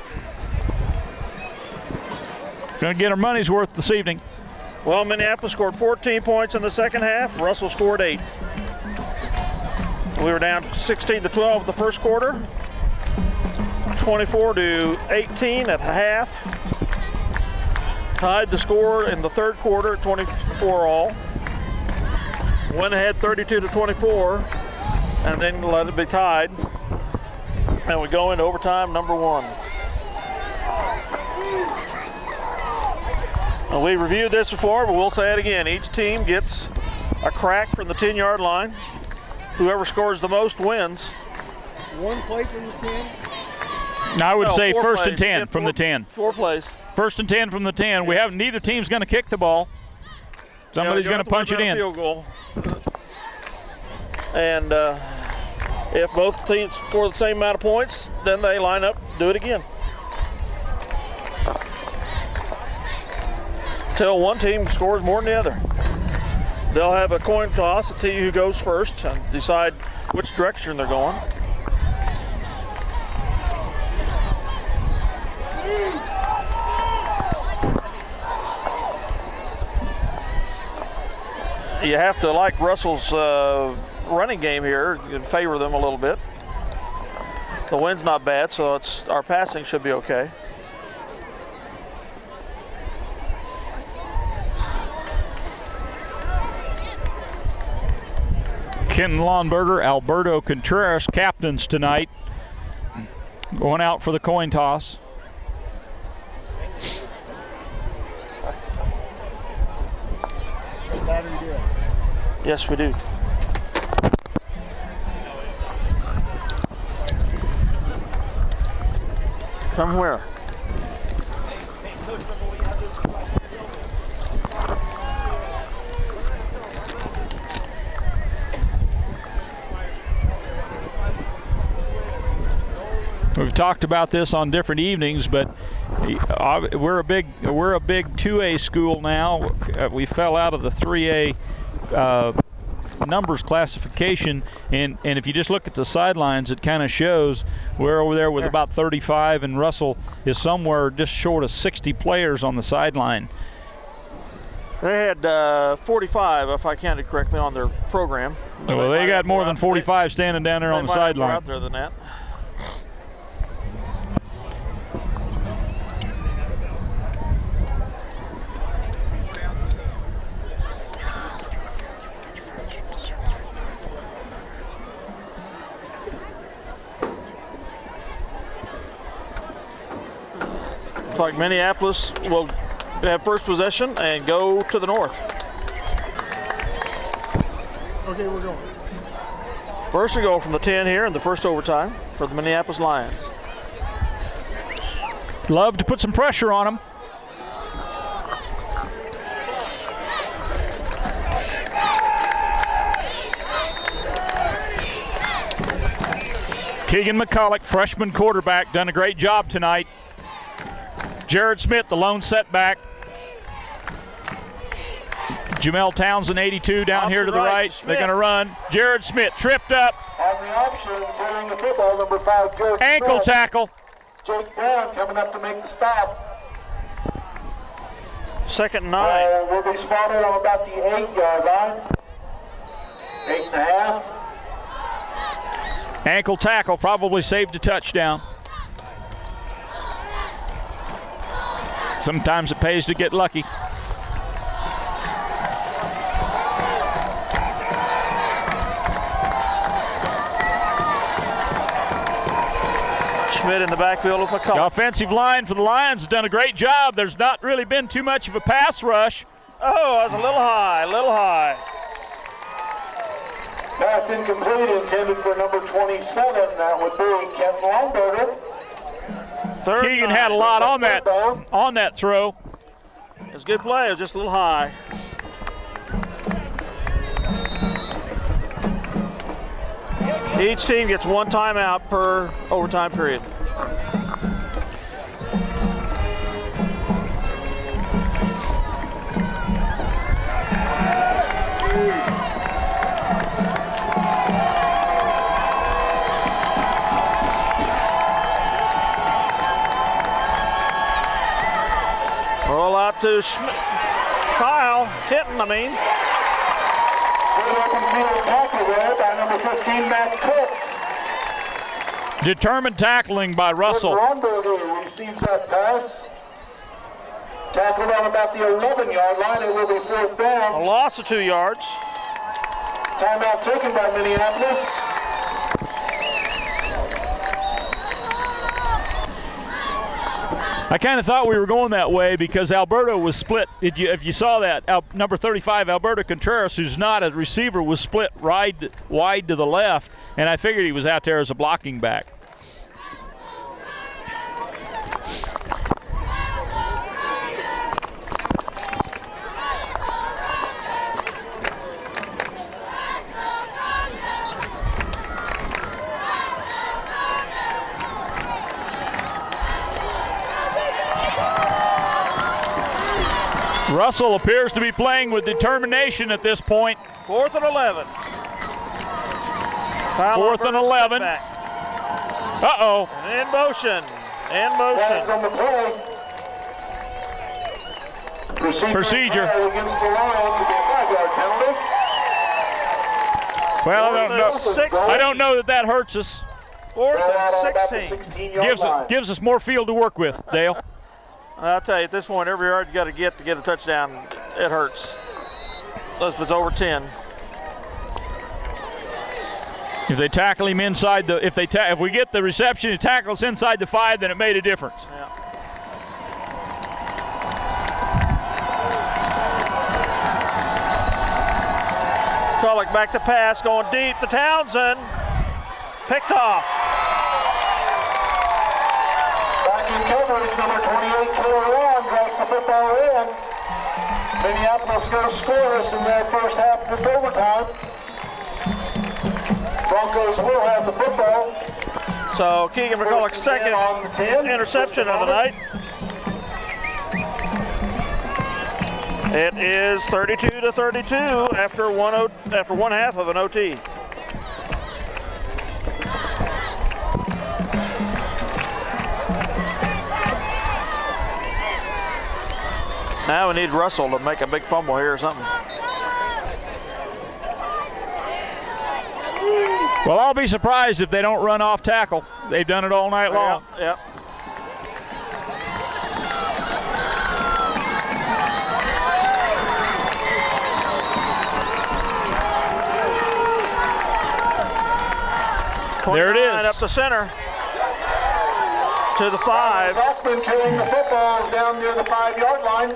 Going to get our money's worth this evening. Well, Minneapolis scored 14 points in the second half. Russell scored 8. We were down 16-12 the first quarter. 24-18 at half. Tied the score in the third quarter at 24 all. Went ahead 32-24, and then let it be tied. And we go into overtime number 1. Now, we reviewed this before, but we'll say it again. Each team gets a crack from the 10-yard line. Whoever scores the most wins. One play from the 10. I would say first plays. and 10 from the 10. 4 plays. First and 10 from the 10. We have neither team's going to kick the ball. Somebody's going to punch it in. Field goal. And if both teams score the same amount of points, then they line up, do it again. Until one team scores more than the other. They'll have a coin toss to tell you who goes first and decide which direction they're going. You have to like Russell's running game here and favor them a little bit. The wind's not bad, so our passing should be okay. Kenton Lawnberger, Alberto Contreras, captains tonight, going out for the coin toss. Yes, we do. From where? We've talked about this on different evenings, but we're a big 2A school now. We fell out of the 3A numbers classification, and if you just look at the sidelines, it kind of shows we're over there with about 35, and Russell is somewhere just short of 60 players on the sideline. They had 45, if I counted correctly, on their program. Well, they got more than 45 standing down there on the sideline. Out there than that. Looks like Minneapolis will have first possession and go to the north. Okay, we're going. First and goal from the 10 here in the first overtime for the Minneapolis Lions. Love to put some pressure on them. Keegan McCulloch, freshman quarterback, done a great job tonight. Jared Smith, the lone setback. Jamel Townsend, 82, down here to the right. They're going to run. Jared Smith tripped up. On the option, carrying the football, number 5, Jared Ankle Smith. tackle. Jake Brown coming up to make the stop. Second and 9. Will be spotted on about the 8-yard line. 8.5. Ankle tackle, probably saved a touchdown. Sometimes it pays to get lucky. Schmidt in the backfield with McCulloch. The offensive line for the Lions has done a great job. There's not really been too much of a pass rush. Oh, that's a little high, a little high. Pass incomplete, intended for number 27. That would be Kenton Lawnberger. Keegan had a lot on that throw. It was a good play. It was just a little high. Each team gets one timeout per overtime period. Roll out to Kyle Kenton, I mean. Determined tackling by Russell. Lawnberger receives that pass. Tackled on about the 11-yard line. It will be 4th down. A loss of 2 yards. Timeout taken by Minneapolis. I kind of thought we were going that way because Alberto was split. If you saw that, number 35, Alberto Contreras, who's not a receiver, was split wide to the left, and I figured he was out there as a blocking back. Russell appears to be playing with determination at this point. 4th and 11. 4th and 11. Uh-oh. In motion. In motion. On the play. Procedure. Against the line to be a 5-yard penalty. Well, I don't know that hurts us. 4th and 16. Gives us more field to work with, Dale. I'll tell you, at this point, every yard you got to get a touchdown, it hurts. If it's over 10. If they tackle him inside the, if we get the reception and tackles inside the 5, then it made a difference. Yeah. Tulloch back to pass, going deep to Townsend. Picked off. Back in coverage, number 28, Taylor Long drops the football in. Minneapolis goes scoreless in that first half of overtime. Broncos will have the football. So Keegan McCulloch's second interception of the night. It is 32-32 after one half of an OT. Now we need Russell to make a big fumble here or something. Well, I'll be surprised if they don't run off tackle. They've done it all night long. Yep. There it is. Up the center to the 5. Bachman carrying the football down near the 5-yard line.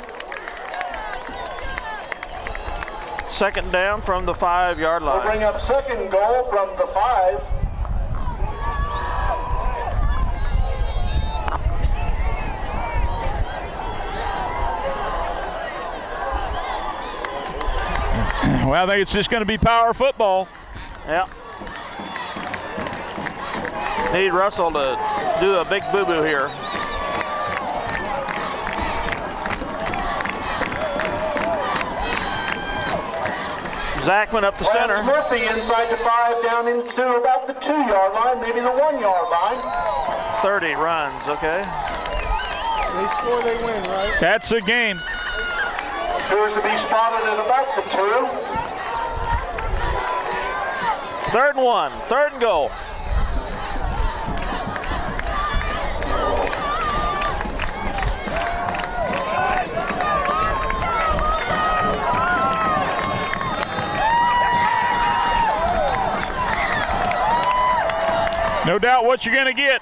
Second down from the 5-yard line. We'll bring up second goal from the 5. Well, I think it's just going to be power football. Yeah. Need Russell to do a big boo-boo here. Zachman up the center. Murphy inside the 5 down into about the 2-yard line, maybe the 1-yard line. 30 runs, okay. They score, they win, right? That's a game. Appears to be spotted at about the 2. 3rd and 1, 3rd and goal. No doubt what you're going to get.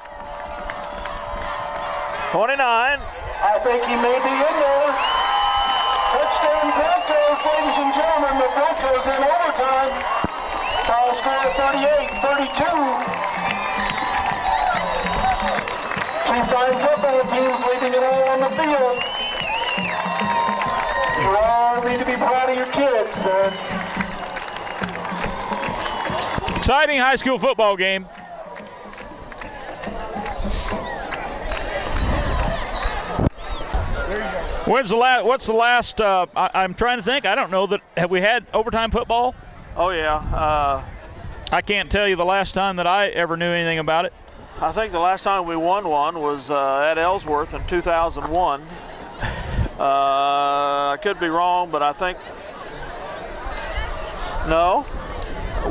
29. I think he may be in there. Touchdown Broncos, ladies and gentlemen. The Broncos in overtime. Final score 38-32. Two-time football teams leaving it all on the field. You all need to be proud of your kids, man. Exciting high school football game. What's the last, I'm trying to think. I don't know that, have we had overtime football? Oh, yeah. I can't tell you the last time that I ever knew anything about it. I think the last time we won one was at Ellsworth in 2001. I could be wrong, but I think, no.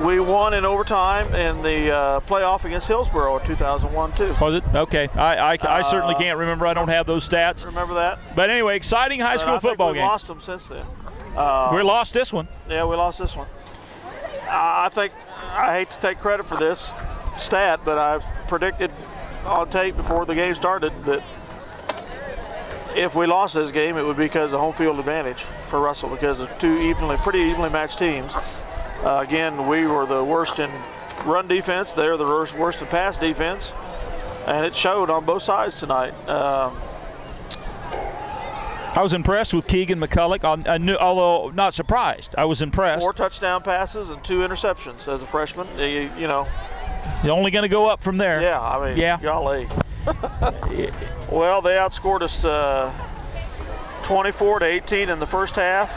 We won in overtime in the playoff against Hillsborough in 2001, too. Was it? Okay. I certainly can't remember. I don't have those stats. Remember that? But anyway, exciting high school football game. We lost them since then. We lost this one. Yeah, we lost this one. I think, I hate to take credit for this stat, but I predicted on tape before the game started that if we lost this game, it would be because of home field advantage for Russell, because of two pretty evenly matched teams. Again, we were the worst in run defense. They're the worst in pass defense. And it showed on both sides tonight. I was impressed with Keegan McCulloch, although not surprised. I was impressed. 4 touchdown passes and 2 interceptions as a freshman. You know. You're only going to go up from there. Yeah, I mean, golly. Well, they outscored us 24-18 in the first half.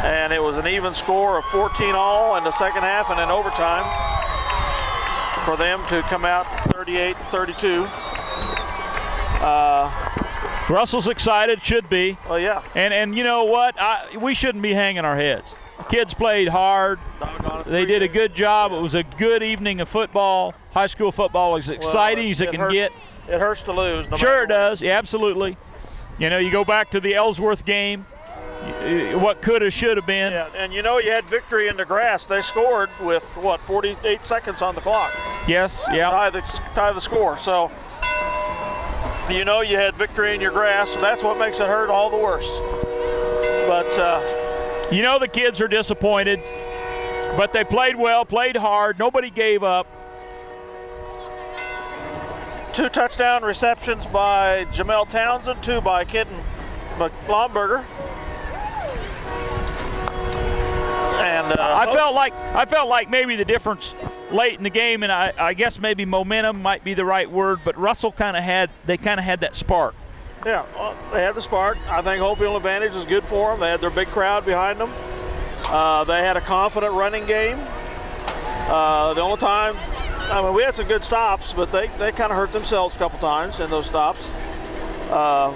And it was an even score of 14 all in the second half and in overtime for them to come out 38-32. Russell's excited, should be. Well, yeah. And you know what? We shouldn't be hanging our heads. The kids played hard. They did a good job. It was a good evening of football. High school football is exciting as it can get. It hurts to lose. Sure it does. Yeah, absolutely. You know, you go back to the Ellsworth game, what could have, should have been. Yeah, and you know you had victory in the grass. They scored with, 48 seconds on the clock. Yes, yeah. Tie the score. So, you know you had victory in your grass, so that's what makes it hurt all the worse. But you know the kids are disappointed, but they played well, played hard. Nobody gave up. 2 touchdown receptions by Jamel Townsend, 2 by Kitten McLomberger. And I felt like maybe the difference late in the game, and I guess maybe momentum might be the right word, but Russell kind of had that spark. Yeah, well, they had the spark. I think home field advantage is good for them. They had their big crowd behind them. They had a confident running game. The only time, I mean, we had some good stops, but they kind of hurt themselves a couple times in those stops. I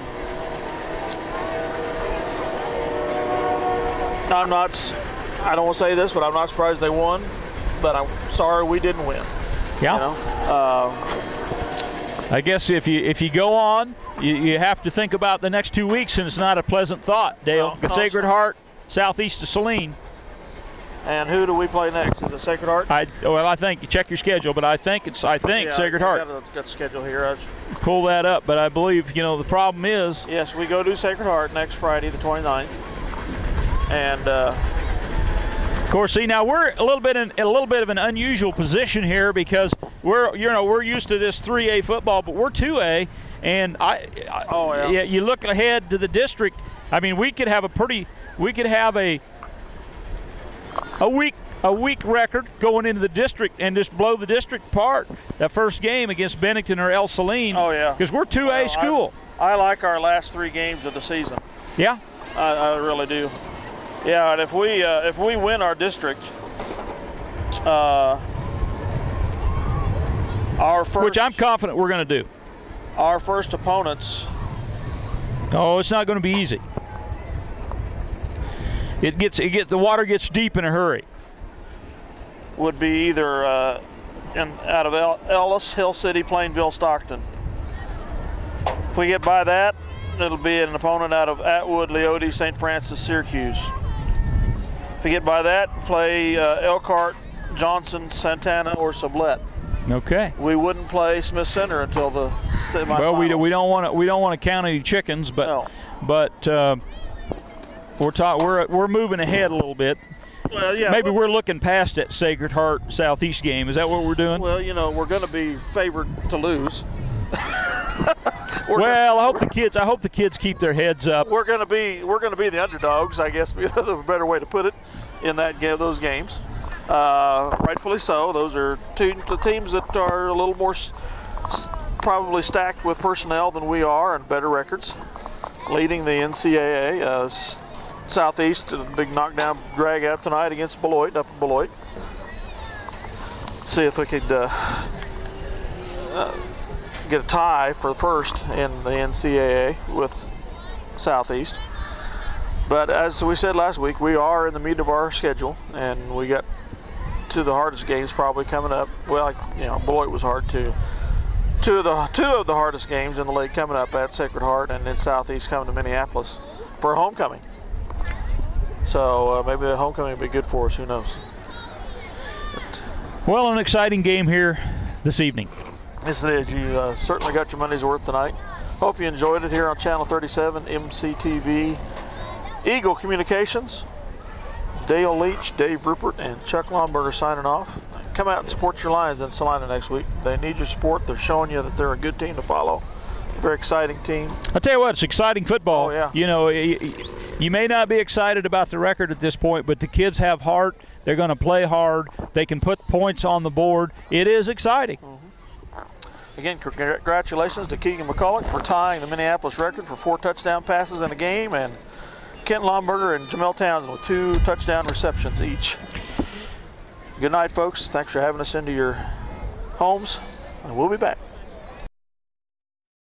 don't want to say this, but I'm not surprised they won. But I'm sorry we didn't win. Yeah. You know? I guess if you go on, you have to think about the next 2 weeks, and it's not a pleasant thought, Dale. No, Sacred Heart, southeast of Saline. And who do we play next? Is it Sacred Heart? I think you check your schedule, but I think Sacred Heart. Got the schedule here. Pull that up, but I believe the problem is. Yes, we go to Sacred Heart next Friday, the 29th, and. Of course, see, now we're a little bit of an unusual position here because we're used to this 3A football, but we're 2A, and yeah, you look ahead to the district. I mean, we could have a weak record going into the district and just blow the district apart that first game against Bennington or El Saline. Oh yeah, because we're 2A school. I like our last 3 games of the season. Yeah, I really do. Yeah, and if we win our district, our first, which I'm confident we're going to do, our first opponents. Oh, it's not going to be easy. The water gets deep in a hurry. Would be either out of Ellis, Hill City, Plainville, Stockton. If we get by that, it'll be an opponent out of Atwood, Leoti, St. Francis, Syracuse. If we get by that, play Elkhart, Johnson, Santana, or Sublette. Okay. We wouldn't play Smith Center until the semifinals. Well, we don't want to count any chickens, but no. But we're moving ahead a little bit. Well, yeah. Maybe we're looking past that Sacred Heart Southeast game. Is that what we're doing? Well, we're going to be favored to lose. I hope the kids keep their heads up. We're going to be the underdogs, I guess, be the better way to put it, in those games. Rightfully so. Those are the teams that are a little more probably stacked with personnel than we are and better records. Leading the NCAA, Southeast, a big knockdown drag out tonight against Beloit, up in Beloit. See if we could get a tie for first in the NCAA with Southeast. But as we said last week, we are in the meat of our schedule, and we got 2 of the hardest games probably coming up. Well, Beloit was hard too. Two of the hardest games in the league coming up at Sacred Heart, and then Southeast coming to Minneapolis for a homecoming. So maybe the homecoming will be good for us. Who knows? Well, an exciting game here this evening. Yes, it is. You certainly got your money's worth tonight. Hope you enjoyed it here on Channel 37, MCTV, Eagle Communications. Dale Leach, Dave Rupert, and Chuck Lomberger signing off. Come out and support your Lions in Salina next week. They need your support. They're showing you that they're a good team to follow. Very exciting team. I'll tell you what, it's exciting football. Oh, yeah. You may not be excited about the record at this point, but the kids have heart. They're going to play hard. They can put points on the board. It is exciting. Mm-hmm. Again, congratulations to Keegan McCulloch for tying the Minneapolis record for 4 touchdown passes in a game, and Kent Lomberger and Jamel Townsend with 2 touchdown receptions each. Good night, folks. Thanks for having us into your homes, and we'll be back.